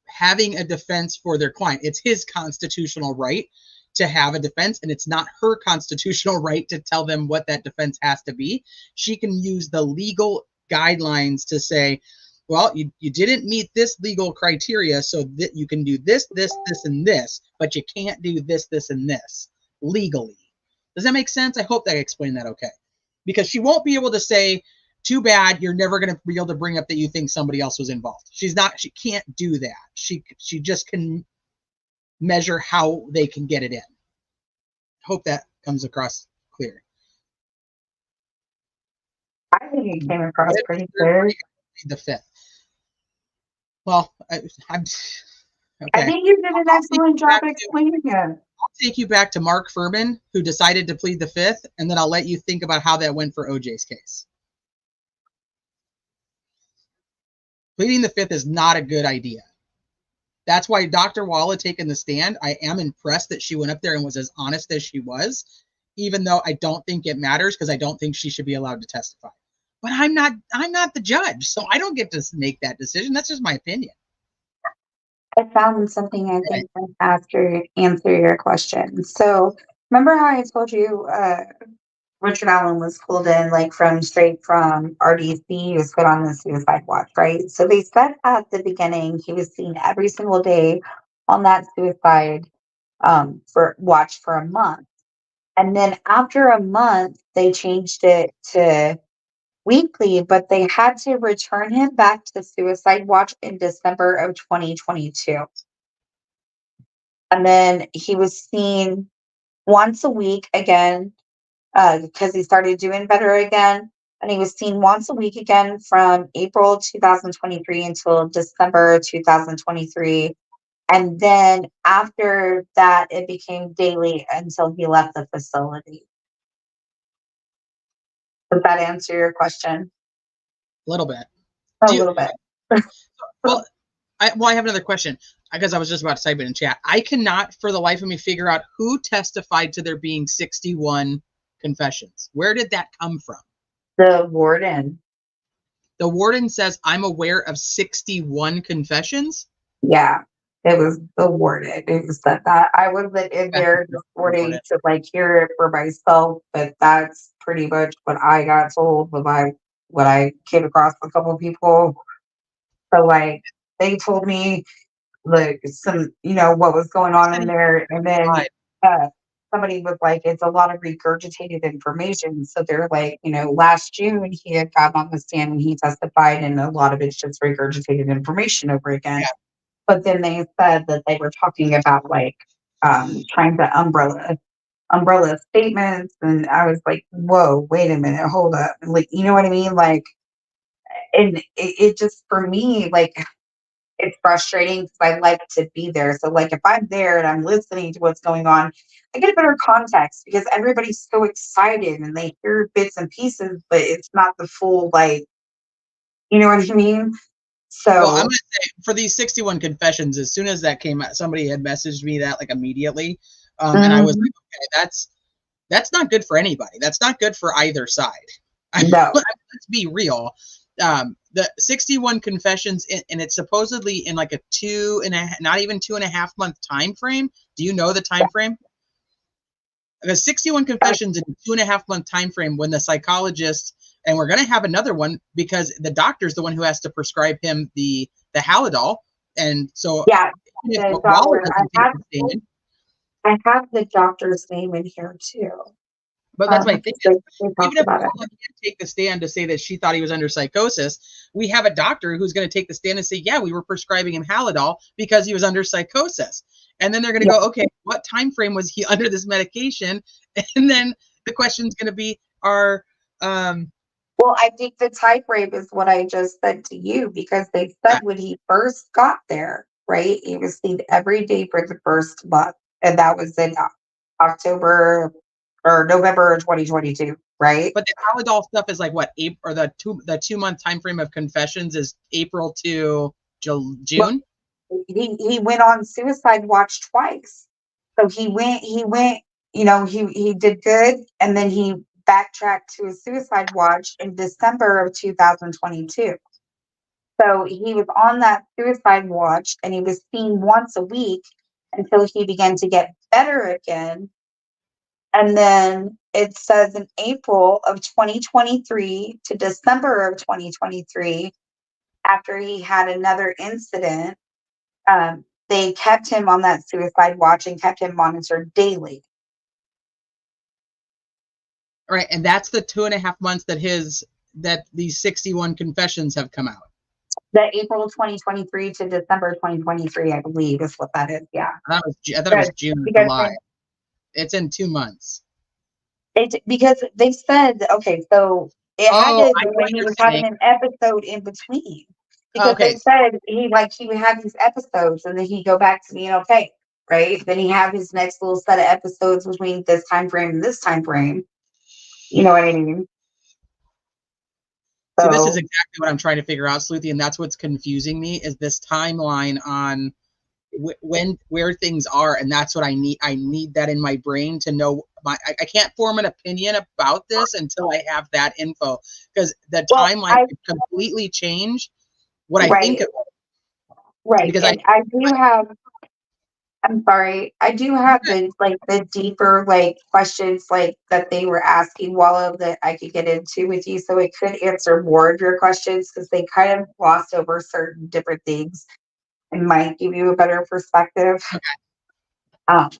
having a defense for their client. It's his constitutional right to have a defense, and it's not her constitutional right to tell them what that defense has to be. She can use the legal guidelines to say, well, you didn't meet this legal criteria, so that you can do this, and this, but you can't do this, and this legally. Does that make sense? I hope that I explained that okay. Because she won't be able to say, too bad, you're never going to be able to bring up that you think somebody else was involved. She can't do that. She just can measure how they can get it in. Hope that comes across clear. I think it came across pretty clear. The fifth. Well, I'm okay. I think you did an excellent job explaining it. I'll take you back to Mark Furman, who decided to plead the fifth, and then I'll let you think about how that went for OJ's case. Pleading the fifth is not a good idea. That's why Dr. Walla taking the stand, I am impressed that she went up there and was as honest as she was, even though I don't think it matters, because I don't think she should be allowed to testify. But I'm not the judge, so I don't get to make that decision. That's just my opinion. I found something I think can answer your question. So remember how I told you Richard Allen was pulled in straight from RDC. He was put on the suicide watch, right? So they said at the beginning he was seen every single day on that suicide watch for a month. And then after a month, they changed it to weekly, but they had to return him back to the suicide watch in December of 2022. And then he was seen once a week again, because he started doing better again. And he was seen once a week again from April 2023 until December 2023. And then after that, it became daily until he left the facility. Does that answer your question? A little bit. A little bit. Well, I have another question, because I was just about to type it in chat. I cannot for the life of me figure out who testified to there being 61 confessions. Where did that come from? The warden. The warden says, I'm aware of 61 confessions? Yeah, it was the warden who said that. I wasn't in there this morning to hear it for myself, but that's pretty much what I got told when I came across a couple of people. So they told me some what was going on in there, and then somebody was like, it's a lot of regurgitated information. So they're like, last June he had gotten on the stand and he testified, and a lot of it's just regurgitated information over again. Yeah. But then they said that they were talking about trying to umbrella statements, and I was like, whoa, wait a minute, hold up. You know what I mean? And it just, for me, it's frustrating because I like to be there. So if I'm there and I'm listening to what's going on, I get a better context, because everybody's so excited and they hear bits and pieces, but it's not the full, you know what I mean? So well, I'm going to say, for these 61 confessions, as soon as that came out, somebody had messaged me that immediately. And I was like, okay, that's not good for anybody. That's not good for either side. No. Let's be real. The 61 confessions, and it's supposedly in a not even 2.5 month time frame. Do you know the time frame? The 61 confessions in a 2.5 month time frame, when the psychologist, and we're going to have another one because the doctor's the one who has to prescribe him the Halidol. And so yeah, I have the doctor's name in here too. But that's my thing. Even if Paula can't take the stand to say that she thought he was under psychosis, we have a doctor who's going to take the stand and say, yeah, we were prescribing him Halidol because he was under psychosis. And then they're going to go, okay, what time frame was he under this medication? And then the question's going to be, well, I think the time frame is what I just said to you, because they said when he first got there, right? He was seen every day for the first month, and that was in October or November 2022, right? But the Tramadol stuff is like what, April, or the 2 month time frame of confessions is April to June. He went on suicide watch twice. So he went, he did good, and then he backtracked to a suicide watch in December of 2022. So he was on that suicide watch, and he was seen once a week until he began to get better again. And then it says in April of 2023 to December of 2023, after he had another incident, they kept him on that suicide watch and kept him monitored daily. Right, and that's the 2.5 months that these 61 confessions have come out. The April 2023 to December 2023, I believe, is what that is. Yeah, I thought it was June or July. It's in 2 months. It's because they said, okay, so it had to be when he was having an episode in between. Because they said he would have these episodes, and then he'd go back to being okay, right? Then he have his next little set of episodes between this time frame and this time frame. You know what I mean? So this is exactly what I'm trying to figure out, Sleuthy, and that's what's confusing me, is this timeline on where things are, and that's what I need. I need that in my brain to know. I can't form an opinion about this until I have that info, because the timeline could completely change what I think of it. Right. Because and I do have. I'm sorry. I do have the deeper questions that they were asking, Wallow, that I could get into with you, so it could answer more of your questions, because they kind of glossed over certain different things and might give you a better perspective. Okay.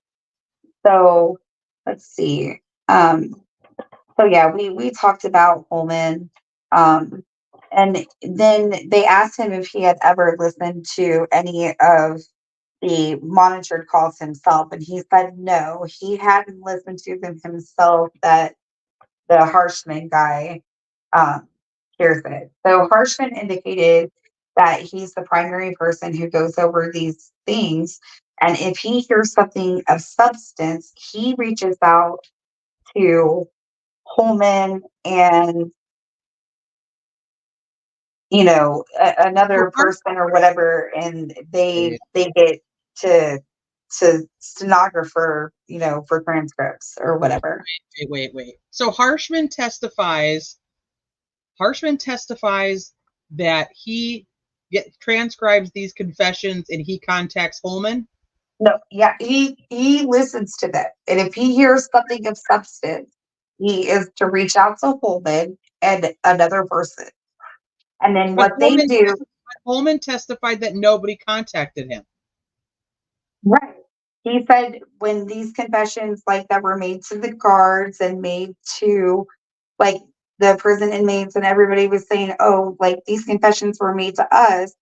So let's see. So yeah, we talked about Holman. And then they asked him if he had ever listened to any of the monitored calls himself, and he said no, he hadn't listened to them himself, that the Harshman guy hears it. So Harshman indicated that he's the primary person who goes over these things, and if he hears something of substance, he reaches out to Holman and another person or whatever, and they get to stenographer, for transcripts or whatever. Wait. So Harshman testifies that he transcribes these confessions and he contacts Holman. No, yeah, he listens to them, and if he hears something of substance, he is to reach out to Holman and another person. And then what they do. Holman testified that nobody contacted him. Right. He said when these confessions that were made to the guards and made to the prison inmates, and everybody was saying, oh, these confessions were made to us.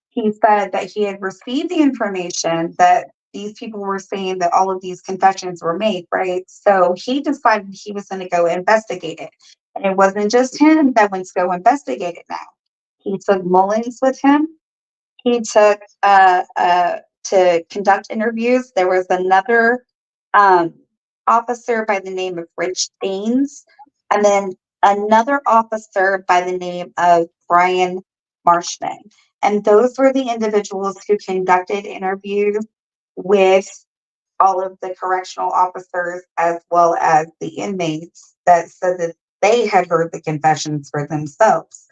He said that he had received the information that these people were saying that all of these confessions were made, right? So he decided he was going to go investigate it. And it wasn't just him that went to go investigate it now. He took Mullins with him. He took to conduct interviews. There was another officer by the name of Rich Daines, and then another officer by the name of Brian Marshman. And those were the individuals who conducted interviews with all of the correctional officers, as well as the inmates, that said that they had heard the confessions for themselves.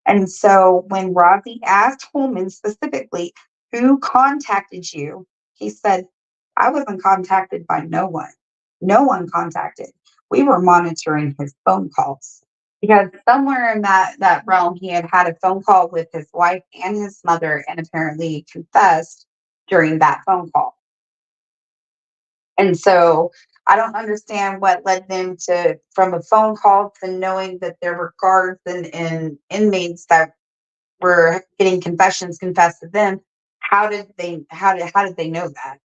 And so when Rozzy asked Holman specifically, who contacted you? He said, I wasn't contacted by no one. No one contacted. We were monitoring his phone calls. Because somewhere in that realm, he had a phone call with his wife and his mother, and apparently confessed during that phone call. And so I don't understand what led them to, from a phone call to knowing that there were guards and inmates that were getting confessions confessed to them. How did they know that?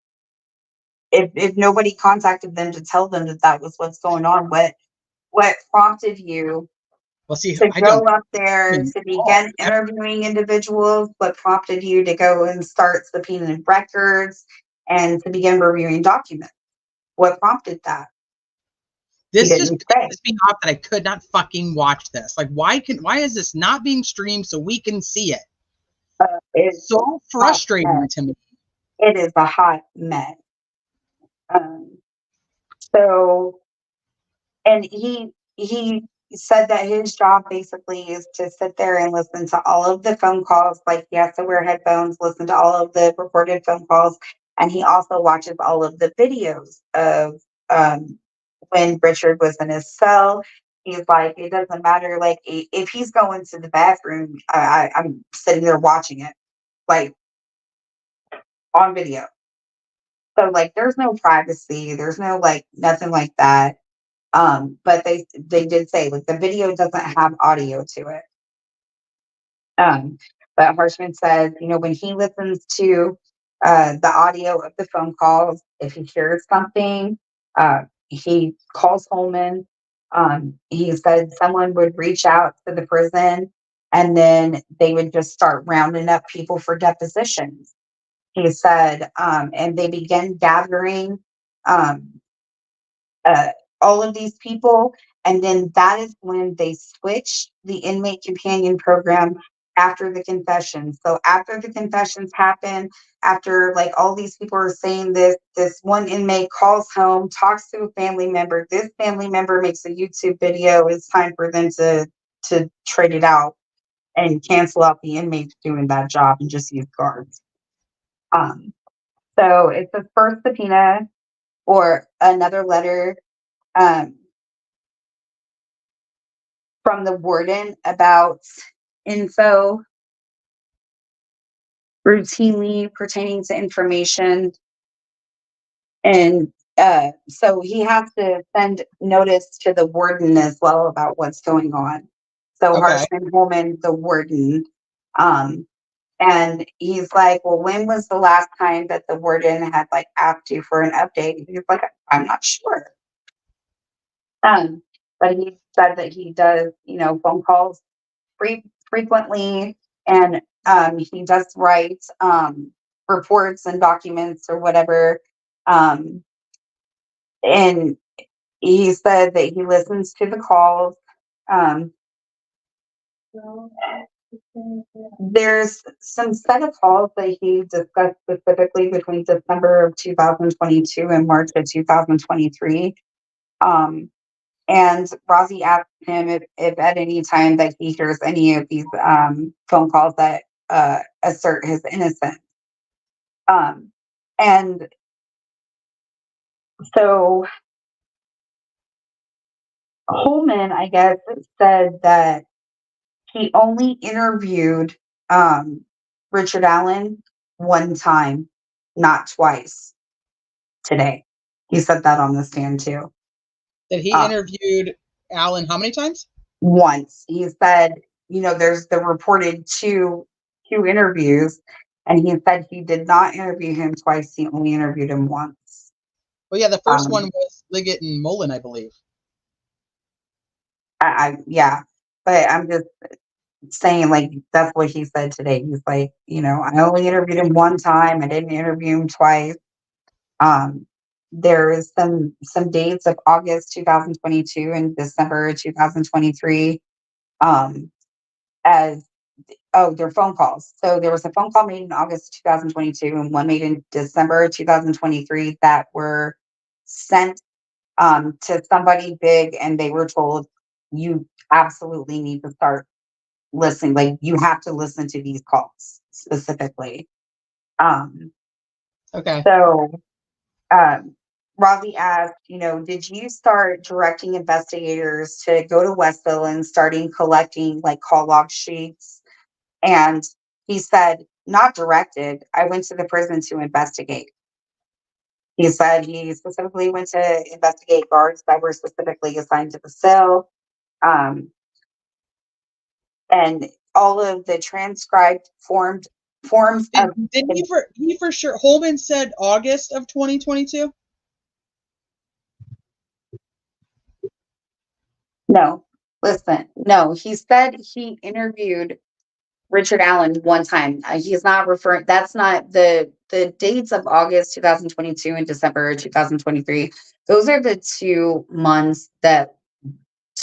If nobody contacted them to tell them that was what's going on, what prompted you Well, see, to I go don't up there even to recall. begin interviewing individuals? What prompted you to go and start subpoenaing records and to begin reviewing documents? What prompted that? He This just didn't say. pisses me off that I could not fucking watch this. Like, why is this not being streamed so we can see it? It's So a hot frustrating mess. to me. It is a hot mess. So, and he said that his job basically is to sit there and listen to all of the phone calls. Like, he has to wear headphones, listen to all of the recorded phone calls, and he also watches all of the videos of when Richard was in his cell. He's like, it doesn't matter. Like, if he's going to the bathroom, I'm sitting there watching it, like, on video. So, like, there's no privacy. There's no, like, nothing like that. But they did say, like, the video doesn't have audio to it. But Harshman says, when he listens to the audio of the phone calls, if he hears something, he calls Holman. He said someone would reach out to the prison and then they would just start rounding up people for depositions. He said, and they began gathering um, uh, all of these people. And then that is when they switched the inmate companion program after the confessions. So after the confessions happen, after like all these people are saying this one inmate calls home, talks to a family member. This family member makes a YouTube video. It's time for them to trade it out and cancel out the inmates doing that job and just use guards. So it's the first subpoena or another letter from the warden about info routinely pertaining to information. And so he has to send notice to the warden as well about what's going on. So Okay. Harshman Holman, the warden, and he's like, well, when was the last time that the warden had like asked you for an update? He's like, I'm not sure. But he said that he does, phone calls frequently, and he does write reports and documents or whatever. And he said that he listens to the calls. There's some set of calls that he discussed specifically between December of 2022 and March of 2023. And Rozzy asked him if at any time that he hears any of these phone calls that assert his innocence. And so Holman, I guess, said that he only interviewed Richard Allen one time, not twice today. He said that on the stand too. That he interviewed Alan how many times? Once. He said, there's the reported two interviews, and he said he did not interview him twice. He only interviewed him once. Well, yeah, the first one was Liggett and Mullen, I believe. Yeah, but I'm just saying, like, that's what he said today. He's like, I only interviewed him one time. I didn't interview him twice. There is some dates of August 2022 and December 2023 as they're phone calls. So there was a phone call made in August 2022 and one made in December 2023 that were sent to somebody big, and they were told, you absolutely need to start listening. Like, you have to listen to these calls specifically. Okay. So Rozzy asked, did you start directing investigators to go to Westville and starting collecting like call log sheets? And he said, not directed. I went to the prison to investigate. He said he specifically went to investigate guards that were specifically assigned to the cell. And all of the transcribed forms of Didn't he for sure? Holman said August of 2022. no. Listen, no, he said he interviewed Richard Allen one time. He's not referring. That's not the dates of August 2022 and December 2023. Those are the 2 months that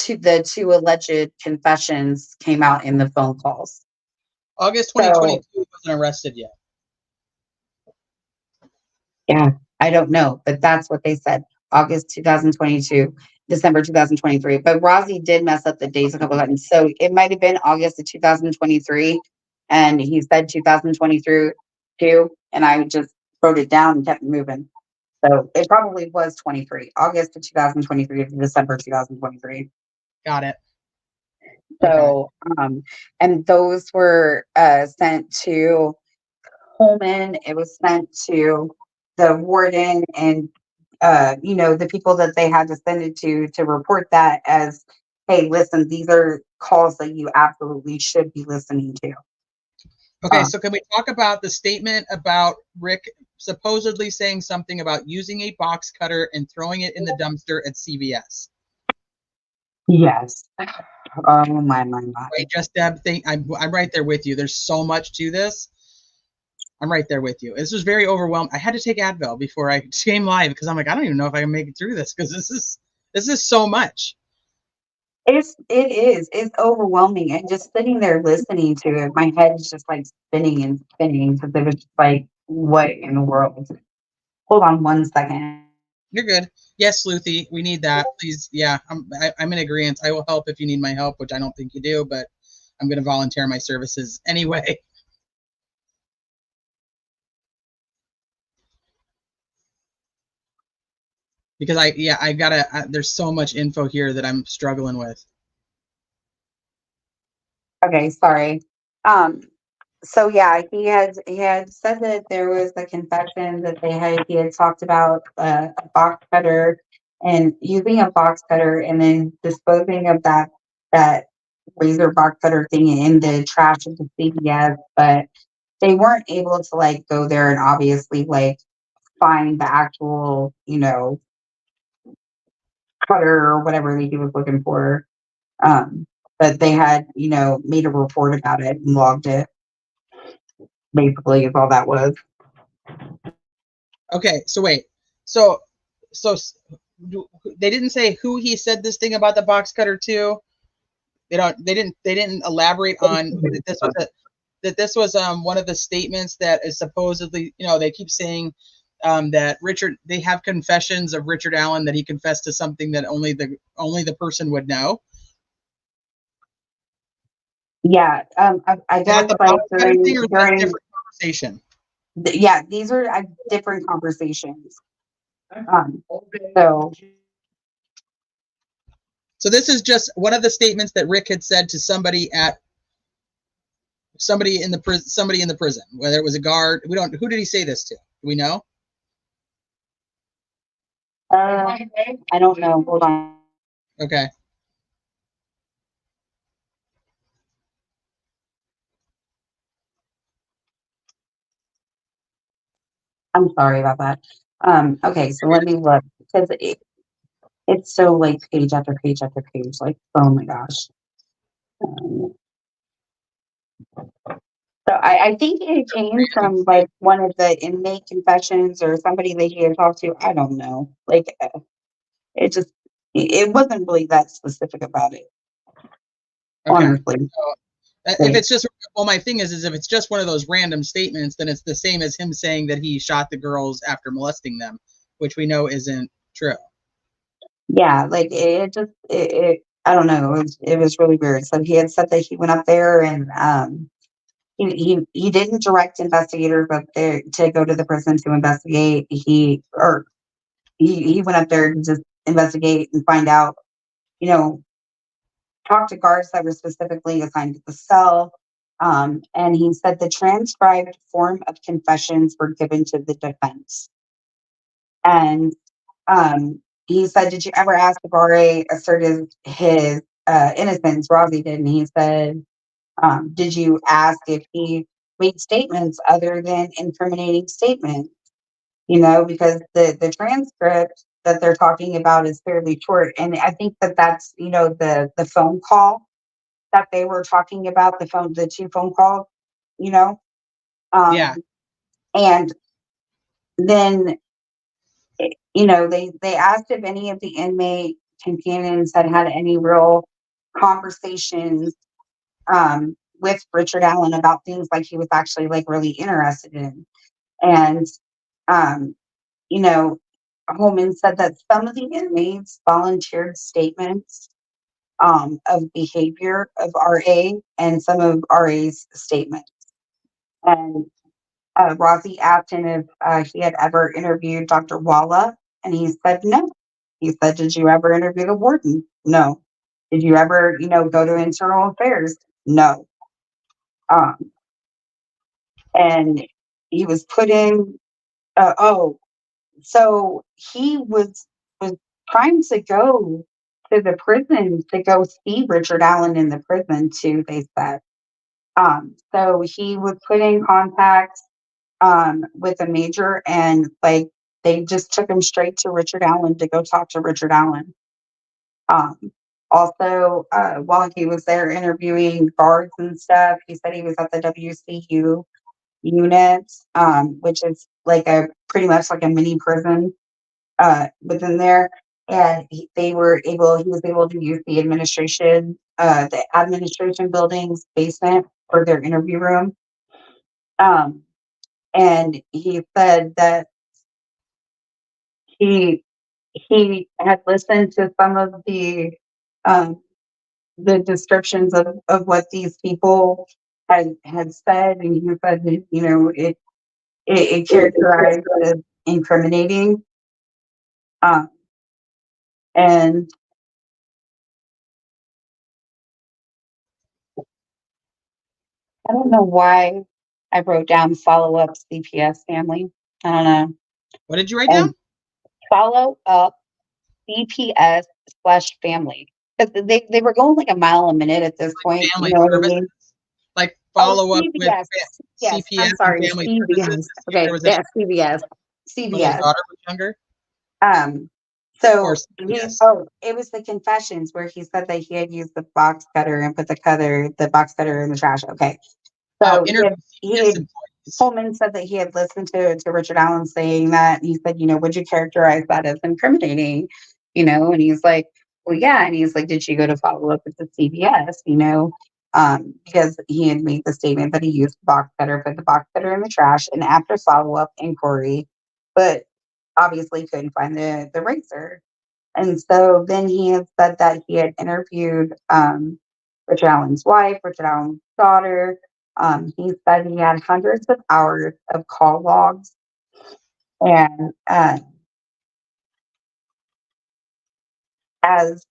the 2 alleged confessions came out in the phone calls. August 2022 wasn't arrested yet. Yeah, I don't know, but that's what they said. August 2022, December 2023. But Rozzy did mess up the dates a couple of times. So it might have been August of 2023. And he said 2023 too. And I just wrote it down and kept moving. So it probably was 23, August of 2023 to December 2023. Got it. So, and those were sent to Holman. It was sent to the warden and, the people that they had to send it to report that as, hey, listen, these are calls that you absolutely should be listening to. Okay, so can we talk about the statement about Rick supposedly saying something about using a box cutter and throwing it in the dumpster at CVS? Yes. Oh my. Right, just Deb, I'm right there with you. There's so much to this. I'm right there with you. This was very overwhelming. I had to take Advil before I came live because I'm like, I don't even know if I can make it through this because this is so much. It is. It's overwhelming. And just sitting there listening to it, my head is just like spinning and spinning because it was just like, what in the world? Hold on 1 second. You're good. Yes, Sleuthy, we need that. Please, yeah, I'm in agreement. I will help if you need my help, which I don't think you do, but I'm going to volunteer my services anyway. Because I gotta, there's so much info here that I'm struggling with. Okay, sorry. So yeah, he had said that there was a confession that he had talked about a box cutter and using a box cutter and then disposing of that razor box cutter thing in the trash of the CVS, but they weren't able to like go there and obviously like find the actual, cutter or whatever he was looking for. But they had, made a report about it and logged it. Basically, is all that was. Okay, so wait, so they didn't say who he said this thing about the box cutter to. They didn't elaborate on that this was one of the statements that is supposedly, they keep saying that they have confessions of Richard Allen that he confessed to something that only the person would know. Yeah, I guess like during different conversation. Yeah, these are different conversations. So this is just one of the statements that Rick had said to somebody in the prison, whether it was a guard. Who did he say this to? Do we know? I don't know. Hold on. Okay. I'm sorry about that. Okay, so let me look because it's so like page after page after page. Like, oh my gosh. So I think it came from like one of the inmate confessions or somebody that he had talked to. I don't know. Like it wasn't really that specific about it. Okay. Honestly. So, if it's just, my thing is if it's just one of those random statements, then it's the same as him saying that he shot the girls after molesting them, which we know isn't true. Yeah, like it I don't know. It was really weird. So he had said that he went up there and he didn't direct investigators up there to go to the prison to investigate. He went up there to just investigate and find out, talk to guards that were specifically assigned to the cell. And he said the transcribed form of confessions were given to the defense. And he said, did you ever ask the Bare asserted his innocence? Rozzy did. And he said, did you ask if he made statements other than incriminating statements? Because the transcript that they're talking about is fairly short. And I think that that's, the phone call that they were talking about, the two phone calls, you know? Yeah. And then, they asked if any of the inmate companions had had any real conversations with Richard Allen about things like he was actually like really interested in. And, um, you know, Holman said that some of the inmates volunteered statements of behavior of RA and some of RA's statements. And Rossi asked him if he had ever interviewed Dr. Walla, and he said no. He said, "Did you ever interview the warden?" No. "Did you ever, go to internal affairs?" No. Um, and he was put in. So he was trying to go to the prison to go see Richard Allen in the prison too. They said. So he was put in contact with a major, and like they just took him straight to Richard Allen to go talk to Richard Allen. Um, Also, while he was there interviewing guards and stuff, he said he was at the WCU unit, which is like a pretty much like a mini prison within there. And he was able to use the administration building's basement for their interview room. Um, and he said that he he had listened to some of um, the descriptions of what these people had said, and he said that, it characterized as incriminating. Um, and I don't know why I wrote down follow up CPS family. I don't know. What did you write And down? follow up CPS/family. Because they were going like a mile a minute at this point. You Family know what I services, mean? like Oh, follow up with CVS. Yes, CPS I'm and sorry, family CVS. services. Okay, There was a yeah, CVS. when his CVS. daughter was younger, Um, or so CPS. it was the confessions where he said that he had used the box cutter and put the box cutter in the trash. Okay. So Interview he CPS had employees. Coleman said that he had listened to Richard Allen saying that, and he said, would you characterize that as incriminating? And he's like, well, yeah. And he's like, did she go to follow up with the CBS? Because he had made the statement that he used the box cutter, put the box cutter in the trash, and after follow up inquiry, but obviously couldn't find the razor. And so then he had said that he had interviewed Richard Allen's wife, Richard Allen's daughter. He said he had hundreds of hours of call logs, and as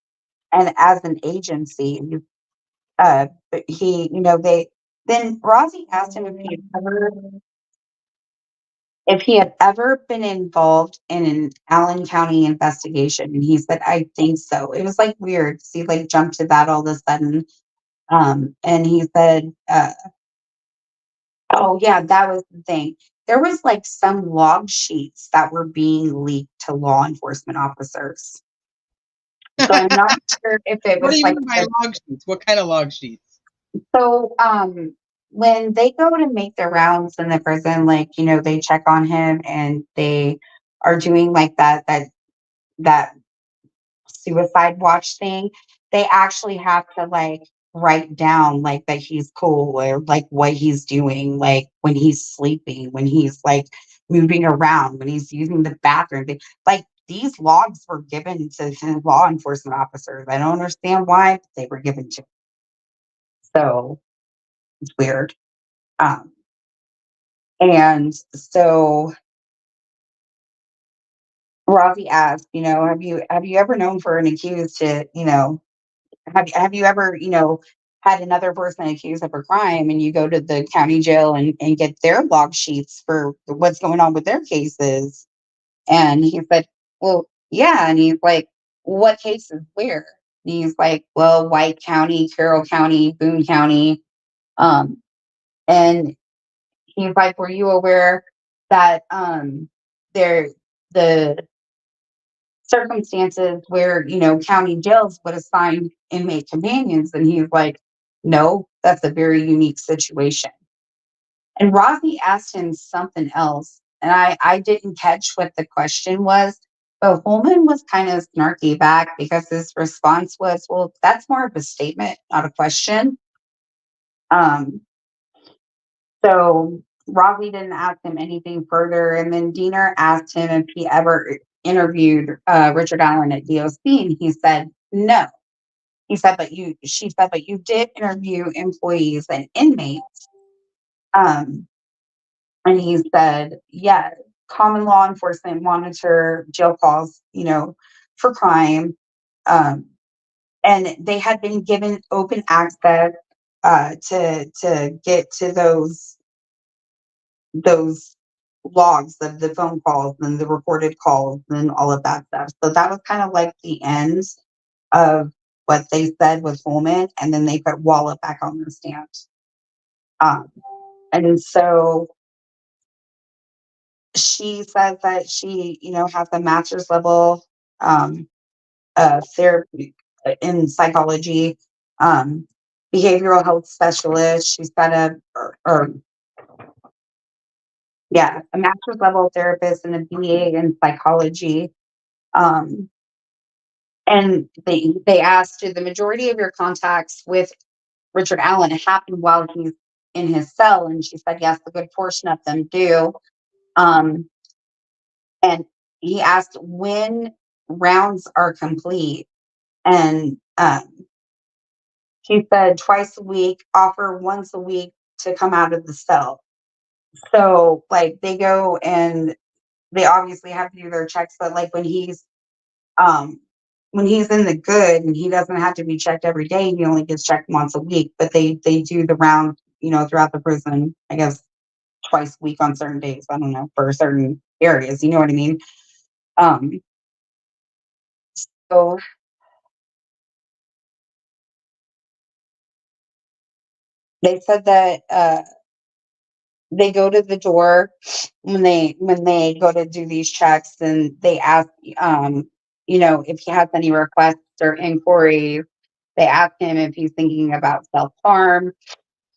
as an agency, but they then Rossi asked him if he had ever been involved in an Allen County investigation, and he said, "I think so." It was like weird. So he like jumped to that all of a sudden. And he said, "Oh yeah, that was the thing. There was like some log sheets that were being leaked to law enforcement officers. So I'm not sure if it What do was you like mean by log sheets? What kind of log sheets? so. When they go to make their rounds in the prison, like they check on him and they are doing like that suicide watch thing, they actually have to like write down like that he's cool or like what he's doing, like when he's sleeping, when he's like moving around, when he's using the bathroom. Like these logs were given to law enforcement officers. I don't understand why but they were given to. So it's weird. Um, and so Ravi asked, have you ever known for an accused to, have you ever, had another person accused of a crime and you go to the county jail and get their log sheets for what's going on with their cases? And he said, well, yeah. And he's like, what cases? Where? And he's like, well, White County, Carroll County, Boone County. Um, and he's like, were you aware that there the circumstances where, county jails would assign inmate companions. And he's like, no, that's a very unique situation. And Ravi asked him something else. And I didn't catch what the question was, but Holman was kind of snarky back because his response was, well, that's more of a statement, not a question. So Ravi didn't ask him anything further. And then Diener asked him if he ever interviewed Richard Allen at DOC, and he said no. He said, she said, but you did interview employees and inmates. And he said, yeah, common law enforcement monitor jail calls, for crime. And they had been given open access to get to those logs of the phone calls and the recorded calls and all of that stuff. So that was kind of like the end of what they said with Holman, and then they put Wallach back on the stand. And so she says that she, has a master's level therapy in psychology, behavioral health specialist. She's got a master's level therapist and a BA in psychology. And they asked, do the majority of your contacts with Richard Allen happen while he's in his cell? And she said, yes, a good portion of them do. And he asked when rounds are complete. And he said twice a week, offer once a week to come out of the cell. So like they go and they obviously have to do their checks, but like when he's in the good and he doesn't have to be checked every day, he only gets checked once a week. But they do the round, throughout the prison, I guess twice a week on certain days. I don't know, for certain areas, you know what I mean? So they said that they go to the door when they go to do these checks, and they ask if he has any requests or inquiries. They ask him if he's thinking about self-harm.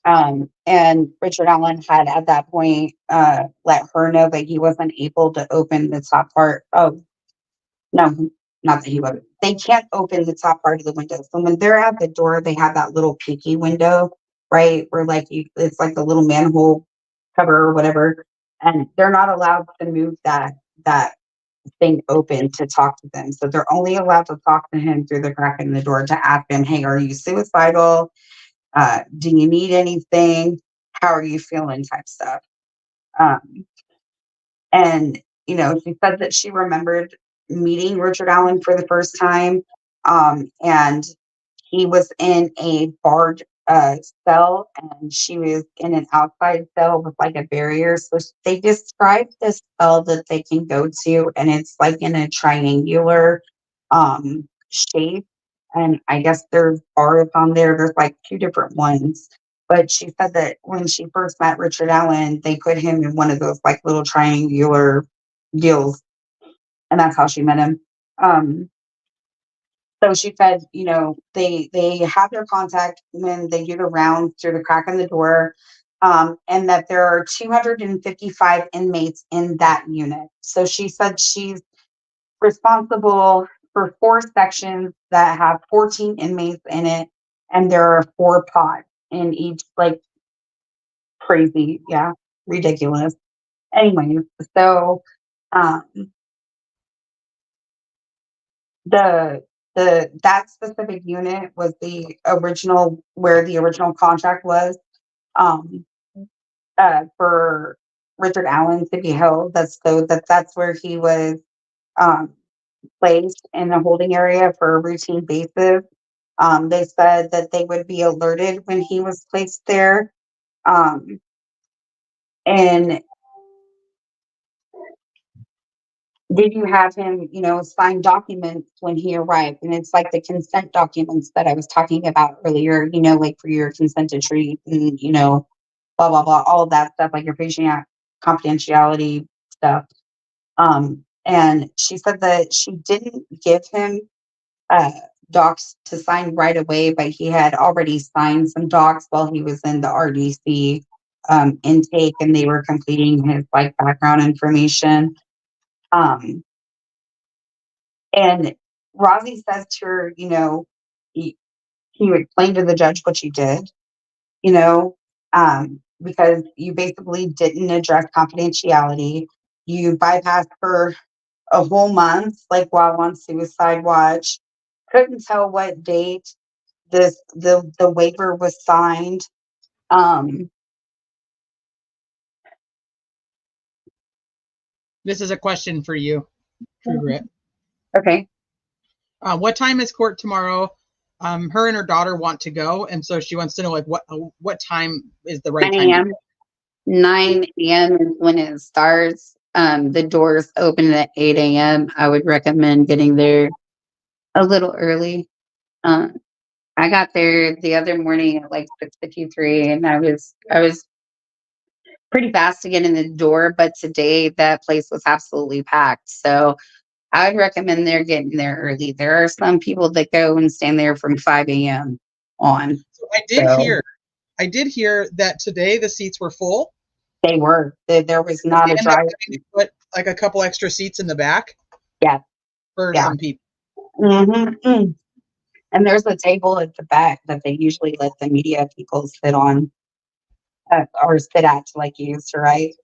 And Richard Allen had at that point let her know that he wasn't able to open the top part of no, not that he wasn't. They can't open the top part of the window. So when they're at the door, they have that little peeky window, right? Where it's like the little manhole cover or whatever. And they're not allowed to move that thing open to talk to them. So they're only allowed to talk to him through the crack in the door to ask him, hey, are you suicidal? Do you need anything? How are you feeling? Type stuff. And, she said that she remembered meeting Richard Allen for the first time. And he was in a barred cell, and she was in an outside cell with like a barrier. So they described this cell that they can go to, and it's like in a triangular shape. And I guess there's bars on there. There's like two different ones. But she said that when she first met Richard Allen, they put him in one of those like little triangular deals. And that's how she met him. So she said, they have their contact when they do the rounds through the crack in the door, and that there are 255 inmates in that unit. So she said she's responsible for 4 sections that have 14 inmates in it, and there are 4 pods in each, like crazy, yeah, ridiculous. Anyways, so that specific unit was the original where the original contract was for Richard Allen to be held. That's where he was placed in the holding area for a routine basis. They said that they would be alerted when he was placed there. And did you have him, sign documents when he arrived? And it's like the consent documents that I was talking about earlier, like for your consent to treat and, blah, blah, blah, all of that stuff, like your patient confidentiality stuff. And she said that she didn't give him docs to sign right away, but he had already signed some docs while he was in the RDC intake, and they were completing his like background information. And Rosie says to her, you know, he would explain to the judge what you did, you know, because you basically didn't address confidentiality. You bypassed for a whole month, like while on suicide watch. Couldn't tell what date the waiver was signed. This is a question for you, True Grit. Okay. What time is court tomorrow? Her and her daughter want to go, and so she wants to know like what time is the right 9 time. a.m. 9 a.m. is when it starts. The doors open at 8 a.m. I would recommend getting there a little early. I got there the other morning at like 6:53, and I was pretty fast to get in the door, but today that place was absolutely packed. So I would recommend they're getting there early. There are some people that go and stand there from 5 a.m. on. So I did hear that today the seats were full. They were. There was not a drive. Put like a couple extra seats in the back. Yeah. For Yeah. some people. Mm-hmm. And there's a table at the back that they usually let the media people sit on or sit at to like use, right?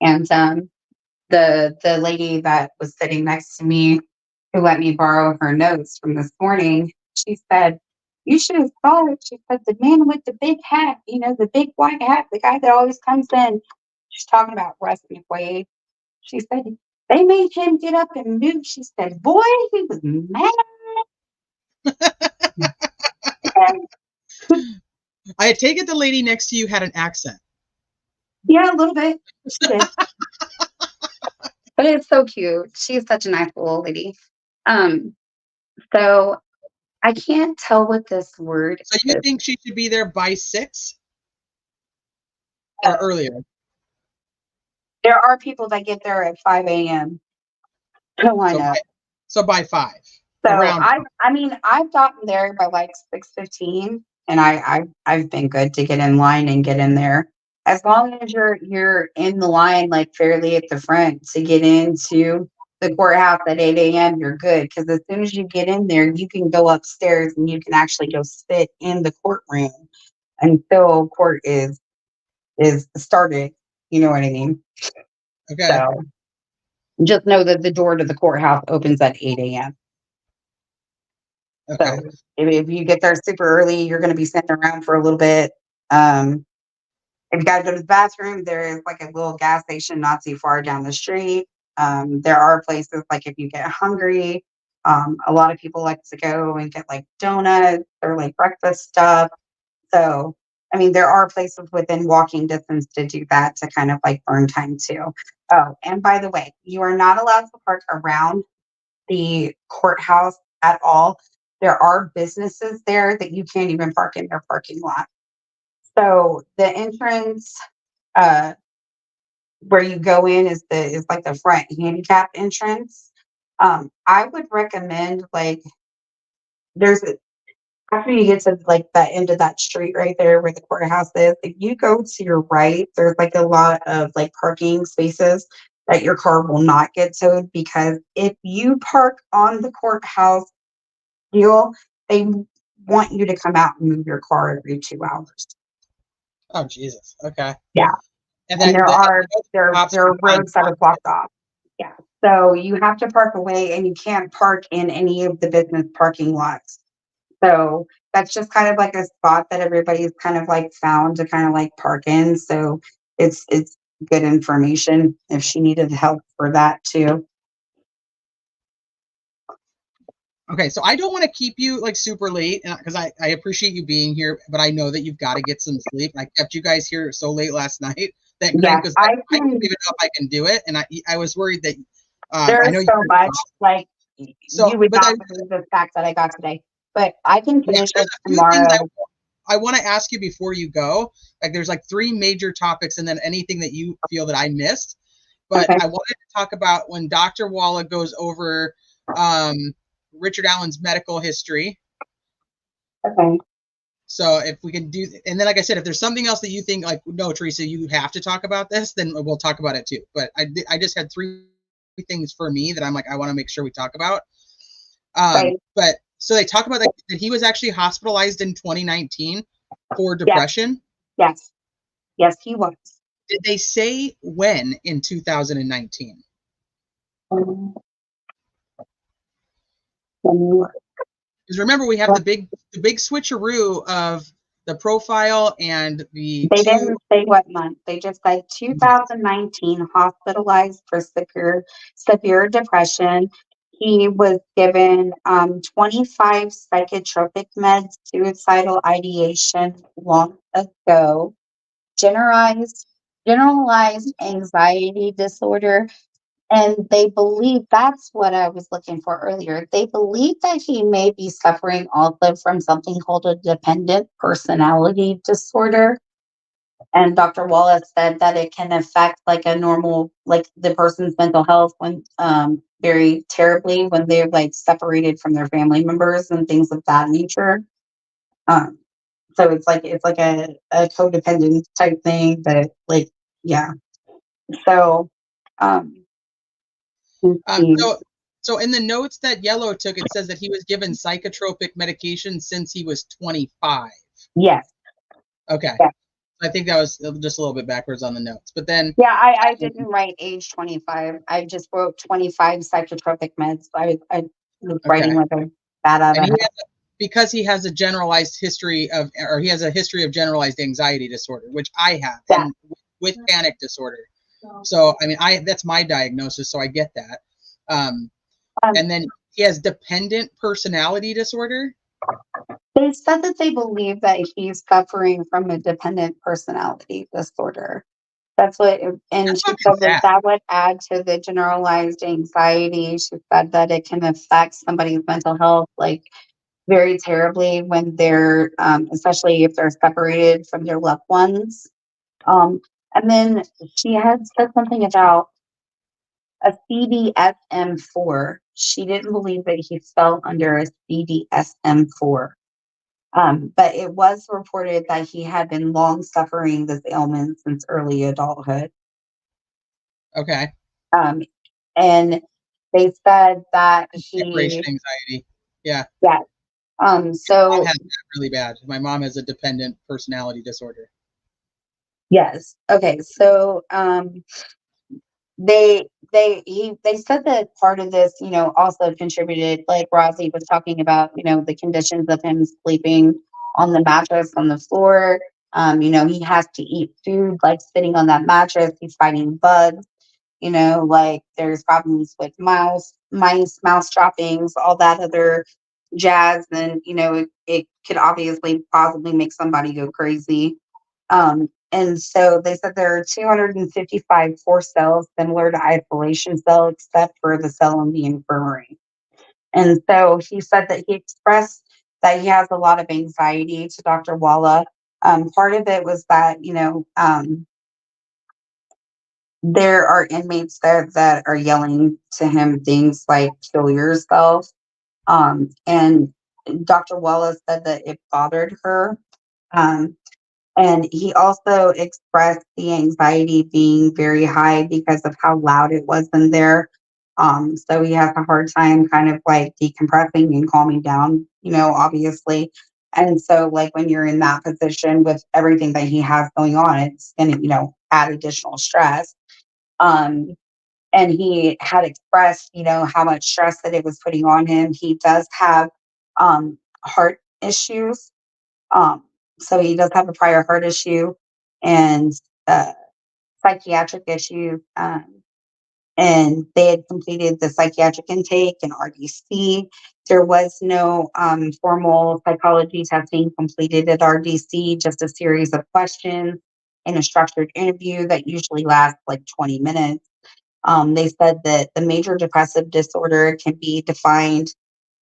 And the lady that was sitting next to me who let me borrow her notes from this morning, she said, "You should have saw it." She said, "The man with the big hat, you know, the big white hat, the guy that always comes in." She's talking about Russ McWade. She said, "They made him get up and move." She said, "Boy, he was mad." I take it the lady next to you had an accent. Yeah, a little bit. She did. But it's so cute. She's such a nice little lady. So I can't tell what this word So you is. think she should be there by 6 or earlier? There are people that get there at 5 a.m. So by 5. So around. I mean, I've gotten there by like 6:15, and I've been good to get in line and get in there. As long as you're in the line like fairly at the front to get into the courthouse at 8 a.m., you're good. Because as soon as you get in there, you can go upstairs and you can actually go sit in the courtroom until court is started. You know what I mean? Okay. So just know that the door to the courthouse opens at 8 a.m. Okay. So if you get there super early, you're going to be sitting around for a little bit. If you got to go to the bathroom, there is like a little gas station not too far down the street. There are places like if you get hungry, a lot of people like to go and get like donuts or like breakfast stuff. So, I mean, there are places within walking distance to do that to kind of like burn time too. Oh, and by the way, you are not allowed to park around the courthouse at all. There are businesses there that you can't even park in their parking lot. So the entrance where you go in is like the front handicap entrance. I would recommend like after you get to like that end of that street right there where the courthouse is, if you go to your right, there's like a lot of like parking spaces that your car will not get towed, because if you park on the courthouse deal, they want you to come out and move your car every 2 hours. Oh Jesus. Okay. Yeah. And there are roads that are blocked off. Yeah. So you have to park away, and you can't park in any of the business parking lots. So that's just kind of like a spot that everybody's kind of like found to kind of like park in. So it's good information if she needed help for that too. Okay, so I don't want to keep you like super late because I appreciate you being here, but I know that you've got to get some sleep. I kept you guys here so late last night that Greg was like, I don't even know if I can do it, and I was worried that there's I know so much like so, you would but not believe the fact that I got today, but I can finish it there's a few tomorrow. things I want to ask you before you go. Like there's like 3 major topics, and then anything that you feel that I missed. but Okay. I wanted to talk about when Dr. Walla goes over Richard Allen's medical history. Okay. So if we can do, and then like I said, if there's something else that you think like, no, Teresa, you have to talk about this, then we'll talk about it too. But I just had three things for me that I'm like, I want to make sure we talk about. Right. But so they talk about that he was actually hospitalized in 2019 for depression. Yes. Yes, he was. Did they say when in 2019? Because remember, we have the big switcheroo of the profile and the They two. didn't say what month. They just said 2019, hospitalized for severe depression. He was given 25 psychotropic meds, suicidal ideation long ago, generalized anxiety disorder. And they believe that's what I was looking for earlier. They believe that he may be suffering also from something called a dependent personality disorder. And Dr. Wallace said that it can affect like a normal, like the person's mental health when very terribly when they're like separated from their family members and things of that nature. Um, so it's like a codependent type thing, but like yeah. So let's see. So in the notes that Yellow took, it says that he was given psychotropic medication since he was 25. Yes. Okay. Yeah. I think that was just a little bit backwards on the notes. But then Yeah, I didn't write age 25. I just wrote 25 psychotropic meds. I was writing with a bad out and of because he has a generalized history of, or he has a history of generalized anxiety disorder, which I have, and with panic disorder. So I mean, that's my diagnosis, so I get that. And then he has dependent personality disorder. They said that they believe that he's suffering from a dependent personality disorder. That's what, and she said that would add to the generalized anxiety. She said that it can affect somebody's mental health like very terribly when they're, especially if they're separated from their loved ones. And then she had said something about a CDSM-4. She didn't believe that he fell under a CDSM-4. But it was reported that he had been long suffering this ailment since early adulthood. Okay. And they said that Separation anxiety. Yeah. Yeah. So my mom has that really bad. My mom has a dependent personality disorder. yes. Okay. So they said that part of this, also contributed, like Rosie was talking about, the conditions of him sleeping on the mattress on the floor. He has to eat food like sitting on that mattress. He's fighting bugs. Like there's problems with mice droppings, all that other jazz. And it could obviously possibly make somebody go crazy. And so they said there are 255 forced cells similar to isolation cell, except for the cell in the infirmary. And so he said that he expressed that he has a lot of anxiety to Dr. Walla. Part of it was that, there are inmates that are yelling to him things like kill yourself. And Dr. Walla said that it bothered her. And he also expressed the anxiety being very high because of how loud it was in there. So he has a hard time kind of like decompressing and calming down, obviously. And so like when you're in that position with everything that he has going on, it's going to, add additional stress. And he had expressed, how much stress that it was putting on him. He does have heart issues. So he does have a prior heart issue and psychiatric issues. And they had completed the psychiatric intake and RDC. There was no formal psychology testing completed at RDC, just a series of questions in a structured interview that usually lasts like 20 minutes. They said that the major depressive disorder can be defined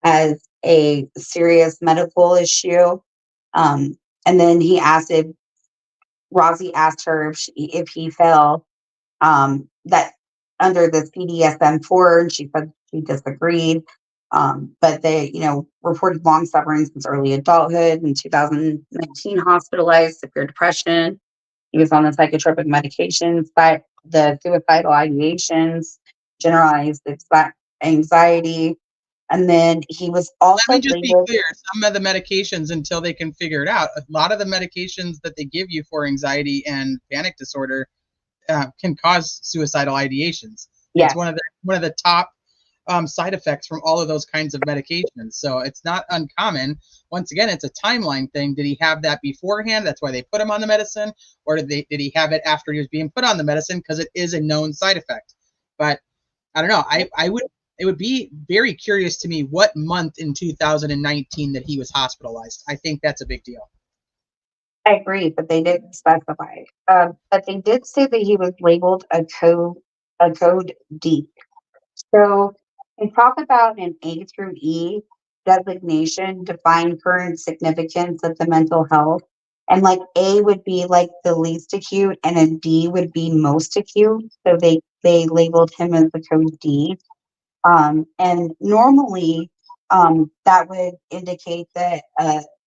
as a serious medical issue. And then he asked if Rosie asked her if he felt that under the CDSM-4, and she said she disagreed. But they, reported long suffering since early adulthood. In 2019, hospitalized, severe depression. He was on the psychotropic medications, but the suicidal ideations, generalized anxiety, and then he was Let me also just be labeled. clear. Some of the medications, until they can figure it out, a lot of the medications that they give you for anxiety and panic disorder can cause suicidal ideations. It's Yes. one of the top side effects from all of those kinds of medications. So it's not uncommon. Once again, it's a timeline thing. Did he have that beforehand? That's why they put him on the medicine, or did he have it after he was being put on the medicine? Because it is a known side effect. But I don't know. It would be very curious to me what month in 2019 that he was hospitalized. I think that's a big deal. I agree, but they didn't specify. But they did say that he was labeled a code D. So they talk about an A through E designation, define current significance of the mental health. And like A would be like the least acute and a D would be most acute. So they labeled him as the code D. And normally that would indicate that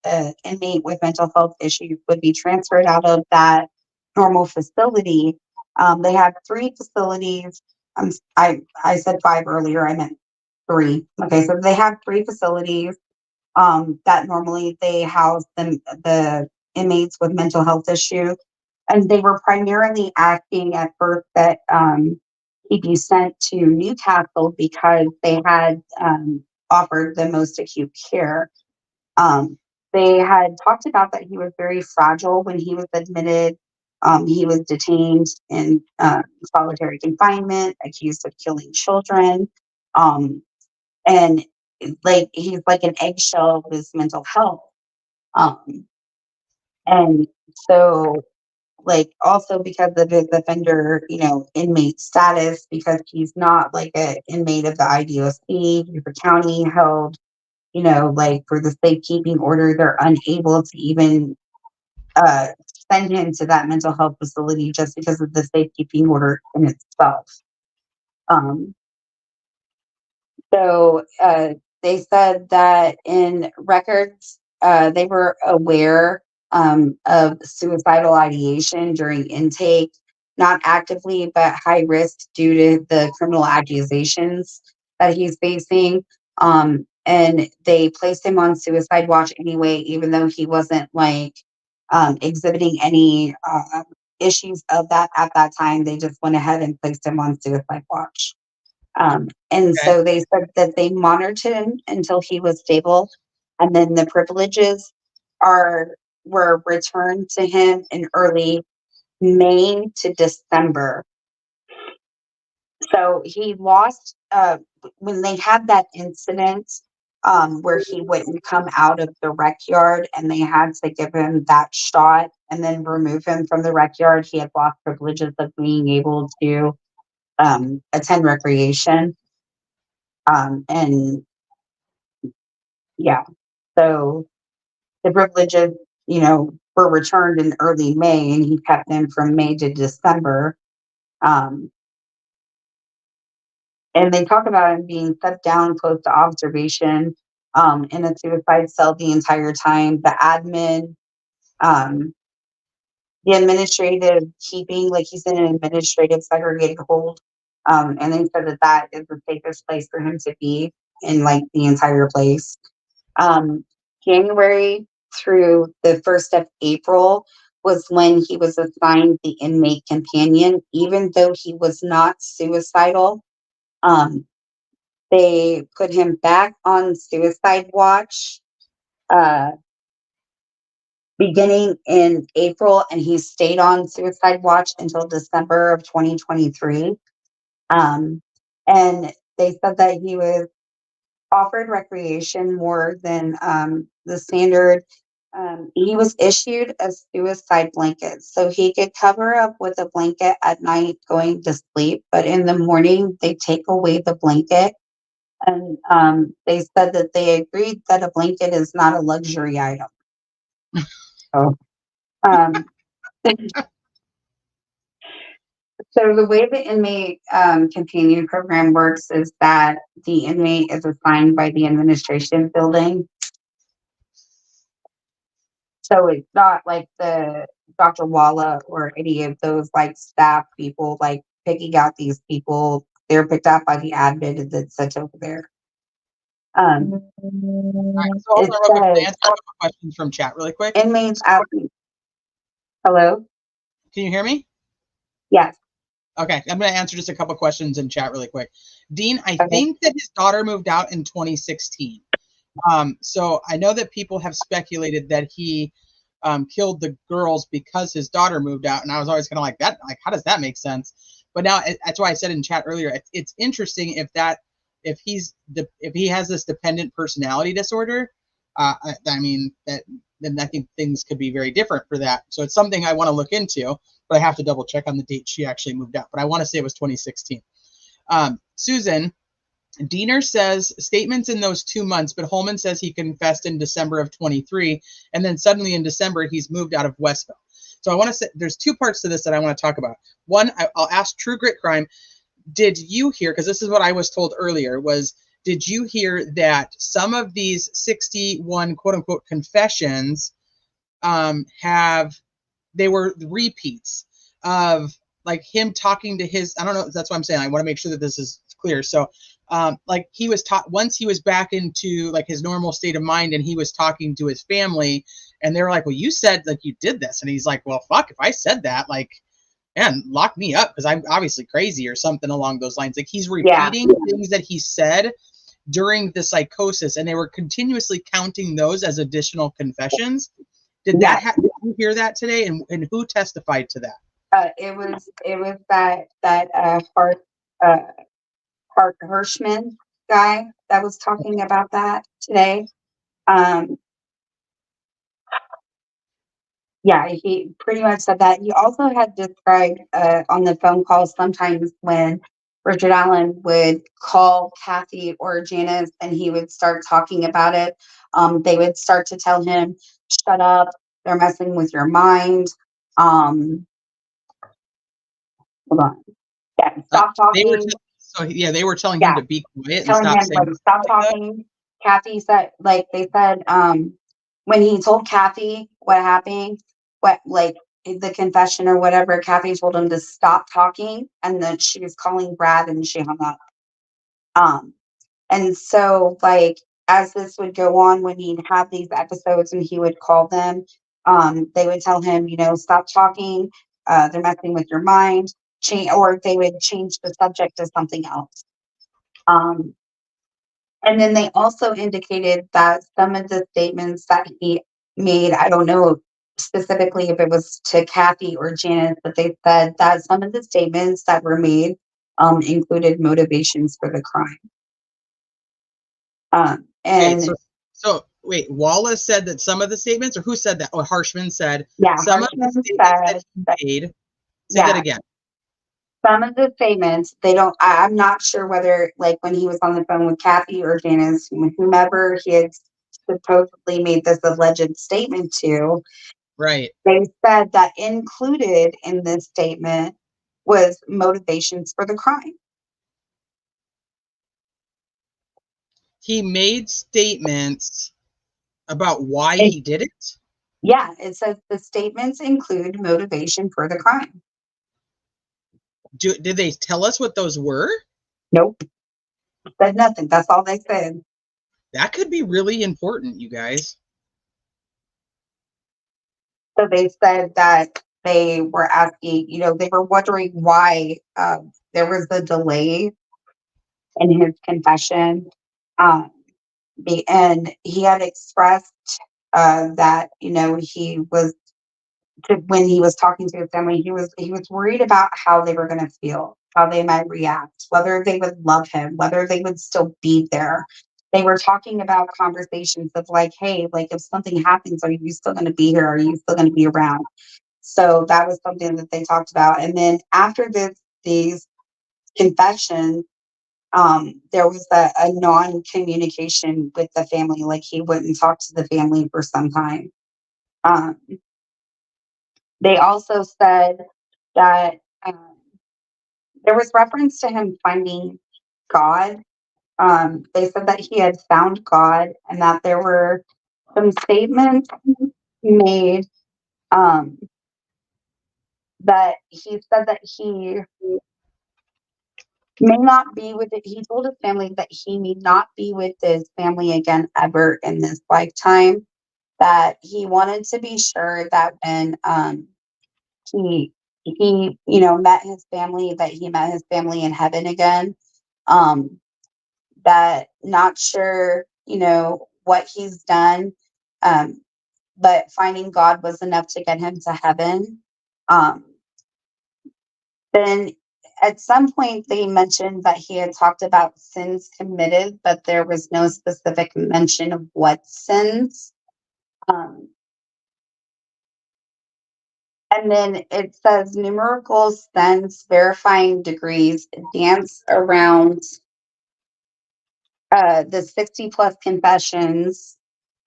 an inmate with mental health issues would be transferred out of that normal facility. They have 3 facilities. I said 5 earlier. I meant 3. Okay, so they have 3 facilities that normally they house the inmates with mental health issues, and they were primarily asking at first that he be sent to Newcastle because they had offered the most acute care. They had talked about that he was very fragile when he was admitted. He was detained in solitary confinement, accused of killing children. And like he's like an eggshell of his mental health. Um, and so like also because of his offender, inmate status, because he's not like an inmate of the IDOC, Beaufort County held, like for the safekeeping order, they're unable to even send him to that mental health facility just because of the safekeeping order in itself. Um, So they said that in records, they were aware of suicidal ideation during intake, not actively, but high risk due to the criminal accusations that he's facing. And they placed him on suicide watch anyway, even though he wasn't like exhibiting any issues of that at that time. They just went ahead and placed him on suicide watch. And Okay. so they said that they monitored him until he was stable, and then the privileges were returned to him in early May to December. So he lost when they had that incident where he wouldn't come out of the rec yard, and they had to give him that shot and then remove him from the rec yard. He had lost privileges of being able to attend recreation. And yeah, so the privileges, were returned in early May, and he kept them from May to December. Um, and they talk about him being set down close to observation in a suicide cell the entire time. The admin, um, the administrative keeping, like he's in an administrative segregated hold. And they said that that is the safest place for him to be in like the entire place. January through the 1st of April was when he was assigned the inmate companion, even though he was not suicidal. They put him back on suicide watch beginning in April, and he stayed on suicide watch until December of 2023. And they said that he was offered recreation more than the standard. He was issued a suicide blanket, so he could cover up with a blanket at night going to sleep, but in the morning they take away the blanket. And they said that they agreed that a blanket is not a luxury item. So, um, So the way the inmate companion program works is that the inmate is assigned by the administration building. So it's not like the Dr. Walla or any of those like staff people like picking out these people. They're picked out by the admin and then sent over there. All right, so hold It on real quick. Can I says answer a couple questions from chat really quick? inmates asking. Hello? Can you hear me? Yes. Okay, I'm going to answer just a couple questions in chat really quick. Dean, I Okay. think that his daughter moved out in 2016. So I know that people have speculated that he killed the girls because his daughter moved out, and I was always kind of like that. Like, how does that make sense? But now that's why I said in chat earlier, it's interesting if he has this dependent personality disorder. I mean that then I think things could be very different for that. So it's something I want to look into, but I have to double check on the date she actually moved out. But I want to say it was 2016. Susan, Diener says statements in those 2 months, but Holman says he confessed in December of 23, and then suddenly in December he's moved out of Westville. So I want to say there's two parts to this that I want to talk about. One, I'll ask True Grit Crime, did you hear, because this is what I was told earlier, was did you hear that some of these 61 quote unquote confessions they were repeats of like him talking to his, I don't know, that's what I'm saying. I want to make sure that this is clear. So like he was taught once he was back into like his normal state of mind and he was talking to his family and they were like, well, you said like you did this. And he's like, well, fuck, if I said that, like, man, lock me up because I'm obviously crazy or something along those lines. Like he's repeating things that he said during the psychosis and they were continuously counting those as additional confessions. Did that happen? Did you hear that today? And who testified to that? It was that Hart Hirschman guy that was talking about that today. Yeah, he pretty much said that. He also had described on the phone call sometimes when Richard Allen would call Kathy or Janice and he would start talking about it. They would start to tell him, shut up, they're messing with your mind. Hold on. Yeah, stop talking. They were telling him to be quiet and Telling stop him saying like stop talking. Kathy said, like they said, when he told Kathy what happened, what like the confession or whatever, Kathy told him to stop talking, and then she was calling Brad, and she hung up. And so like as this would go on, when he'd have these episodes and he would call them, they would tell him, you know, stop talking. They're messing with your mind. Or they would change the subject to something else. And then they also indicated that some of the statements that he made, I don't know specifically if it was to Kathy or Janet, but they said that some of the statements that were made included motivations for the crime. And so wait, Wallace said that some of the statements, or who said that? Oh, Harshman said some of the statements that he made. Say that again. Some of the statements, they don't, I'm not sure whether, like, when he was on the phone with Kathy or Janice, whomever he had supposedly made this alleged statement to, right? They said that included in this statement was motivations for the crime. He made statements about why he did it? Yeah, it says the statements include motivation for the crime. Did they tell us what those were? Nope. Said nothing. That's all they said. That could be really important, you guys. So they said that they were asking, you know, they were wondering why there was a delay in his confession. And he had expressed that, you know, he was when he was talking to his family, he was worried about how they were going to feel, how they might react, whether they would love him, whether they would still be there. They were talking about conversations of like, hey, like if something happens, are you still going to be here? Are you still going to be around? So that was something that they talked about. And then after these confessions, there was a non-communication with the family, like he wouldn't talk to the family for some time. They also said that there was reference to him finding God. They said that he had found God and that there were some statements made, that he said that he may not be with it. He told his family that he may not be with his family again ever in this lifetime. That he wanted to be sure that when he met his family, that he met his family in heaven again. That not sure, what he's done, um, but finding God was enough to get him to heaven. Um, then at some point they mentioned that he had talked about sins committed, but there was no specific mention of what sins. Um, and then it says numerical sense verifying degrees dance around the 60 plus confessions,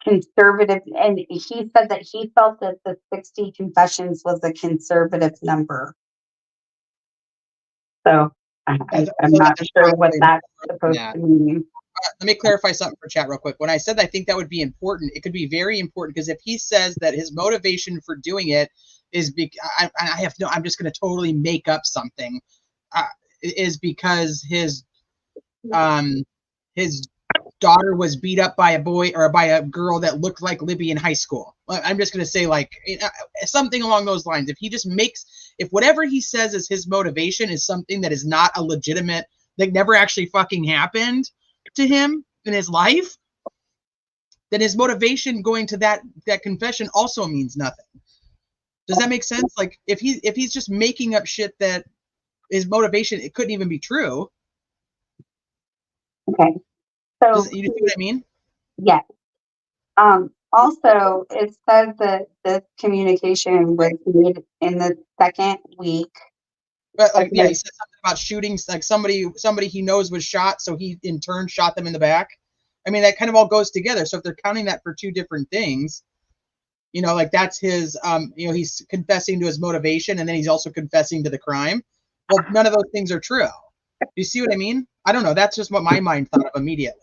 conservative, and he said that he felt that the 60 confessions was a conservative number. So I'm not sure what that's supposed to mean. Let me clarify something for chat real quick. When I said I think that would be important, it could be very important, because if he says that his motivation for doing it is I'm just going to totally make up something, is because his daughter was beat up by a boy or by a girl that looked like Libby in high school. I'm just going to say something along those lines. If whatever he says is his motivation is something that is not a legitimate, that never actually fucking happened to him in his life, then his motivation going to that confession also means nothing. Does that make sense? Like if he's just making up shit that his motivation, it couldn't even be true. Okay. So you see what I mean? Yes. Also, it says that this communication was made in the second week. But he said something about shootings, like somebody he knows was shot, so he in turn shot them in the back. I mean, that kind of all goes together. So if they're counting that for two different things, that's his, he's confessing to his motivation, and then he's also confessing to the crime. Well, none of those things are true. Do you see what I mean? I don't know. That's just what my mind thought of immediately.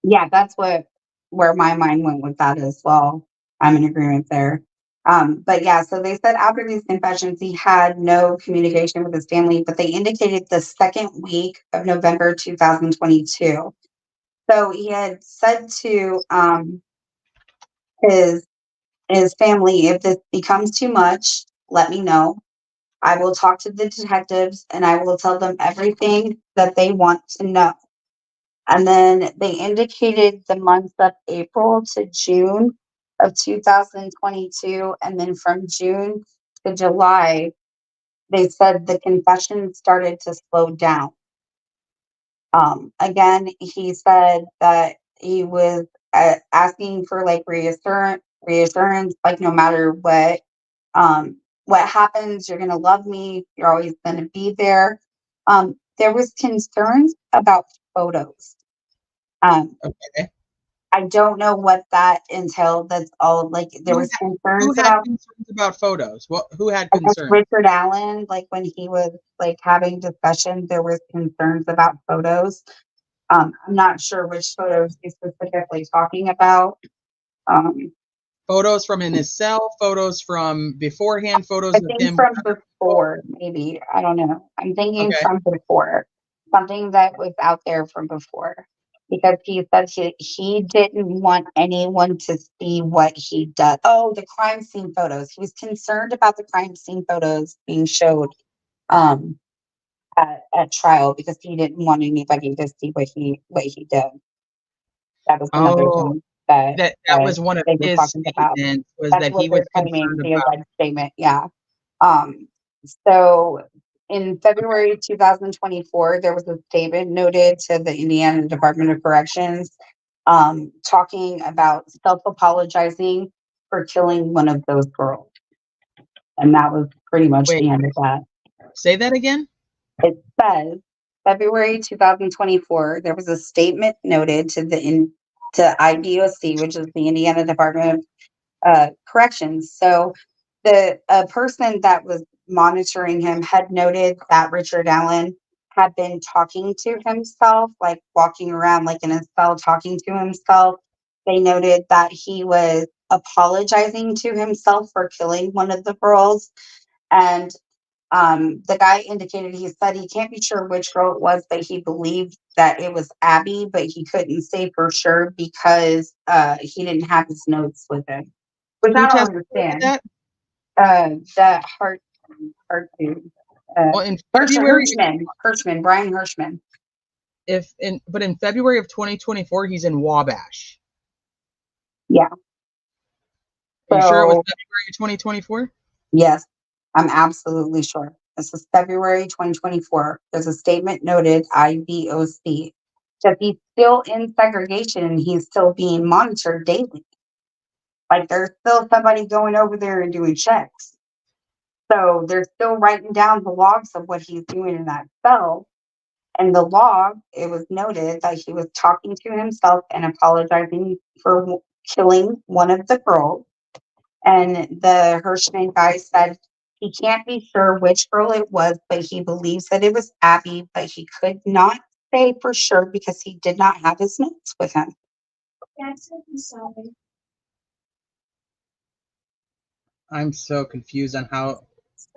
Yeah, that's where my mind went with that as well. I'm in agreement there. But yeah, so they said after these confessions, he had no communication with his family, but they indicated the second week of November 2022. So he had said to his family, if this becomes too much, let me know. I will talk to the detectives and I will tell them everything that they want to know. And then they indicated the months of April to June of 2022. And then from June to July, they said the confession started to slow down. Again, he said that he was asking for like reassurance, like no matter what happens, you're going to love me. You're always going to be there. There was concerns about photos. Okay. I don't know what that entailed. That's all. Like there was concerns about photos. Who had concerns? Richard Allen, like when he was like having discussions, there was concerns about photos. I'm not sure which photos he's specifically talking about. Photos from in his cell, photos from beforehand, photos I of think him from before, maybe. I don't know. I'm thinking from before. Something that was out there from before. Because he said he didn't want anyone to see what he does. Oh, the crime scene photos. He was concerned about the crime scene photos being showed at trial because he didn't want anybody to see what he did. That was another thing that was one of his statements, was That's that what he was they're claiming, concerned the about. alleged statement. Yeah. So in February 2024, there was a statement noted to the Indiana Department of Corrections talking about self-apologizing for killing one of those girls. And that was pretty much the end of that. Say that again? It says February 2024, there was a statement noted to IDOC, which is the Indiana Department of Corrections. So the person that was monitoring him had noted that Richard Allen had been talking to himself, like walking around like in a cell talking to himself. They noted that he was apologizing to himself for killing one of the girls. And the guy indicated, he said he can't be sure which girl it was, but he believed that it was Abby, but he couldn't say for sure because he didn't have his notes with him. Which Who I don't testified to understand. that? That dude. Well, in February, Hirschman, Brian Hirschman. but in February of 2024, he's in Wabash. Yeah. Are you sure it was So, February 2024? yes, I'm absolutely sure. This is February 2024. There's a statement noted IBOC that he's still in segregation and he's still being monitored daily. Like there's still somebody going over there and doing checks. So they're still writing down the logs of what he's doing in that cell. And the log, it was noted that he was talking to himself and apologizing for killing one of the girls. And the Hirschman guy said he can't be sure which girl it was, but he believes that it was Abby, but he could not say for sure because he did not have his notes with him. I'm so confused on how.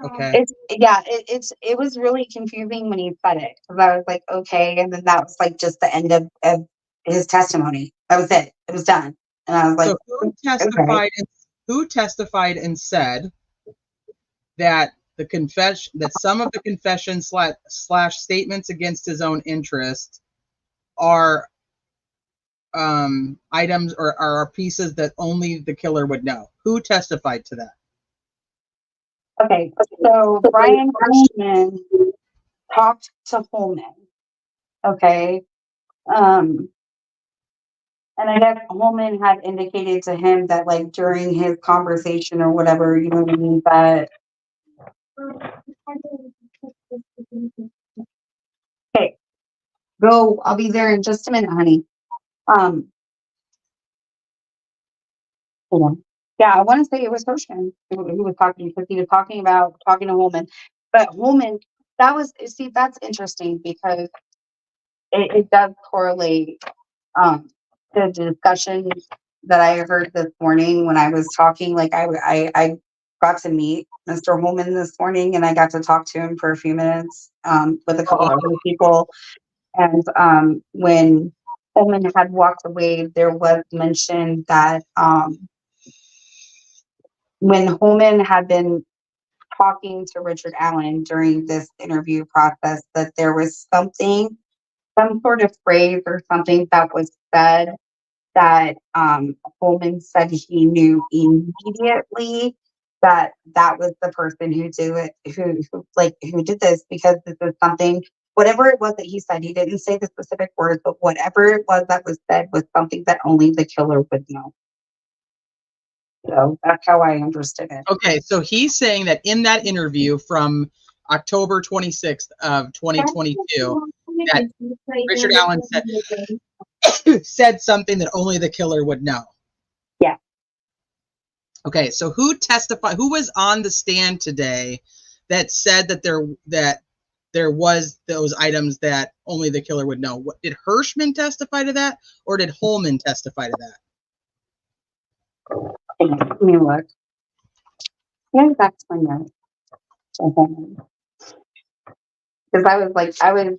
Okay. It was really confusing when he said it because I was like, okay, and then that was like just the end of his testimony. That was it. It was done, and I was like, So who testified and said that that some of the confession slash statements against his own interest are items or are pieces that only the killer would know? Who testified to that? okay, so Brian Hirschman talked to Holman. Okay. And I guess Holman had indicated to him that, like, during his conversation or whatever, you know what I mean, that. Okay, go. I'll be there in just a minute, honey. Hold on. Yeah, I want to say it was Hirschman who was talking because he was talking to Holman, but Holman. That's interesting because it does correlate the discussion that I heard this morning when I was talking. Like I got to meet Mr. Holman this morning and I got to talk to him for a few minutes with a couple of other people. And when Holman had walked away, there was mention that when Holman had been talking to Richard Allen during this interview process, that there was some sort of phrase or something that was said that Holman said he knew immediately that was the person who who did this, because this is something, whatever it was that he said, he didn't say the specific words, but whatever it was that was said was something that only the killer would know. So that's how I understood it. Okay, so he's saying that in that interview from October 26th of 2022, that Richard Allen said something that only the killer would know. Yeah. Okay, so who was on the stand today that said that there was those items that only the killer would know? Did Hirschman testify to that, or did Holman testify to that? Let me look. Yeah, that's my note. Because I was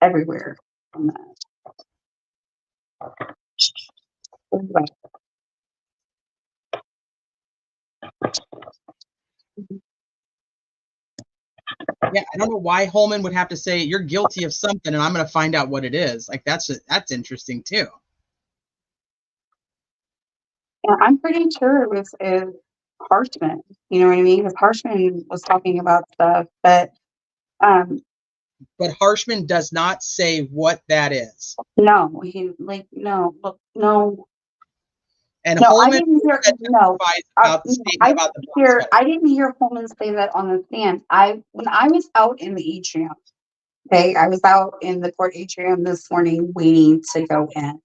everywhere on that. Yeah, I don't know why Holman would have to say you're guilty of something and I'm going to find out what it is. Like that's interesting too. Yeah, I'm pretty sure it was Harshman. You know what I mean? Because Harshman was talking about stuff, but Harshman does not say what that is. No, no. And no, Holman I didn't hear. No, about the statement about the I didn't hear Holman say that on the stand. When I was out in the atrium, okay, I was out in the court atrium this morning waiting to go in.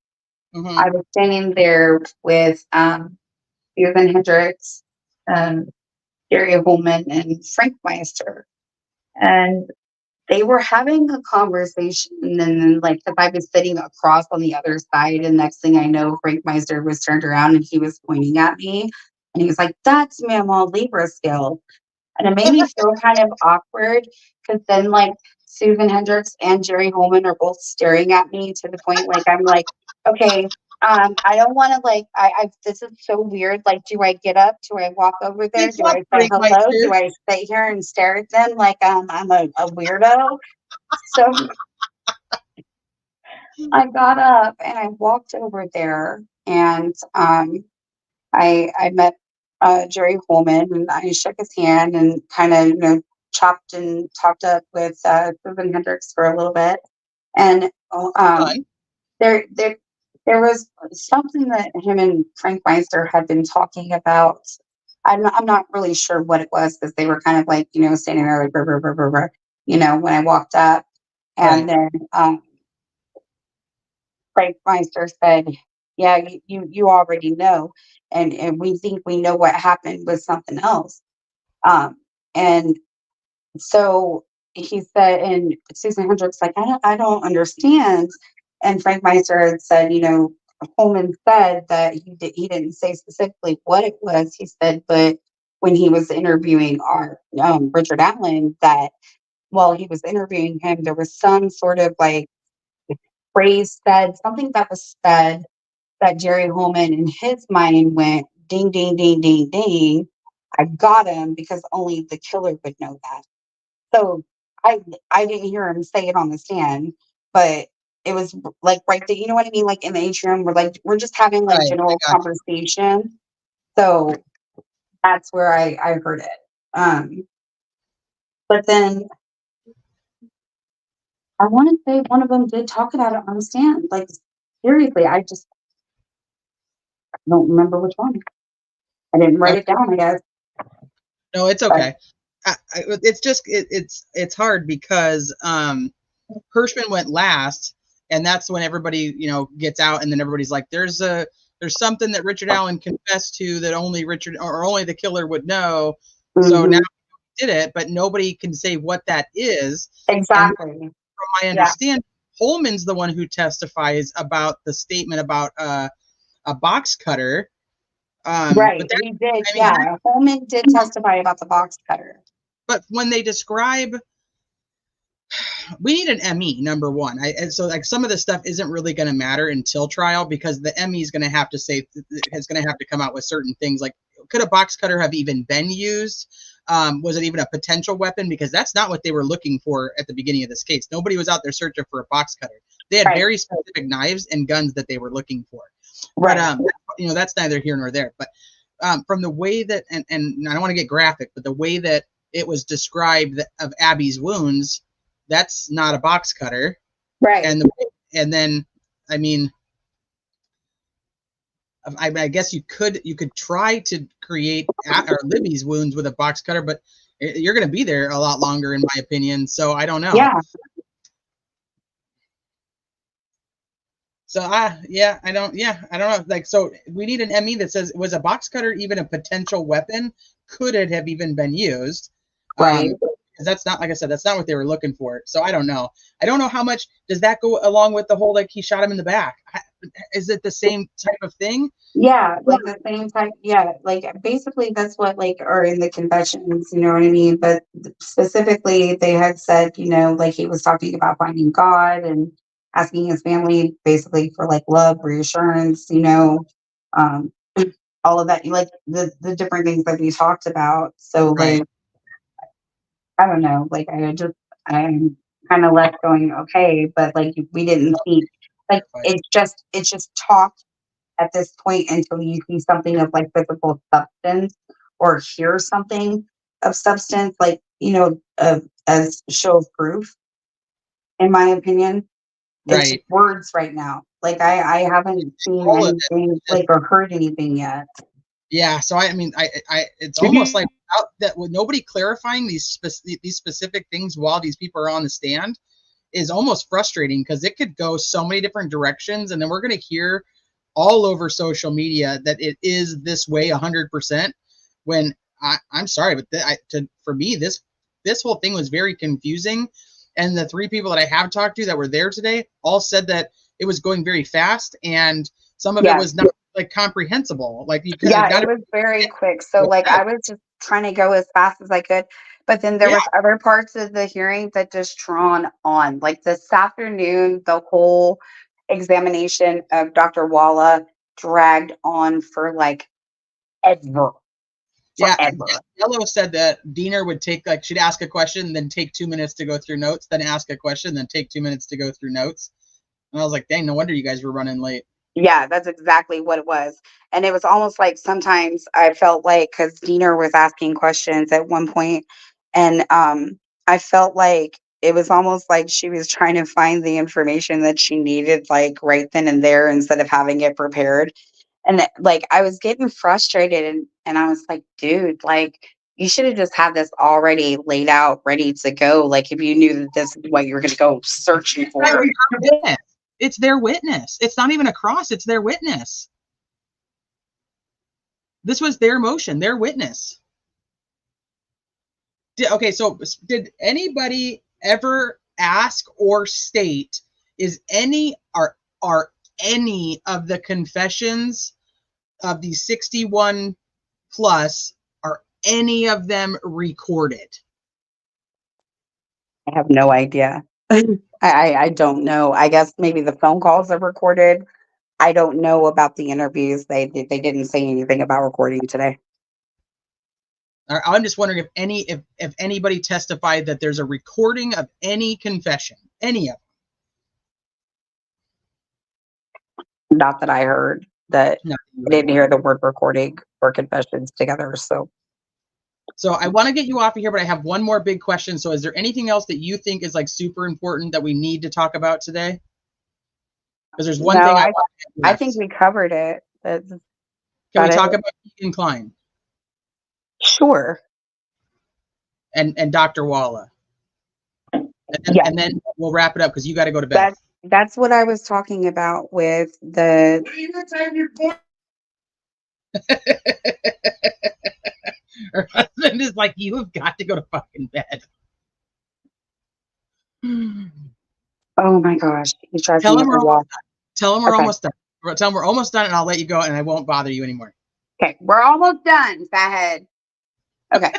Mm-hmm. I was standing there with Susan Hendricks, Gary Holman, and Frank Meister. And they were having a conversation, and then like, because I was sitting across on the other side, and next thing I know, Frank Meister was turned around and he was pointing at me, and he was like, "That's Mammal Libra skill." And it made me feel kind of awkward because then, like, Susan Hendricks and Jerry Holman are both staring at me to the point, like, I'm like, okay, I don't want to, like, this is so weird. Like, do I get up? Do I walk over there? It's Do not I say Frank hello? Do Meister. I sit here and stare at them like I'm a weirdo? So I got up and I walked over there, and I met Jerry Holman, and I shook his hand and kind of, chopped and talked up with Susan Hendricks for a little bit. And Fun. there was something that him and Frank Meister had been talking about. I'm not really sure what it was, because they were kind of like, standing there like, "Brr, brr, brr, brr, brr," when I walked up. And Right. then Frank Meister said, "Yeah, you already know, and we think we know what happened with something else." And so he said, and Susan Hendricks like, "I don't understand." And Frank Meister had said, Holman said that he didn't say specifically what it was. He said, but when he was interviewing our Richard Allen, that while he was interviewing him, there was some sort of like phrase said, something that was said, that Jerry Holman in his mind went ding, ding, ding, ding, ding. I got him, because only the killer would know that. So I didn't hear him say it on the stand, but it was like right there, you know what I mean? Like in the atrium, we're just having like Right. I general got you. conversation. So that's where I heard it. But then I want to say one of them did talk about it on the stand. Like, seriously, I just don't remember which one. I didn't write it Okay. down, I guess. No, it's But okay. It's just it's hard because Hirschman went last, and that's when everybody gets out, and then everybody's like, there's something that Richard Allen confessed to that only Richard or only the killer would know. So now he did it, but nobody can say what that is. And exactly. from my Yeah. understanding, Holman's the one who testifies about the statement about a box cutter. Right. But that, He did. I mean, Yeah. Holman did testify about the box cutter. but when they describe, we need an ME, number one. And so like some of this stuff isn't really going to matter until trial, because the ME is going to have to say, is going to have to come out with certain things like, could a box cutter have even been used? Was it even a potential weapon? Because that's not what they were looking for at the beginning of this case. Nobody was out there searching for a box cutter. They had very specific knives and guns that they were looking for. Right. But that's neither here nor there. But from the way that, and I don't want to get graphic, but the way that it was described of Abby's wounds, that's not a box cutter. Right. And then, I mean, I guess you could try to create Libby's wounds with a box cutter, but you're going to be there a lot longer, in my opinion. So I don't know. Yeah. So I don't know. Like, so we need an ME that says, was a box cutter even a potential weapon? Could it have even been used? Right. Because that's not, like I said, that's not what they were looking for. So I don't know. I don't know how much does that go along with the whole, like, he shot him in the back. Is it the same type of thing? Yeah, like the same type. Yeah, like basically that's what like are in the confessions, you know what I mean? But specifically, they had said, like he was talking about finding God and asking his family basically for like love, reassurance, um, all of that, like the different things that we talked about. So Right. like, I don't know, like I'm kind of left going, okay, but like we didn't see, like it's just talk at this point until you see something of like physical substance or hear something of substance, like, as show of proof, in my opinion. It's just Right. words right now. Like I haven't seen All of it. anything like or heard anything yet. Yeah. So I mean, it's almost like that with nobody clarifying these specific things while these people are on the stand is almost frustrating, because it could go so many different directions, and then we're going to hear all over social media that it is this way 100%. When I'm sorry, but for me, this whole thing was very confusing. And the 3 people that I have talked to that were there today all said that it was going very fast, and some of it was not like comprehensible. Like you could Yeah, it was very quick. So like I was just trying to go as fast as I could, but then there was other parts of the hearing that just drawn on. Like this afternoon, the whole examination of Dr. Walla dragged on for like ever. Yeah, Forever. Yellow said that Diener would take, like, she'd ask a question, then take 2 minutes to go through notes, then ask a question, then take 2 minutes to go through notes. And I was like, dang, no wonder you guys were running late. Yeah, that's exactly what it was. And it was almost like sometimes I felt like, because Diener was asking questions at one point, and I felt like it was almost like she was trying to find the information that she needed, like right then and there, instead of having it prepared. And like I was getting frustrated, and I was like, dude, like you should have just had this already laid out, ready to go. Like if you knew that this is what you were going to go searching for. It's their witness. It's not even a cross. It's their witness. This was their motion, their witness. Okay, so did anybody ever ask or state, are any of the confessions of these 61 plus, are any of them recorded? I have no idea. I don't know. I guess maybe the phone calls are recorded. I don't know about the interviews. They didn't say anything about recording today. I'm just wondering if anybody testified that there's a recording of any confession, any of them. Not that I heard. That No. I didn't hear the word recording or confessions together. So I want to get you off of here, but I have one more big question. So is there anything else that you think is like super important that we need to talk about today? Because there's one thing I think we covered it. Can we talk about Keegan Klein? Sure. And Dr. Walla. And then we'll wrap it up because you got to go to bed. That's what I was talking about with the. Her husband is like, you have got to go to fucking bed. Oh my gosh. He's driving Tell him me we're wild. Tell him we're almost done. Tell him we're almost done, and I'll let you go, and I won't bother you anymore. Okay, we're almost done, fathead. Okay.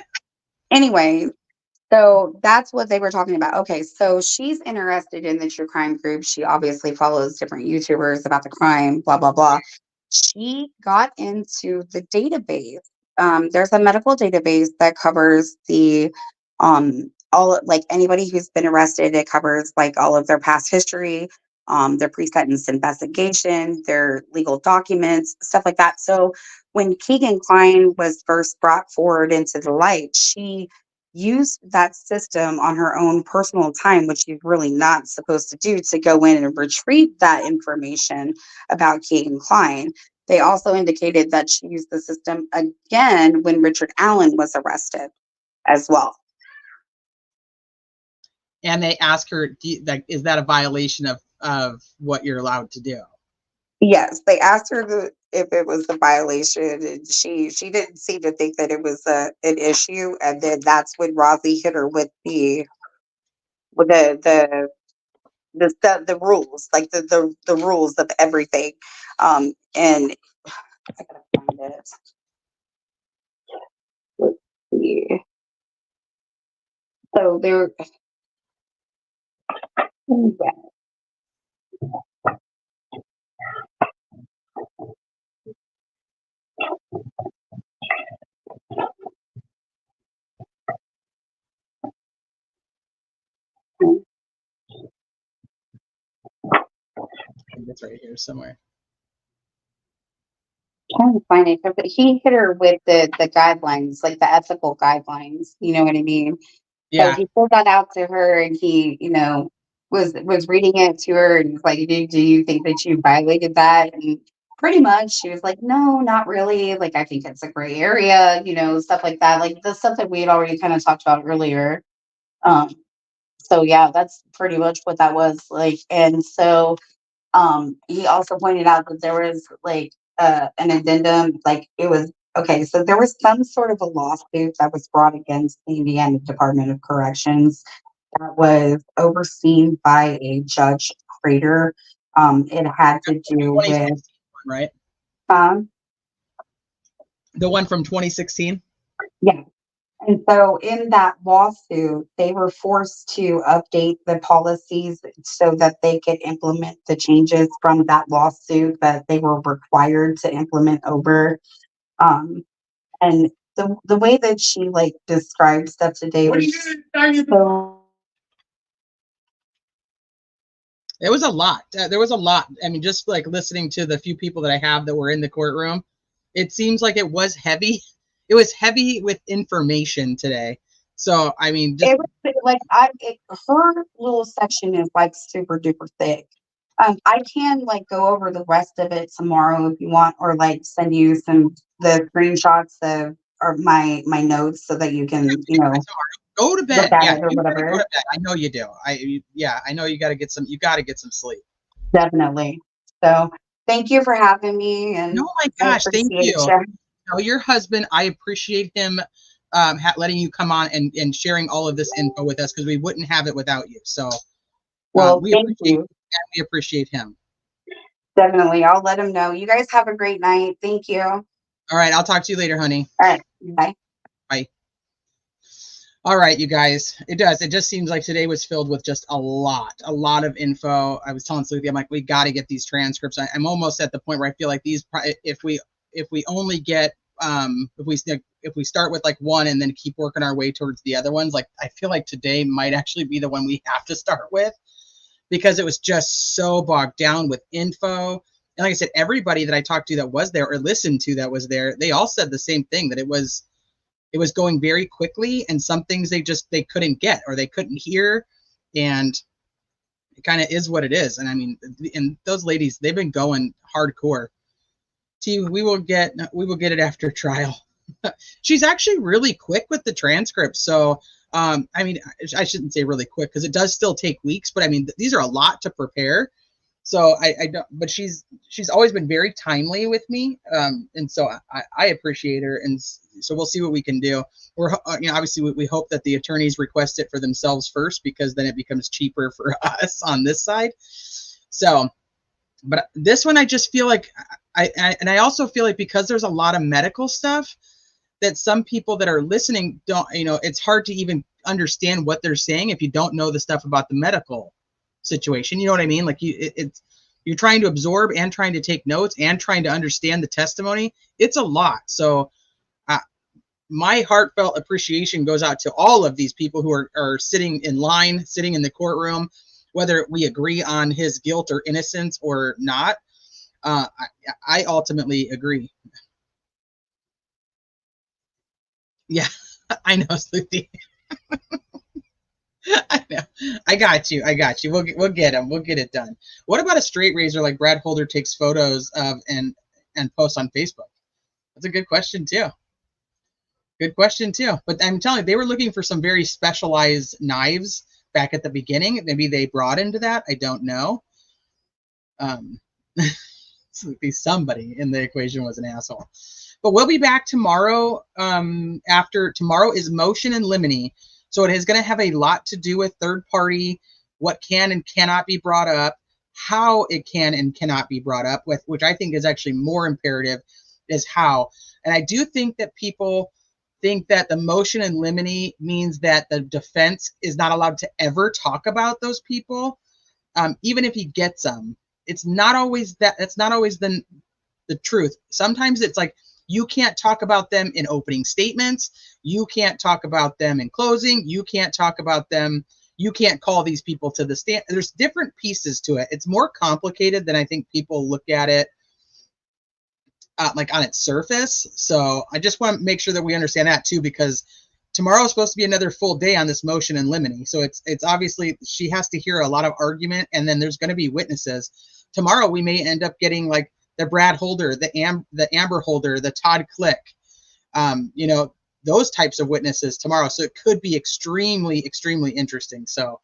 Anyway, so that's what they were talking about. Okay, so she's interested in the true crime group. She obviously follows different YouTubers about the crime, blah, blah, blah. She got into the database. There's a medical database that covers the all, like anybody who's been arrested. It covers like all of their past history, their pre-sentence investigation, their legal documents, stuff like that. So when Keegan Klein was first brought forward into the light, she used that system on her own personal time, which she's really not supposed to do, to go in and retrieve that information about Keegan Klein. They also indicated that she used the system again when Richard Allen was arrested as well. And they asked her, is that a violation of what you're allowed to do? Yes, they asked her if it was a violation, and she didn't seem to think that it was an issue. And then that's when Rosie hit her with the rules, like the rules of everything. And I gotta find it. Let's see. So there. It's right here somewhere. Trying to find it, but he hit her with the guidelines, like the ethical guidelines. You know what I mean? Yeah. So he pulled that out to her, and he, was reading it to her, and was like, "Do you think that you violated that?" And pretty much, she was like, "No, not really. Like, I think it's a gray area, stuff like that. Like the stuff that we had already kind of talked about earlier." So yeah, that's pretty much what that was like. And so he also pointed out that there was like an addendum, like it was okay. So there was some sort of a lawsuit that was brought against the Indiana Department of Corrections that was overseen by a Judge Crater. It had to do with 2016, right? um, The one from 2016. yeah. And so in that lawsuit, they were forced to update the policies so that they could implement the changes from that lawsuit that they were required to implement over. Um, and the way that she like described stuff today was so. It was a lot. There was a lot. I mean, just like listening to the few people that I have that were in the courtroom, it seems like it was heavy. It was heavy with information today. So, I mean, just It was like her little section is like super duper thick. I can like go over the rest of it tomorrow if you want, or like send you the screenshots of or my notes so that you can go to look bed. at Yeah, it or you gotta go whatever. to bed. I know you do. I know you got to get some. You got to get some sleep. Definitely. So thank you for having me, and No, my I gosh, thank appreciate you. you. No, your husband, I appreciate him letting you come on and sharing all of this info with us because we wouldn't have it without you. So Well, we thank appreciate you. and we appreciate him. Definitely. I'll let him know. You guys have a great night. Thank you. All All right, I'll talk to you later, honey. right. Bye. Bye. All right, you guys. It does. It just seems like today was filled with just a lot of info. I was telling Sleepy, I'm like, we got to get these transcripts. I'm almost at the point where I feel like these, if we only get, if we start with like one and then keep working our way towards the other ones, like I feel like today might actually be the one we have to start with because it was just so bogged down with info. And like I said, everybody that I talked to that was there or listened to that was there, they all said the same thing, that it was going very quickly, and some things they couldn't get or they couldn't hear, and it kind of is what it is. And I mean, and those ladies, they've been going hardcore. We will get it after trial. She's actually really quick with the transcripts. So I mean, I shouldn't say really quick because it does still take weeks, but I mean, these are a lot to prepare. So I don't, but she's always been very timely with me, and so I appreciate her, and so we'll see what we can do. We're obviously we hope that the attorneys request it for themselves first because then it becomes cheaper for us on this side. So, but this one I just feel like I also feel like because there's a lot of medical stuff that some people that are listening don't, it's hard to even understand what they're saying if you don't know the stuff about the medical situation. You know what I mean? Like you're trying to absorb and trying to take notes and trying to understand the testimony. It's a lot. So my heartfelt appreciation goes out to all of these people who are sitting in line, sitting in the courtroom, whether we agree on his guilt or innocence or not. I ultimately agree. Yeah, I know, Sleepy. I know. I got you. We'll get him. We'll get it done. What about a straight razor like Brad Holder takes photos of and posts on Facebook? That's a good question too. Good question too. But I'm telling you, they were looking for some very specialized knives back at the beginning. Maybe they brought into that. I don't know. Somebody in the equation was an asshole. But we'll be back tomorrow. After tomorrow is motion in limine. So it is going to have a lot to do with third party, what can and cannot be brought up, how it can and cannot be brought up, with which I think is actually more imperative is how. And I do think that people think that the motion in limine means that the defense is not allowed to ever talk about those people, even if he gets them. It's not always that. It's not always the truth. Sometimes it's like, you can't talk about them in opening statements. You can't talk about them in closing. You can't talk about them. You can't call these people to the stand. There's different pieces to it. It's more complicated than I think people look at it like on its surface. So I just want to make sure that we understand that too, because tomorrow is supposed to be another full day on this motion in limine. So it's obviously she has to hear a lot of argument, and then there's going to be witnesses. Tomorrow we may end up getting like the Brad Holder, the Amber Holder, the Todd Click, those types of witnesses tomorrow. So it could be extremely, extremely interesting. So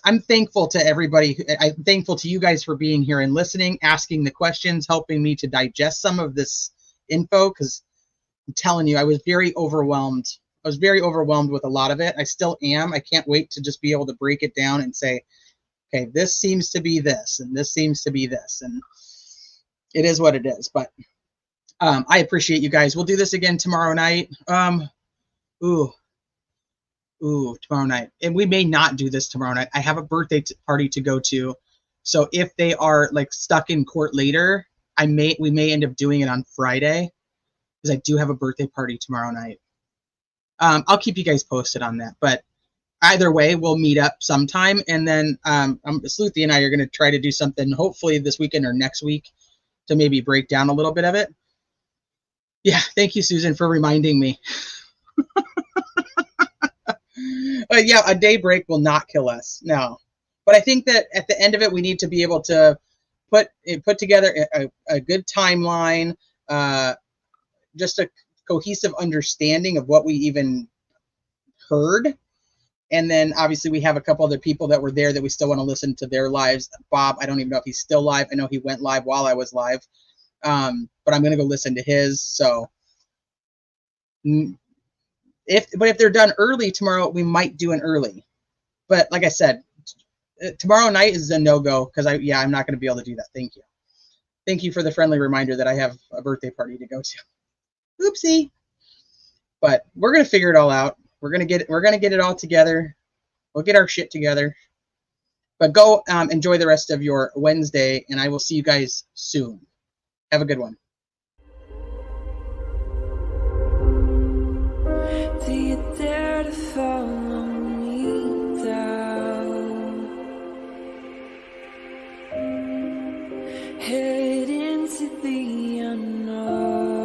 I'm thankful to everybody. I'm thankful to you guys for being here and listening, asking the questions, helping me to digest some of this info, because I'm telling you, I was very overwhelmed was very overwhelmed with a lot of it. I still am. I can't wait to just be able to break it down and say, okay, this seems to be this, and this seems to be this, and it is what it is. But I appreciate you guys. We'll do this again tomorrow night. Tomorrow night. And we may not do this tomorrow night. I have a birthday party to go to. So if they are like stuck in court later, we may end up doing it on Friday, because I do have a birthday party tomorrow night. I'll keep you guys posted on that. But either way, we'll meet up sometime. And then Sleuthie and I are going to try to do something hopefully this weekend or next week to maybe break down a little bit of it. Yeah, thank you, Susan, for reminding me. But yeah, a day break will not kill us. No. But I think that at the end of it, we need to be able to put together a good timeline, just a cohesive understanding of what we even heard. And then obviously we have a couple other people that were there that we still want to listen to their lives. Bob, I don't even know if he's still live. I know he went live while I was live. But I'm going to go listen to his. So if they're done early tomorrow, we might do an early. But like I said, tomorrow night is a no-go, because I'm not going to be able to do that. Thank you. Thank you for the friendly reminder that I have a birthday party to go to. Oopsie. But we're going to figure it all out. We're going to get it all together. We'll get our shit together. But go enjoy the rest of your Wednesday, and I will see you guys soon. Have a good one. Do you dare to follow me down? Head into the unknown.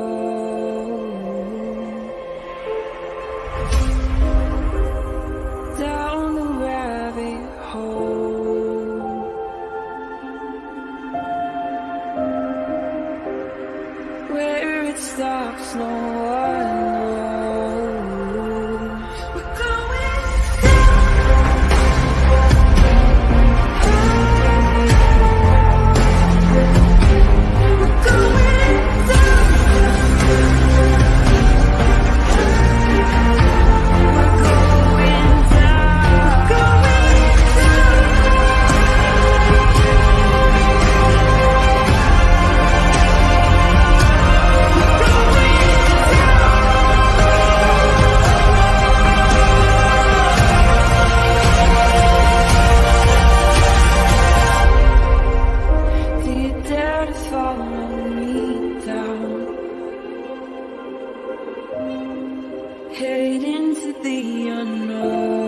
Down the rabbit hole. Where it stops, no one knows. We're going Do you dare to follow me down? Head into the unknown.